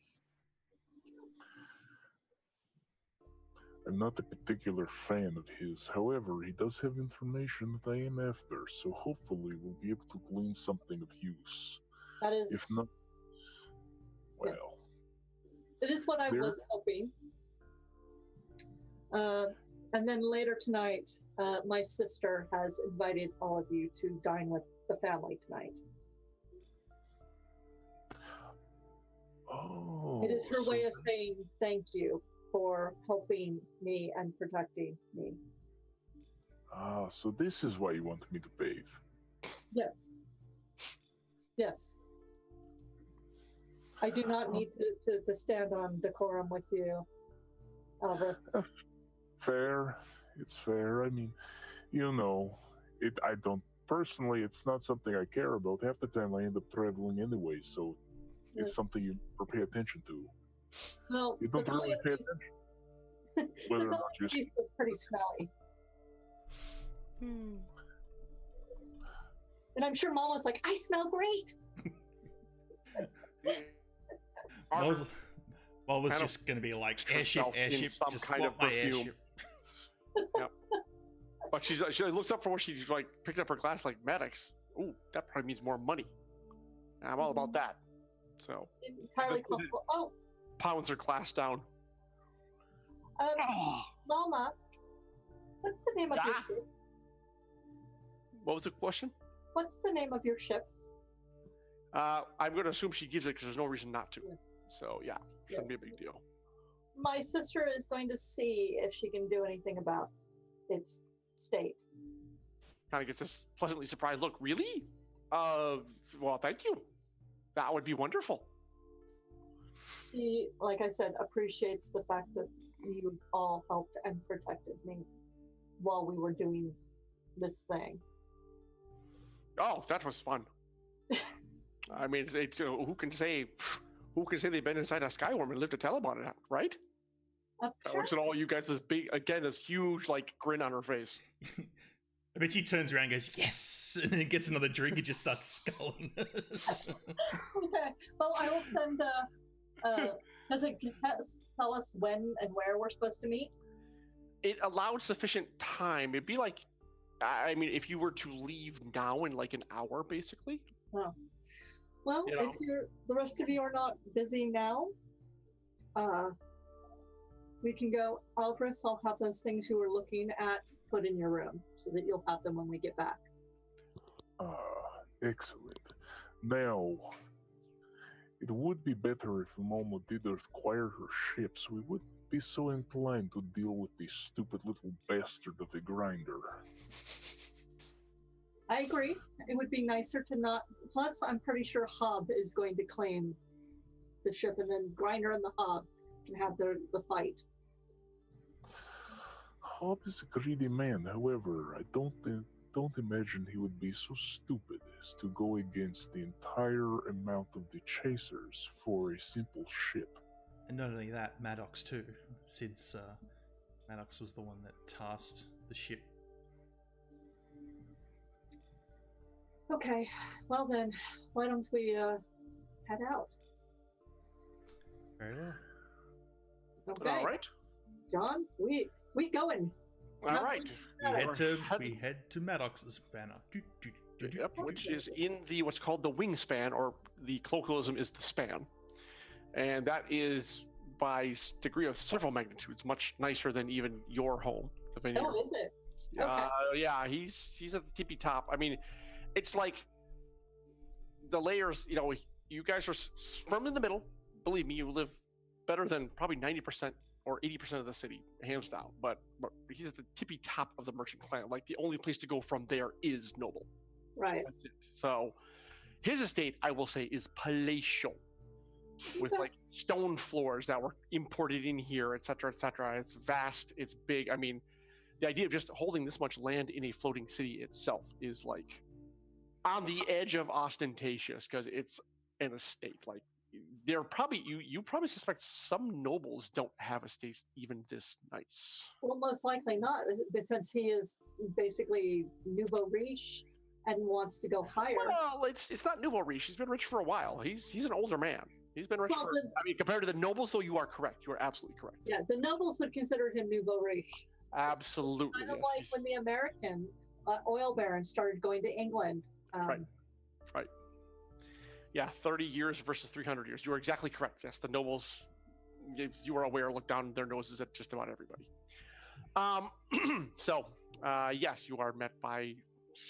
I'm not a particular fan of his. However, he does have information that I am after, so hopefully we'll be able to glean something of use. That is... If not, well... Yes. It is what I was hoping. And then later tonight, my sister has invited all of you to dine with the family tonight. Oh... It is her way of saying thank you for helping me and protecting me. Ah, so this is why you wanted me to bathe. Yes. Yes. I do not need to stand on decorum with you, Elvis. Fair. It's fair. I mean, I don't, personally, it's not something I care about. Half the time I end up traveling anyway, so it's something you pay attention to. Well, you don't really pay attention. Whether or not you was pretty smelly. And I'm sure Mom was like, I smell great. Mom was Kind of just going to be like, herself in airship, some just kind want of my perfume. airship. Yep. But she looks up from where she's like picked up her glass like Maddox. Ooh, that probably means more money. I'm all about that. So Entirely possible. Oh, pounds her glass down. Mama, what's the name of your Ah. ship? What was the question? What's the name of your ship? I'm going to assume she gives it because there's no reason not to. Yeah. So yeah, shouldn't be a Yes. big deal. My sister is going to see if she can do anything about its state. Kind of gets this pleasantly surprised look. Really? Well, thank you. That would be wonderful. She, like I said, appreciates the fact that you all helped and protected me while we were doing this thing. Oh, that was fun. I mean, it's who can say they've been inside a Skyworm and lived to tell about it, right? That looks at all you guys this big, again, this huge like grin on her face. I bet she turns around and goes, yes, and then gets another drink and just starts sculling. Okay, well, I will send does it tell us when and where we're supposed to meet? It allowed sufficient time. It'd be like, I mean, if you were to leave now in like an hour, basically. Oh. Well, You know. if the rest of you are not busy now, we can go. Alvarez, I'll have those things you were looking at put in your room so that you'll have them when we get back. Excellent. Now, it would be better if Momo did acquire her ships. We would be so inclined to deal with this stupid little bastard of a grinder. I agree. It would be nicer to not. Plus, I'm pretty sure Hob is going to claim the ship, and then Grinder and the Hob can have the fight. Hob is a greedy man. However, I don't imagine he would be so stupid as to go against the entire amount of the chasers for a simple ship. And not only that, Maddox too. Since Maddox was the one that tasked the ship. Okay, well then, why don't we head out? Very well. Okay, All right. John, we going. All right. We head to Maddox's banner. Yep, which is in the what's called the wingspan, or the colloquialism is the span, and that is by degree of several magnitudes much nicer than even your home. The Veneer. Oh, is it? Okay. Yeah, he's at the tippy top. I mean, it's like the layers. You know, you guys are firm in the middle. Believe me, you live better than probably 90% or 80% of the city, hands down. But he's at the tippy top of the merchant clan. Like the only place to go from there is noble. Right. That's it. So his estate, I will say, is palatial, with like stone floors that were imported in here, etc., etc. It's vast. It's big. I mean, the idea of just holding this much land in a floating city itself is like on the edge of ostentatious, because it's an estate. Like they're probably you probably suspect some nobles don't have estates even this nice. Well, most likely not, but since he is basically nouveau riche and wants to go higher. Well, it's not nouveau riche. He's been rich for a while. He's an older man. He's been rich Well, for. I mean, compared to the nobles, though, you are correct. You are absolutely correct. Yeah, the nobles would consider him nouveau riche. Absolutely. Kind of Yes. like when the American oil barons started going to England. Right. Yeah, 30 years versus 300 years. You are exactly correct. Yes, the nobles, you are aware, look down their noses at just about everybody. So, yes, you are met by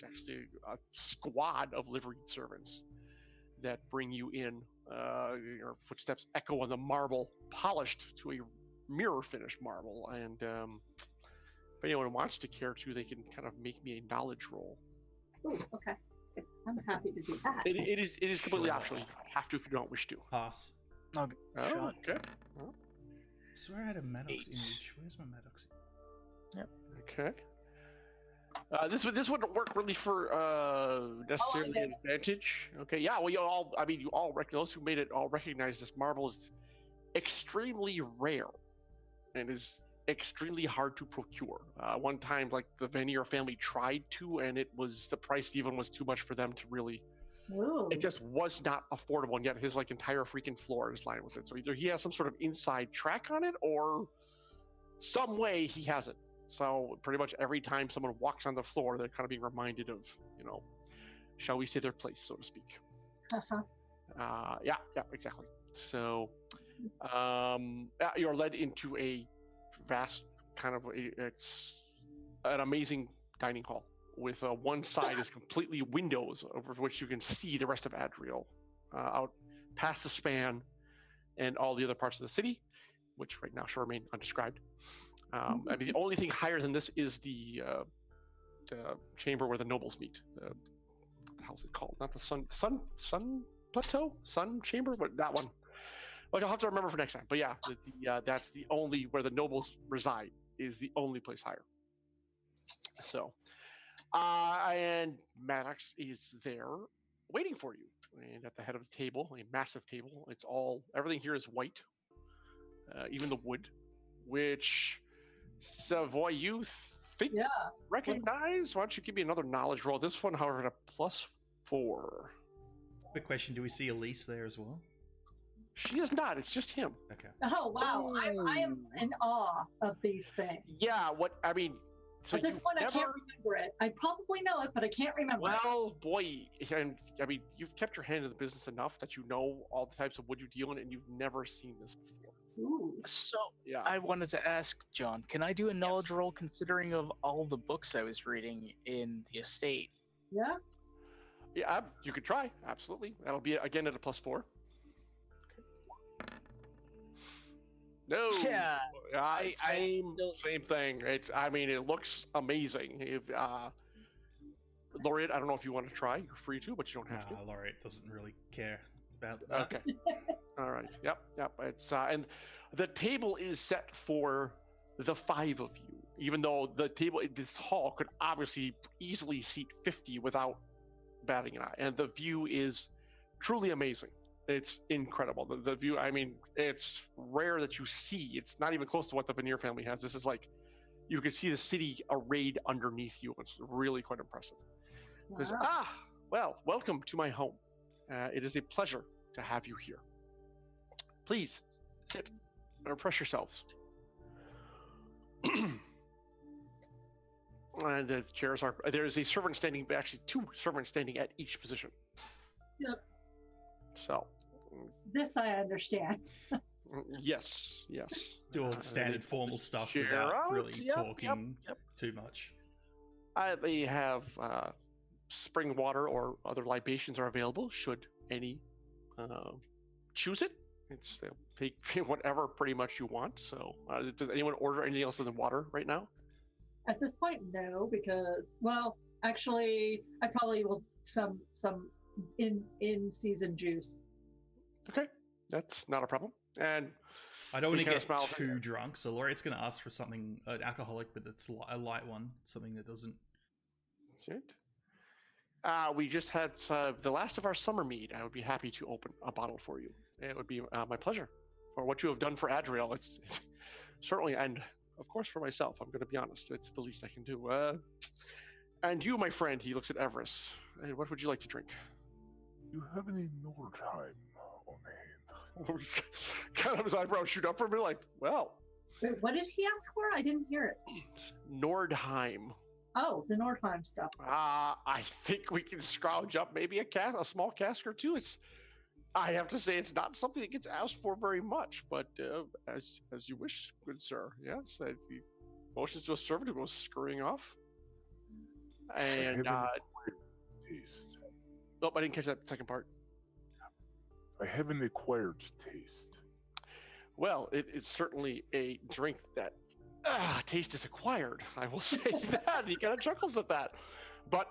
actually a squad of liveried servants that bring you in. Your footsteps echo on the marble, polished to a mirror-finished marble. And if anyone wants to care to, they can kind of make me a knowledge roll. Ooh, okay. I'm happy to do that. It is completely optional. You have to if you don't wish to. Pass. Oh, Shot. okay. I swear I had a Maddox image. Where's my Maddox? Okay. This wouldn't work really for necessarily get an advantage. Okay, yeah. Well, you all recognize, those who made it all recognize this marble is extremely rare, and is extremely hard to procure. One time, like the Vanier family tried to, and the price even was too much for them to really. Ooh. It just was not affordable, and yet his like entire freaking floor is lined with it. So either he has some sort of inside track on it, or some way he has it. So pretty much every time someone walks on the floor, they're kind of being reminded of, shall we say, their place, so to speak. Uh-huh. Yeah, exactly. So you're led into a vast kind of it's an amazing dining hall with one side is completely windows over which you can see the rest of Adriel out past the span and all the other parts of the city, which right now shall remain undescribed. I mean, the only thing higher than this is the chamber where the nobles meet. What the hell's it called? Not the sun plateau? Sun chamber? But that one. Well, I'll have to remember for next time. But yeah, that's the only where the nobles reside is the only place higher. So, and Maddox is there waiting for you. And at the head of the table, a massive table. Everything here is white. Even the wood, which Savoy you recognize. Why don't you give me another knowledge roll? This one, however, at a +4. Quick question: do we see Elise there as well? She is not. It's just him. Okay. Oh wow! I am in awe of these things. Yeah. What I mean. So at this point, I can't remember it. I probably know it, but I can't remember. Well, boy, and I mean, you've kept your hand in the business enough that you know all the types of wood you deal in, and you've never seen this before. Ooh. So Yeah. I wanted to ask John, can I do a knowledge roll considering of all the books I was reading in the estate? Yeah. Yeah, you could try. Absolutely. That'll be again at a +4. No. Yeah. Same thing. It looks amazing. If Laureate, I don't know if you want to try. You're free to, but you don't have to. Laureate doesn't really care about that. Okay. All right. Yep. It's and the table is set for the 5 of you. Even though the table, this hall could obviously easily seat 50 without batting an eye, and the view is truly amazing. It's incredible. The view, I mean, it's rare that you see. It's not even close to what the Vanier family has. This is like, you can see the city arrayed underneath you. It's really quite impressive. Because, welcome to my home. It is a pleasure to have you here. Please, sit and refresh yourselves. And the chairs there is a servant standing, actually 2 servants standing at each position. Yep. So. This I understand. Yes. Do all the standard formal stuff share without out, really talking too much. They have spring water or other libations are available should any choose it. They'll take whatever pretty much you want. So does anyone order anything else than water right now? At this point, no, because actually, I probably will some in season juice. Okay, that's not a problem. And I don't want to get too drunk, so Laureate's going to ask for something alcoholic, but it's a light one, something that doesn't. Shit. We just had the last of our summer mead. I would be happy to open a bottle for you. It would be my pleasure for what you have done for Adriel. It's certainly, and of course for myself. I'm going to be honest. It's the least I can do. And you, my friend, he looks at Everest. What would you like to drink? You have any Nordheim on hand? Kind of his eyebrows shoot up for me, like, well. Wait, what did he ask for? I didn't hear it. Nordheim. Oh, the Nordheim stuff. I think we can scrounge up maybe a small cask or 2. I have to say, it's not something that gets asked for very much, but as you wish, good sir. Yes, he motions to a servant who goes scurrying off. And taste. Nope, I didn't catch that second part. I have an acquired taste. Well, it is certainly a drink that taste is acquired. I will say that. He kind of chuckles at that. But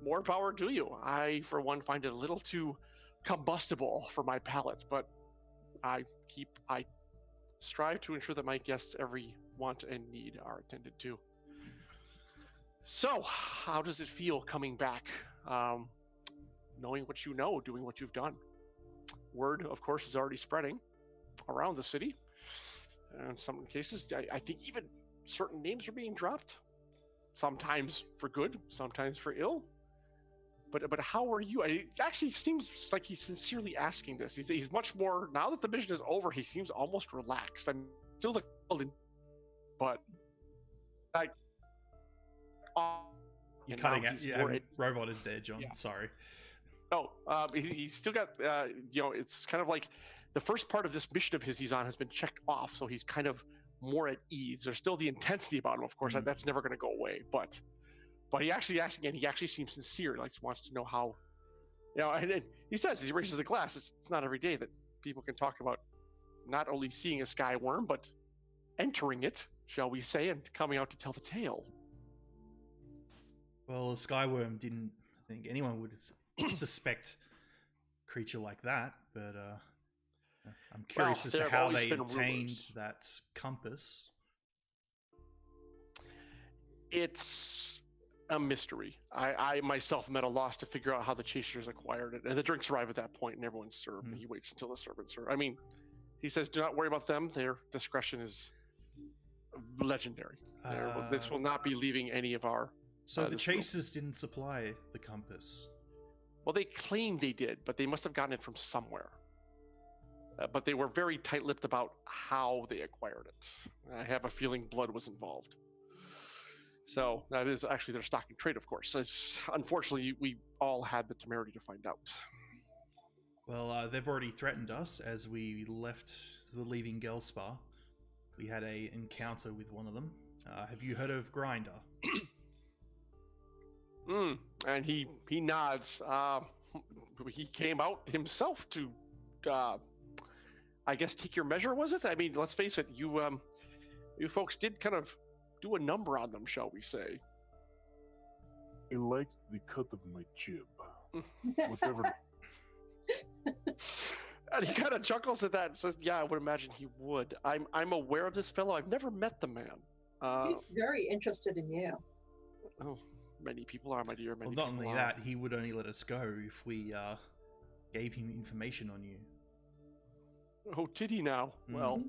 more power to you. I, for one, find it a little too combustible for my palate, but I strive to ensure that my guests' every want and need are attended to. So, how does it feel coming back? Knowing what you know, doing what you've done. Word, of course, is already spreading around the city. In some cases, I think even certain names are being dropped. Sometimes for good, sometimes for ill. But how are you? It actually seems like he's sincerely asking this. He's much more, now that the mission is over, he seems almost relaxed. I'm still the but like you're cutting out. Yeah, roboted there, John. Yeah. Sorry. No, he's still got, it's kind of like the first part of this mission of his he's on has been checked off, so he's kind of more at ease. There's still the intensity about him, of course, that's never going to go away, but he actually asks, and he actually seems sincere, like wants to know how, and he says, as he raises the glass, it's not every day that people can talk about not only seeing a sky worm, but entering it, shall we say, and coming out to tell the tale. Well, a skyworm didn't think anyone would suspect a creature like that, but I'm curious as to how they obtained that compass. It's a mystery. I myself am at a loss to figure out how the chasers acquired it. And the drinks arrive at that point and everyone's served. And he waits until the servants are. I mean, he says, do not worry about them. Their discretion is legendary. This will not be leaving any of our... So the chasers didn't supply the compass? Well, they claim they did, but they must have gotten it from somewhere. But they were very tight-lipped about how they acquired it. I have a feeling blood was involved. So that is actually their stock and trade, of course. Unfortunately, we all had the temerity to find out. Well, they've already threatened us as we were leaving Gelspar. We had an encounter with one of them. Have you heard of Grinder? And he nods. He came out himself to, I guess, take your measure, was it? I mean, let's face it, you folks did kind of do a number on them, shall we say. I liked the cut of my jib. Whatever. And he kind of chuckles at that and says, yeah, I would imagine he would. I'm aware of this fellow. I've never met the man. He's very interested in you. Oh, many people are, my dear. Well, not only that, he would only let us go if we gave him information on you. Oh, did he now? Well,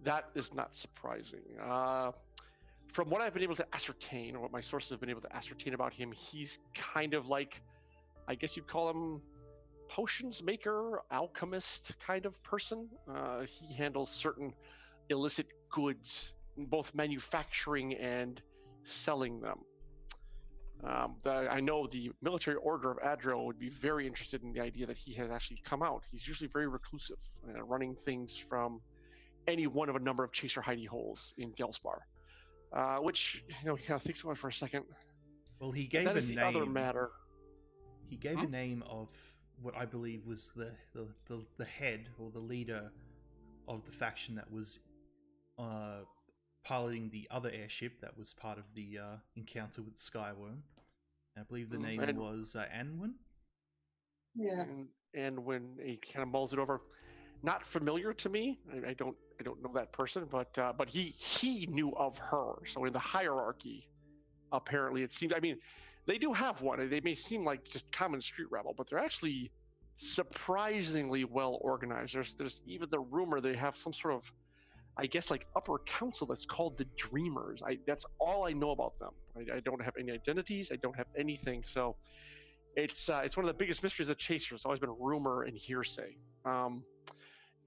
that is not surprising. From what I've been able to ascertain, or what my sources have been able to ascertain about him, he's kind of like, I guess you'd call him potions maker, alchemist kind of person. He handles certain illicit goods, both manufacturing and selling them. I know the military order of Adro would be very interested in the idea that he has actually come out. He's usually very reclusive, running things from any one of a number of chaser hidey holes in Gelspar. Which, he kind of thinks about it for a second. Well, he gave a name. The other matter. He gave a name of what I believe was the head or the leader of the faction that was piloting the other airship that was part of the encounter with Skyworm. I believe the name was Anwin. Yes. And when he kind of mulls it over, not familiar to me. I don't know that person, but he knew of her. So in the hierarchy, apparently it seems. I mean, they do have one. They may seem like just common street rabble, but they're actually surprisingly well organized. There's even the rumor they have some sort of, I guess, like upper council that's called the Dreamers. That's all I know about them. I don't have any identities. I don't have anything. So it's one of the biggest mysteries of Chaser. It's always been rumor and hearsay.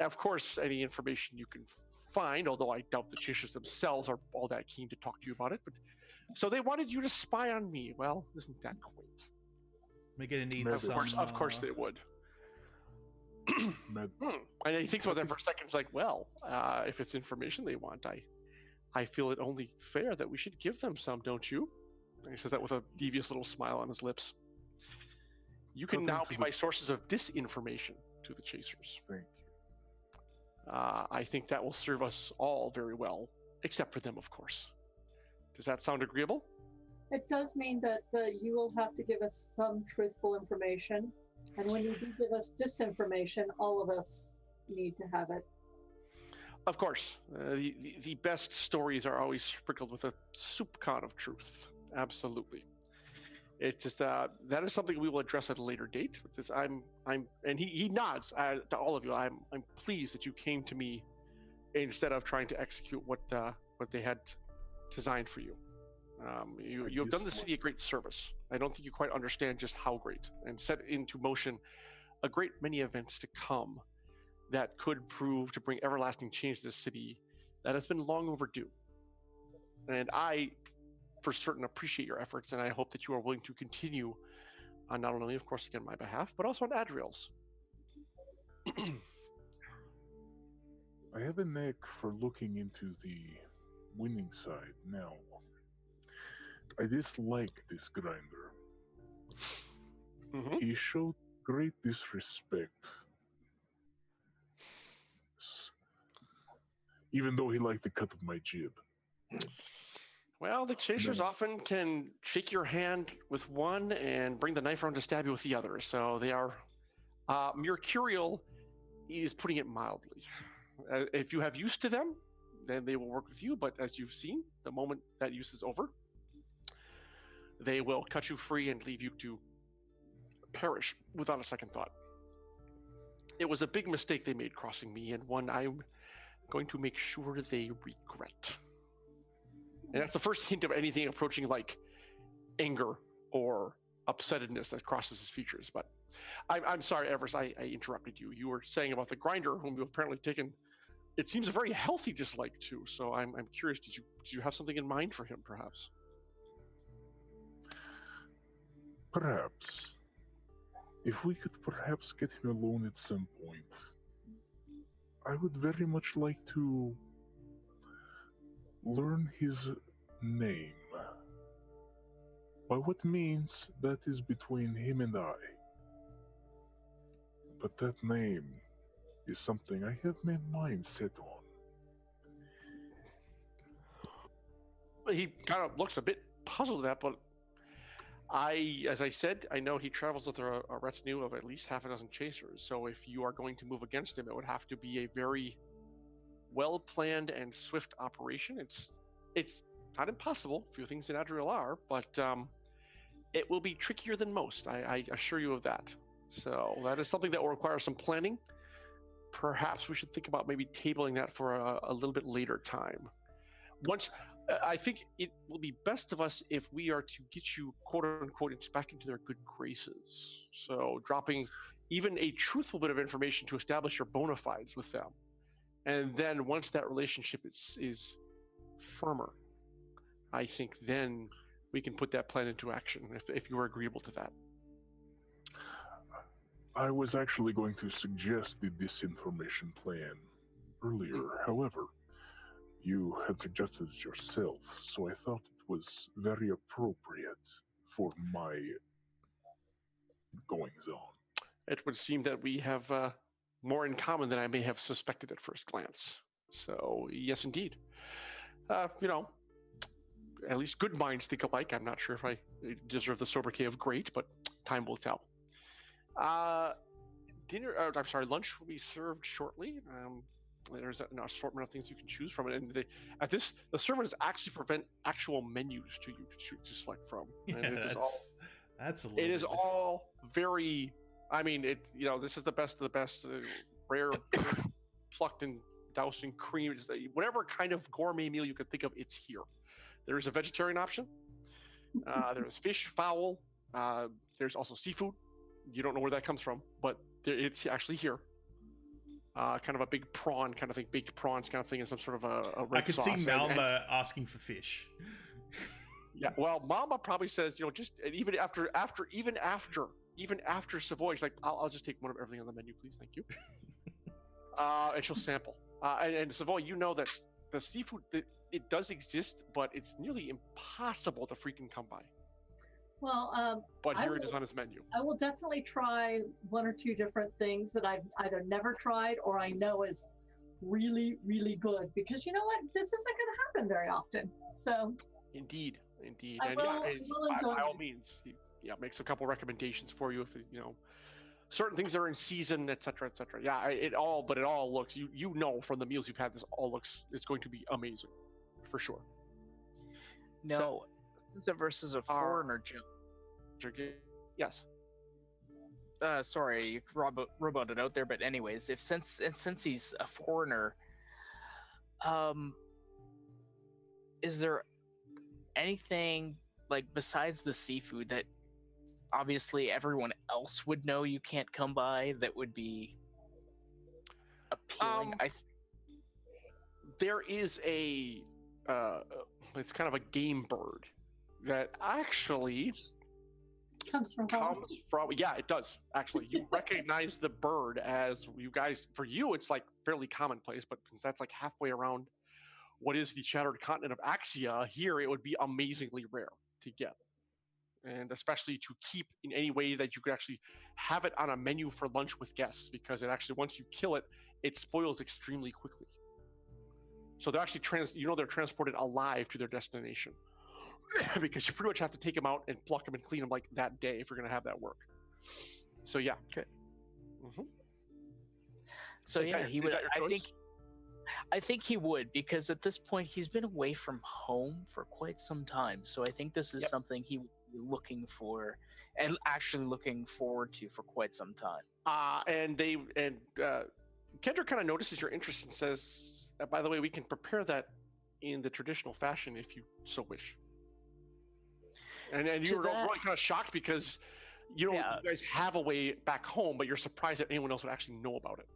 Of course, any information you can find, although I doubt the Chasers themselves are all that keen to talk to you about it. But so they wanted you to spy on me. Well, isn't that quaint? We're gonna need Of course they would. And he thinks about that for a second. It's like, well, if it's information they want, I feel it only fair that we should give them some, don't you? And he says that with a devious little smile on his lips. You can now be my sources of disinformation to the Chasers. Thank you. I think that will serve us all very well, except for them, of course. Does that sound agreeable? It does mean that you will have to give us some truthful information. And when you do give us disinformation, all of us need to have it. Of course. The best stories are always sprinkled with a soupcon of truth. Absolutely. It's just that is something we will address at a later date. And he nods to all of you. I'm pleased that you came to me instead of trying to execute what they had designed for you. You have done the city a great service. I don't think you quite understand just how great, and set into motion a great many events to come that could prove to bring everlasting change to the city that has been long overdue. And I, for certain, appreciate your efforts, and I hope that you are willing to continue on not only, of course, again, my behalf, but also on Adriel's. I have a knack for looking into the winning side now. I dislike this grinder. Mm-hmm. He showed great disrespect. Even though he liked the cut of my jib. Well, the chasers often can shake your hand with one and bring the knife around to stab you with the other. So they are mercurial is putting it mildly. If you have use to them, then they will work with you. But as you've seen, the moment that use is over, they will cut you free and leave you to perish without a second thought. It was a big mistake they made crossing me, and one I'm going to make sure they regret. And that's the first hint of anything approaching like anger or upsettedness that crosses his features. But I'm sorry, Evers, I interrupted you. You were saying about the grinder, whom you've apparently taken, it seems, a very healthy dislike to. So I'm curious, did you have something in mind for him, perhaps? Perhaps. If we could perhaps get him alone at some point. I would very much like to learn his name. By what means, that is between him and I. But that name is something I have my mind set on. He kind of looks a bit puzzled at that, but as I said, I know he travels with a retinue of at least half a dozen chasers. So if you are going to move against him, it would have to be a very well-planned and swift operation. It's not impossible. Few things in Adriel are, but it will be trickier than most. I assure you of that. So that is something that will require some planning. Perhaps we should think about maybe tabling that for a little bit later time. I think it will be best of us if we are to get you, quote unquote, back into their good graces. So dropping even a truthful bit of information to establish your bona fides with them. And then once that relationship is firmer, I think then we can put that plan into action if you are agreeable to that. I was actually going to suggest the disinformation plan earlier. However, you had suggested it yourself, so I thought it was very appropriate for my goings-on. It would seem that we have more in common than I may have suspected at first glance. So, yes, indeed. At least good minds think alike. I'm not sure if I deserve the sobriquet of great, but time will tell. Lunch will be served shortly. There's an assortment of things you can choose from, and the servers actually prevent actual menus to you to select from. And Yeah, that's a little. It is all very. I mean, this is the best of the best, rare, plucked and doused in cream. Whatever kind of gourmet meal you could think of, it's here. There is a vegetarian option. There is fish, fowl. There's also seafood. You don't know where that comes from, but it's actually here. Kind of a big prawn kind of thing, baked prawns kind of thing, and some sort of a red I could sauce. see Malma asking for fish. Yeah, well, Mama probably says, just even after Savoy, she's like, I'll just take one of everything on the menu, please, thank you. And she'll sample. And Savoy, you know that the seafood, it does exist, but it's nearly impossible to freaking come by. Well, but here it is on his menu. I will definitely try one or two different things that I've either never tried or I know is really, really good, because you know what? This isn't going to happen very often. So Indeed. I will enjoy by all it. means, makes a couple recommendations for you if certain things are in season, etc., etc. Yeah, it all looks. You know from the meals you've had, it's going to be amazing, for sure. No, is it versus a foreigner, Joe? Yes. Sorry, you roboted out there, but anyways, since he's a foreigner, Is there anything like besides the seafood that obviously everyone else would know you can't come by that would be appealing? There is a it's kind of a game bird that actually Comes from home. comes from, yeah, it does actually. You recognize the bird. As you guys, for you it's like fairly commonplace, but since that's like halfway around what is the shattered continent of Axia, here it would be amazingly rare to get, and especially to keep in any way that you could actually have it on a menu for lunch with guests, because it actually, once you kill it, it spoils extremely quickly. So they're actually they're transported alive to their destination because you pretty much have to take them out and pluck them and clean them like that day if you're going to have that work. So yeah. Okay. Mm-hmm. So Is yeah, that he would. your choice? I think he would, because at this point he's been away from home for quite some time. So I think this is Yep. something he would be looking for and actually looking forward to for quite some time. Kendra kind of notices your interest and says, by the way, we can prepare that in the traditional fashion if you so wish. And you To were that- really kind of shocked because you guys have a way back home, but you're surprised that anyone else would actually know about it.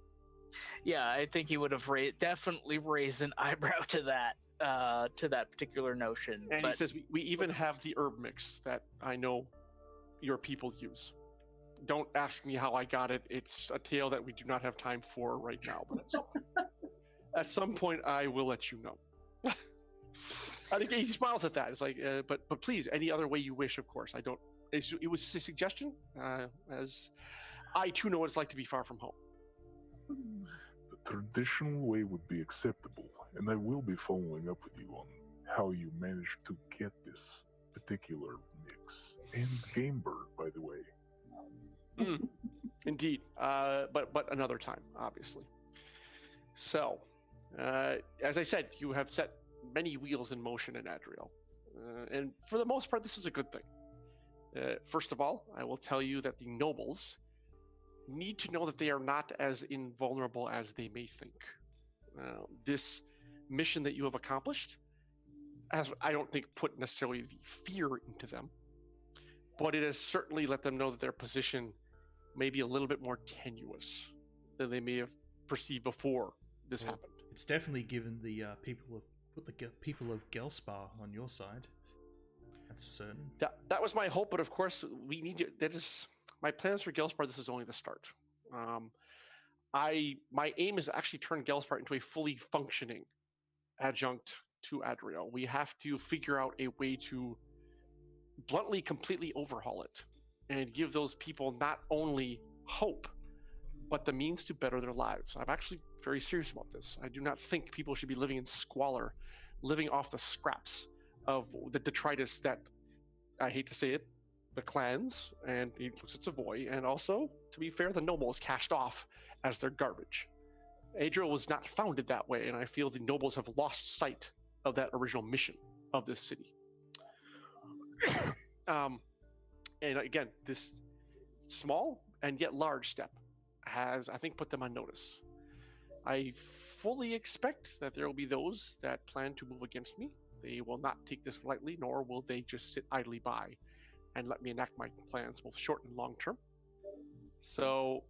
Yeah, I think he would have definitely raised an eyebrow to that particular notion. And but he says, we even have the herb mix that I know your people use. Don't ask me how I got it. It's a tale that we do not have time for right now, but at some point I will let you know. I think he smiles at that. It's like, but please, any other way you wish, of course. It was a suggestion, as I too know what it's like to be far from home. The traditional way would be acceptable, and I will be following up with you on how you managed to get this particular mix. And game bird, by the way. Indeed, but another time, obviously. So, as I said, you have set many wheels in motion in Adriel, and for the most part, this is a good thing. First of all, I will tell you that the nobles need to know that they are not as invulnerable as they may think. This mission that you have accomplished has, I don't think, put necessarily the fear into them, but it has certainly let them know that their position may be a little bit more tenuous than they may have perceived before this happened. It's definitely given the people of Gelspar on your side. That's certain. That was my hope, but of course we need you. That is my plans for Gelspar. This is only the start. My aim is to actually turn Gelspar into a fully functioning adjunct to Adriel. We have to figure out a way to bluntly, completely overhaul it and give those people not only hope, but the means to better their lives. I'm actually very serious about this. I do not think people should be living in squalor, living off the scraps of the detritus that, I hate to say it, the clans, and he looks at Savoy, and also, to be fair, the nobles cashed off as their garbage. Adriel was not founded that way, and I feel the nobles have lost sight of that original mission of this city. And again, this small and yet large step has, I think, put them on notice. I fully expect that there will be those that plan to move against me. They will not take this lightly, nor will they just sit idly by and let me enact my plans, both short and long term. So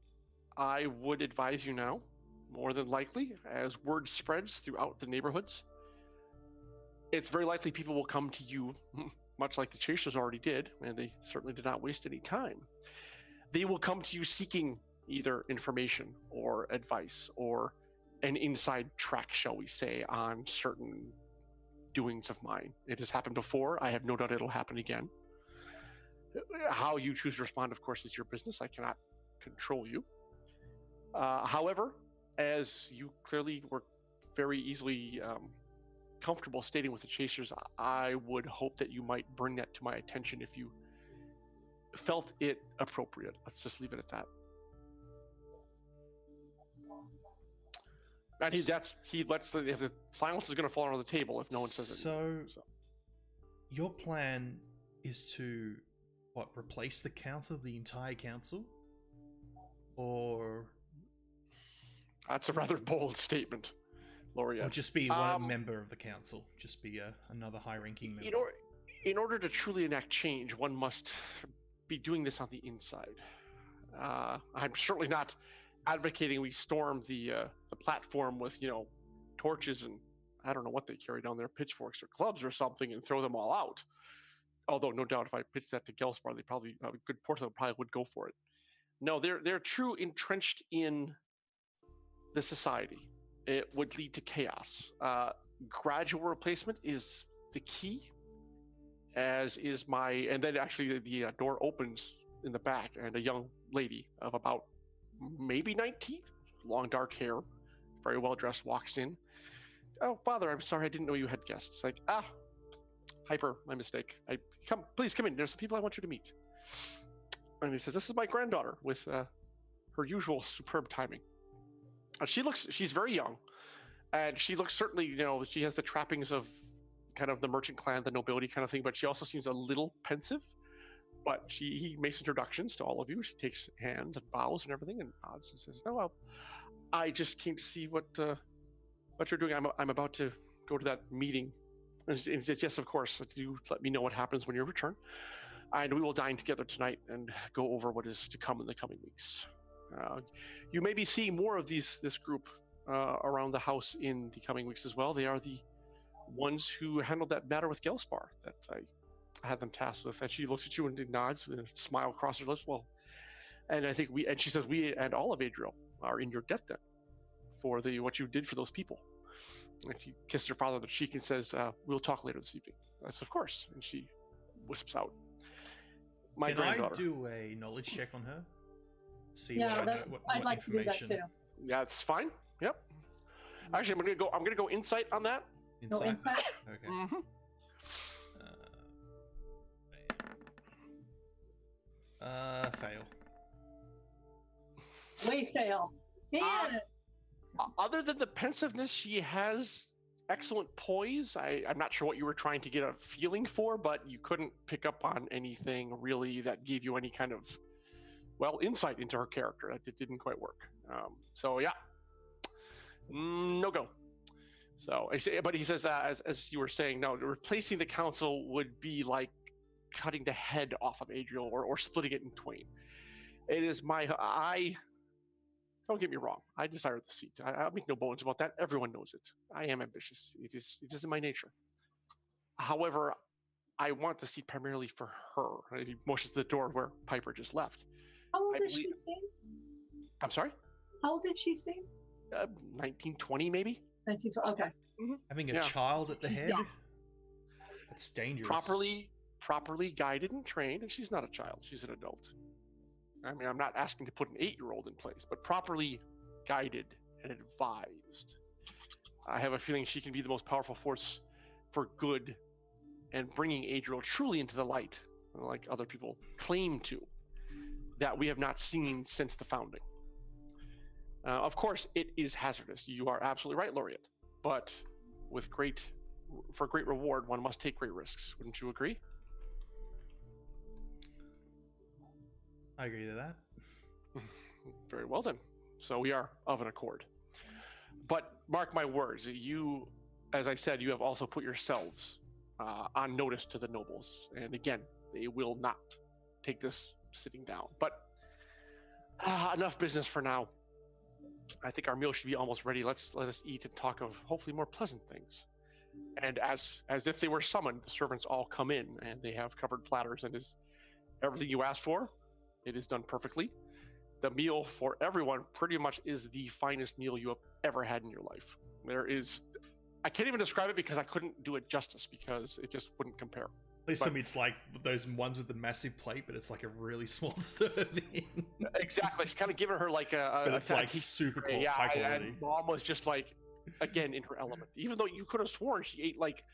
I would advise you now, more than likely, as word spreads throughout the neighborhoods, it's very likely people will come to you, much like the Chasers already did, and they certainly did not waste any time. They will come to you seeking either information or advice or an inside track, shall we say, on certain doings of mine. It has happened before. I have no doubt it'll happen again. How you choose to respond, of course, is your business. I cannot control you. However, as you clearly were very easily comfortable stating with the Chasers, I would hope that you might bring that to my attention if you felt it appropriate. Let's just leave it at that. And the silence is going to fall on the table if no one says anything. So your plan is to replace the council, the entire council, or that's a rather bold statement. Laureate. Or just be one Um, member of the council. Just be another high-ranking member. In order to truly enact change, one must be doing this on the inside. I'm certainly not advocating we storm the platform with torches and I don't know what they carry down there, pitchforks or clubs or something, and throw them all out. Although no doubt if I pitched that to Gelspar, they probably a good portion of them probably would go for it. No, they're true entrenched in the society. It would lead to chaos. Gradual replacement is the key, as is and then actually the door opens in the back, and a young lady of about maybe 19, long dark hair, very well dressed, walks in. Oh, Father, I'm sorry, I didn't know you had guests. Like, Piper, my mistake. Please come in. There's some people I want you to meet. And he says, this is my granddaughter with her usual superb timing. She's very young, and she looks certainly, she has the trappings of kind of the merchant clan, the nobility kind of thing, but she also seems a little pensive. But he makes introductions to all of you. She takes hands and bows and everything and nods and says, "Oh, well, I just came to see what you're doing. I'm about to go to that meeting." And he says, "Yes, of course. You let me know what happens when you return, and we will dine together tonight and go over what is to come in the coming weeks. You may be seeing more of this group around the house in the coming weeks as well. They are the ones who handled that matter with Gelspar that I had them tasked with." And she looks at you and nods with a smile across her lips. Well, and I think she says, we and all of Adriel are in your debt then for what you did for those people. And she kisses her father on the cheek and says, we'll talk later this evening. I said, of course. And she wisps out. My granddaughter. Can I do a knowledge check on her? See I'd like to do that too. Yeah, it's fine. Yep. Actually, I'm gonna go insight on that. Insight? No insight? Okay. Mm-hmm. Fail. We fail. Man, Other than the pensiveness, she has excellent poise. I'm not sure what you were trying to get a feeling for, but you couldn't pick up on anything really that gave you any kind of, insight into her character. It didn't quite work. So yeah, no go. So, but he says, as you were saying, no, replacing the council would be like cutting the head off of Adriel or splitting it in twain. It is don't get me wrong, I desire the seat. I'll make no bones about that. Everyone knows it. I am ambitious. It is in my nature. However, I want the seat primarily for her. And he motions to the door where Piper just left. how old did she seem? I'm sorry? How old did she seem? 1920 maybe? 1920. Okay. Mm-hmm. Having a child at the head? Yeah. That's dangerous. Properly guided and trained, and she's not a child, she's an adult. I mean, I'm not asking to put an 8-year-old in place, but properly guided and advised. I have a feeling she can be the most powerful force for good and bringing Adriel truly into the light, like other people claim to, that we have not seen since the founding. Of course, it is hazardous. You are absolutely right, Laureate. But for great reward, one must take great risks. Wouldn't you agree? I agree to that. Very well then. So we are of an accord. But mark my words, you, as I said, you have also put yourselves on notice to the nobles. And again, they will not take this sitting down. But enough business for now. I think our meal should be almost ready. Let us eat and talk of hopefully more pleasant things. And as if they were summoned, the servants all come in, and they have covered platters, and is everything you asked for. It is done perfectly. The meal for everyone pretty much is the finest meal you have ever had in your life. I can't even describe it because I couldn't do it justice because it just wouldn't compare. At least to me, it's like those ones with the massive plate, but it's like a really small serving. Exactly. It's kind of giving her like but it's like super cool, high quality. And Mom was just like, again, in her element. Even though you could have sworn she ate like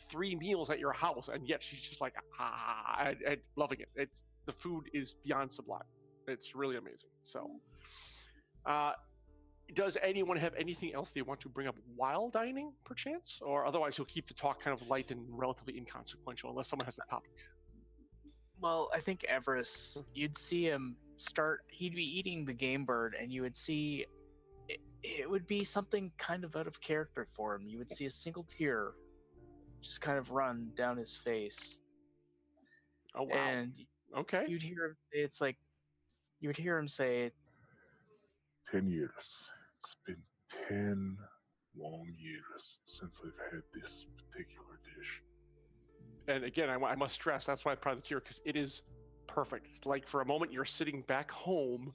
3 meals at your house, and yet she's just like, and loving it. The food is beyond sublime. It's really amazing. So, does anyone have anything else they want to bring up while dining, perchance? Or otherwise, he'll keep the talk kind of light and relatively inconsequential, unless someone has a topic. Well, I think Everest, you'd see him he'd be eating the game bird, and you would see it would be something kind of out of character for him. You would see a single tear just kind of run down his face, Oh wow. and Okay. you'd hear him say, it's like you would hear him say, 10 years. It's been 10 long years since I've had this particular dish. And again, I must stress that's why I pride the tier, because it is perfect. It's like for a moment you're sitting back home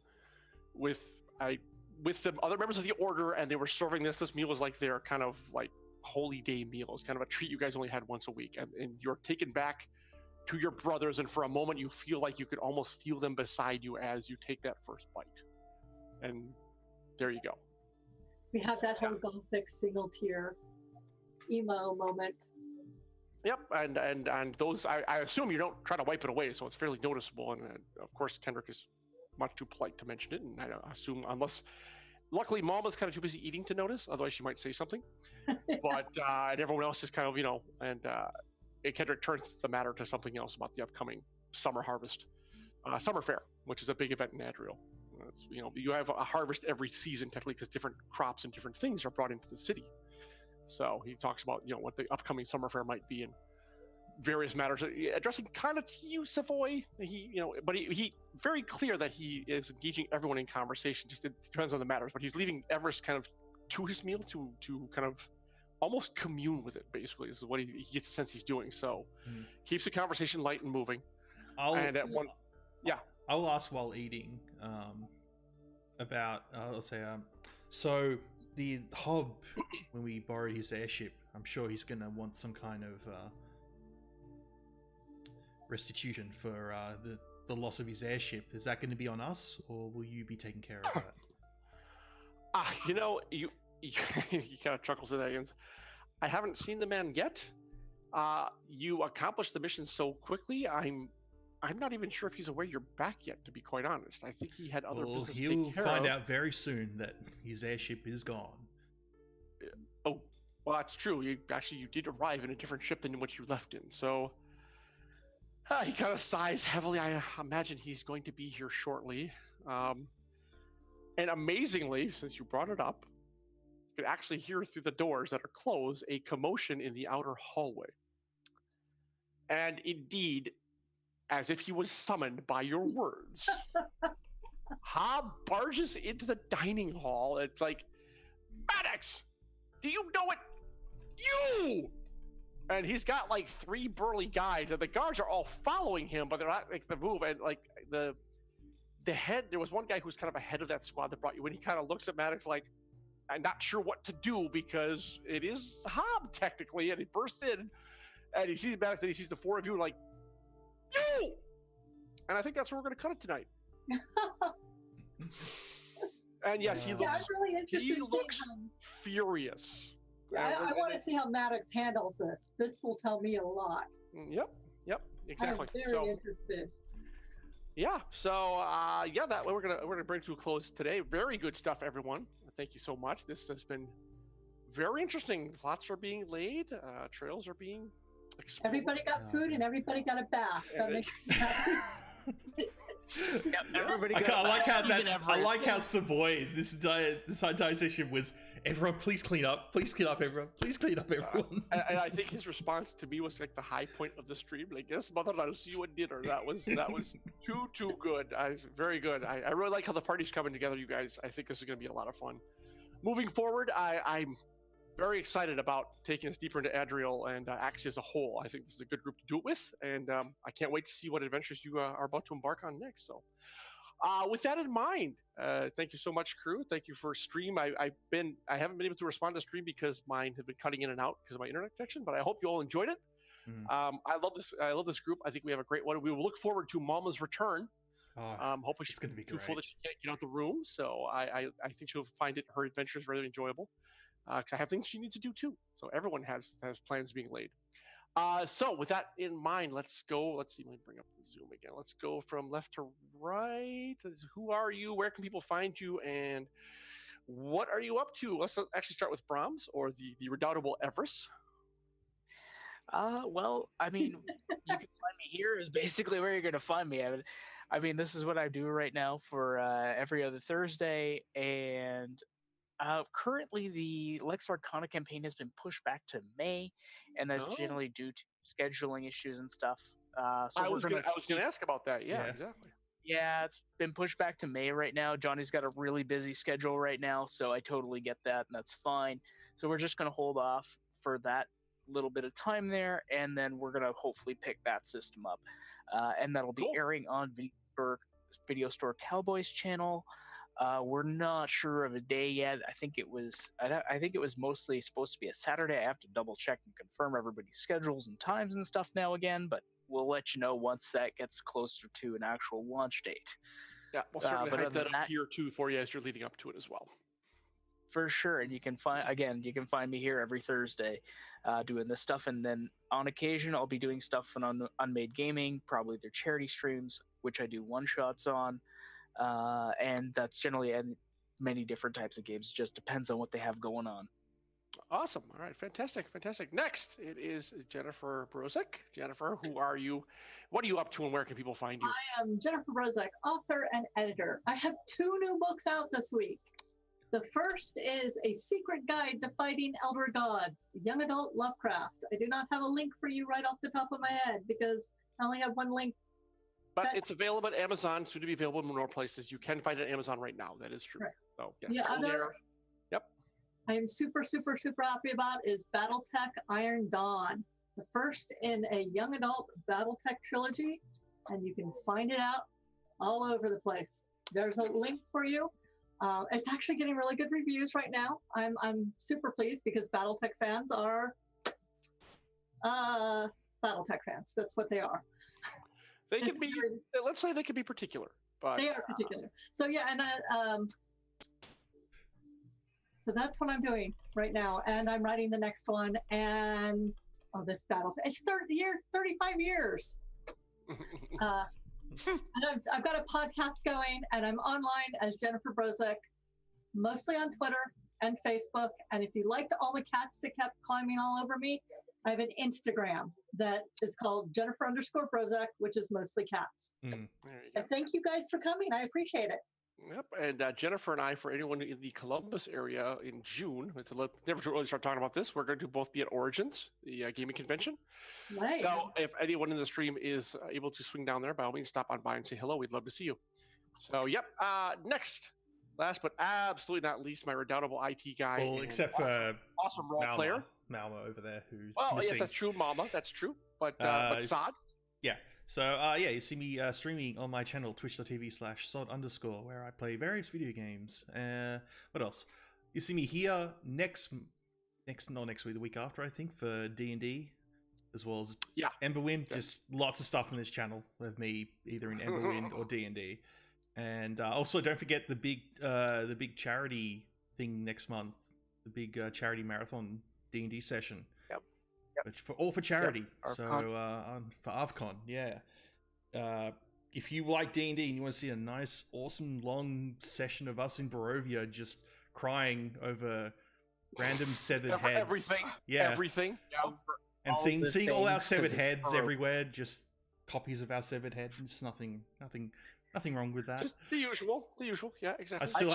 with the other members of the order, and they were serving this. This meal was like their kind of like holy day meal. It's kind of a treat you guys only had once a week, and you're taken back to your brothers, and for a moment you feel like you could almost feel them beside you as you take that first bite. And there you go. We have that whole Gothic single tier emo moment. Yep, and those I assume you don't try to wipe it away, so it's fairly noticeable. And of course, Kendrick is much too polite to mention it, and I assume unless, luckily, Mom is kind of too busy eating to notice. Otherwise, she might say something. But and everyone else is kind of and Kendrick turns the matter to something else about the upcoming summer harvest, summer fair, which is a big event in Adriel. It's, you have a harvest every season technically because different crops and different things are brought into the city. So he talks about what the upcoming summer fair might be and various matters, addressing kind of to you, Savoy. But he very clear that he is engaging everyone in conversation. Just it depends on the matters, but he's leaving Everest kind of to his meal to kind of almost commune with it. Basically, is what he gets the sense he's doing. So keeps the conversation light and moving. I'll ask while eating about let's say so the Hob, when we borrowed his airship, I'm sure he's gonna want some kind of restitution for the loss of his airship. Is that going to be on us, or will you be taking care of that? You kind of chuckles at that. And I haven't seen the man yet. You accomplished the mission so quickly. I'm not even sure if he's aware you're back yet, to be quite honest. I think he had other business to take care of. He'll find out very soon that his airship is gone. Oh, well, that's true. You did arrive in a different ship than what you left in, so he kind of sighs heavily. I imagine he's going to be here shortly. And amazingly, since you brought it up, you could actually hear through the doors that are closed a commotion in the outer hallway. And indeed, as if he was summoned by your words, Hob barges into the dining hall. It's like, Maddox, do you know it? You! And he's got like 3 burly guys, and the guards are all following him, but they're not like the move. And like the head, there was one guy who's kind of ahead of that squad that brought you in. He kind of looks at Maddox like, I'm not sure what to do because it is Hob technically, and he bursts in and he sees Maddox and he sees the 4 of you like, you! And I think that's where we're going to cut it tonight. And yes, he looks, really interested he looks furious. I want to see how Maddox handles this. This will tell me a lot. Yep, exactly. I'm very interested. Yeah, so that we're gonna bring to a close today. Very good stuff, everyone. Thank you so much. This has been very interesting. Plots are being laid. Trails are being explored. Everybody got food and everybody got a bath. That makes me happy. Yep, everybody I like how Savoy this entire session was, everyone please clean up everyone, please clean up everyone. And I think his response to me was like the high point of the stream, like, yes mother, I'll see you at dinner. That was too good. Very good. I really like how the party's coming together, you guys. I think this is going to be a lot of fun moving forward. I'm very excited about taking us deeper into Adriel and Axia as a whole. I think this is a good group to do it with, and I can't wait to see what adventures you are about to embark on next. So with that in mind, thank you so much, crew. Thank you for stream. I haven't been able to respond to stream because mine have been cutting in and out because of my internet connection, but I hope you all enjoyed it. I love this group. I think we have a great one. We will look forward to Mama's return. Hopefully she's going to be too full that she can't get out the room, so I think she'll find her adventures very enjoyable. Because I have things she needs to do too. So everyone has plans being laid. So with that in mind, let's go. Let's see. Let me bring up the Zoom again. Let's go from left to right. Who are you? Where can people find you? And what are you up to? Let's actually start with Brahms or the redoubtable Everest. Well, I mean, you can find me here is basically where you're going to find me. I mean, this is what I do right now for every other Thursday, and Currently, the Lex Arcana campaign has been pushed back to May, and that's Oh. generally due to scheduling issues and stuff. So I we're was gonna gonna ask about that. Yeah, Yeah. exactly. Yeah, it's been pushed back to May right now. Johnny's got a really busy schedule right now, so I totally get that, and that's fine. So we're just going to hold off for that little bit of time there, and then we're going to hopefully pick that system up. And that'll be Cool. airing on Video Store Cowboys channel. We're not sure of a day yet. I think it was mostly supposed to be a Saturday. I have to double check and confirm everybody's schedules and times and stuff now again, but we'll let you know once that gets closer to an actual launch date. Yeah, we'll certainly but hype other that than up that- here too for you as you're leading up to it as well. For sure, and you can find me here every Thursday doing this stuff, and then on occasion I'll be doing stuff on Unmade Gaming, probably their charity streams, which I do one-shots on, and that's generally in many different types of games. It just depends on what they have going on. Awesome. All right, fantastic. Next, it is Jennifer Brozek. Jennifer, who are you? What are you up to, and where can people find you? I am Jennifer Brozek, author and editor. I have 2 new books out this week. The first is A Secret Guide to Fighting Elder Gods, Young Adult Lovecraft. I do not have a link for you right off the top of my head because I only have one link. But it's available at Amazon, soon to be available in more places. You can find it at Amazon right now. That is true. Right. So, yes. The go other there. Yep. I am super, super, super happy about is Battletech Iron Dawn, the first in a young adult Battletech trilogy, and you can find it out all over the place. There's a link for you. It's actually getting really good reviews right now. I'm super pleased because Battletech fans are Battletech fans. That's what they are. They can be, let's say they can be particular. But They are particular. So yeah, and so that's what I'm doing right now, and I'm writing the next one. And this battle, it's 35 years. And I've got a podcast going, and I'm online as Jennifer Brozek, mostly on Twitter and Facebook. And if you liked all the cats that kept climbing all over me, I have an Instagram that is called Jennifer_Brozek, which is mostly cats. There you go. And thank you guys for coming. I appreciate it. Yep, and Jennifer and I, for anyone in the Columbus area in June, it's a little never too early to start talking about this. We're going to both be at Origins, the gaming convention. Right. So if anyone in the stream is able to swing down there, by all means, stop on by and say hello. We'd love to see you. So, yep. Next, last but absolutely not least, my redoubtable IT guy. Well, and except for awesome role player. Malma over there, who's Well, missing. yes, that's true, Mama. That's true. But Sod. Yeah. So, yeah, you see me streaming on my channel, twitch.tv/sod_, where I play various video games. What else? You see me here not next week, the week after, I think, for D&D, as well as Emberwind. Yeah. Just lots of stuff on this channel with me, either in Emberwind or D&D. And also, don't forget the big charity thing next month, the big charity marathon D&D session. Which for charity. Yep, so for ArvCon, yeah. If you like D&D and you want to see a nice, awesome, long session of us in Barovia just crying over random severed heads, Everything. Yeah. and all seeing the all our things, severed 'cause it's heads Barovia. everywhere, just copies of our severed head. Just nothing wrong with that. Just the usual. Yeah, exactly.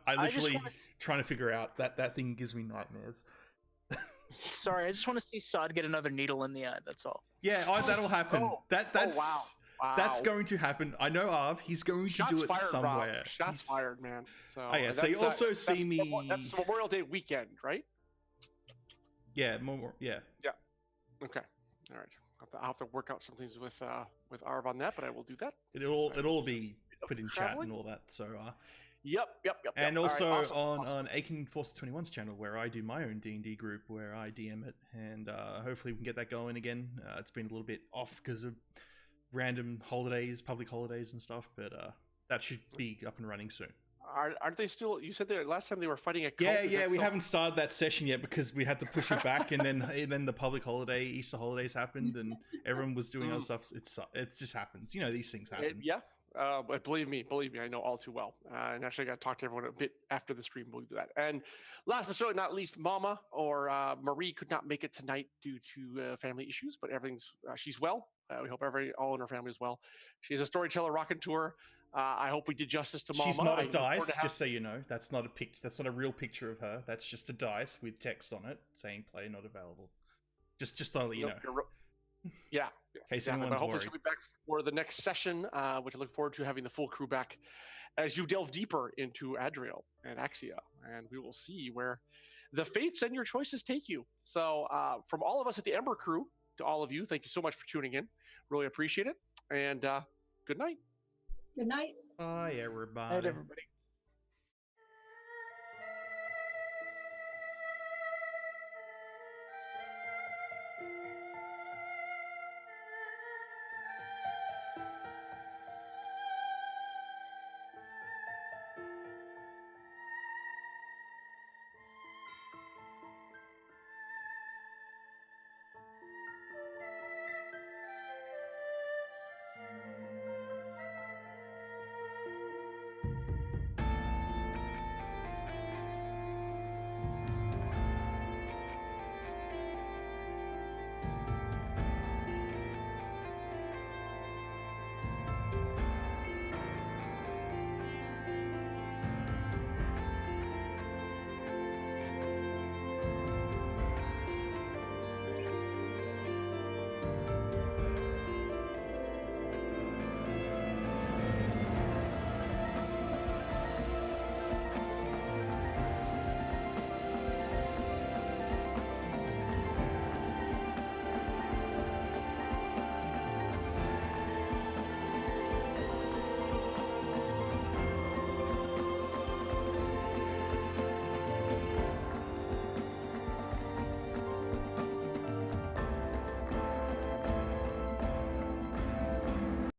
I literally wanna trying to figure out that thing gives me nightmares. Sorry, I just want to see Sod get another needle in the eye. That's all. Yeah, that'll happen. Oh, That's wow. That's going to happen. I know Arv. He's going to do it fired, somewhere. Rob. Shots fired, man. So, Oh yeah. So you also see me. That's Memorial Day weekend, right? Yeah. Yeah. Okay. All right. I'll have to work out some things with Arv on that, but I will do that. It'll be put in chat Traveling? and all that. So. Yep. And All right, also awesome. on Aiken Force 21's channel, where I do my own D&D group, where I DM it, and hopefully we can get that going again. It's been a little bit off because of random holidays, public holidays and stuff, but that should be up and running soon. Aren't they still? You said that last time they were fighting a cult. Yeah. We haven't started that session yet because we had to push it back, and then the public holiday, Easter holidays happened, and everyone was doing other stuff. It just happens. You know, these things happen. But believe me, I know all too well. And actually, I got to talk to everyone a bit after the stream. We'll do that. And last but certainly not least, Mama or Marie could not make it tonight due to family issues, but everything's she's well. We hope all in her family is well. She's a storyteller rocking tour. I hope we did justice to Mama. She's not I a look forward dice, to just so you know. That's not a That's not a real picture of her. That's just a dice with text on it saying "play not available." Just to let you know. Yeah. In case Exactly. But anyone's hopefully worried. she'll be back for the next session, which I look forward to having the full crew back as you delve deeper into Adriel and Axia, and we will see where the fates and your choices take you. So, from all of us at the Ember crew to all of you, thank you so much for tuning in. Really appreciate it, and good night. Good night. Bye, everybody. Night, everybody.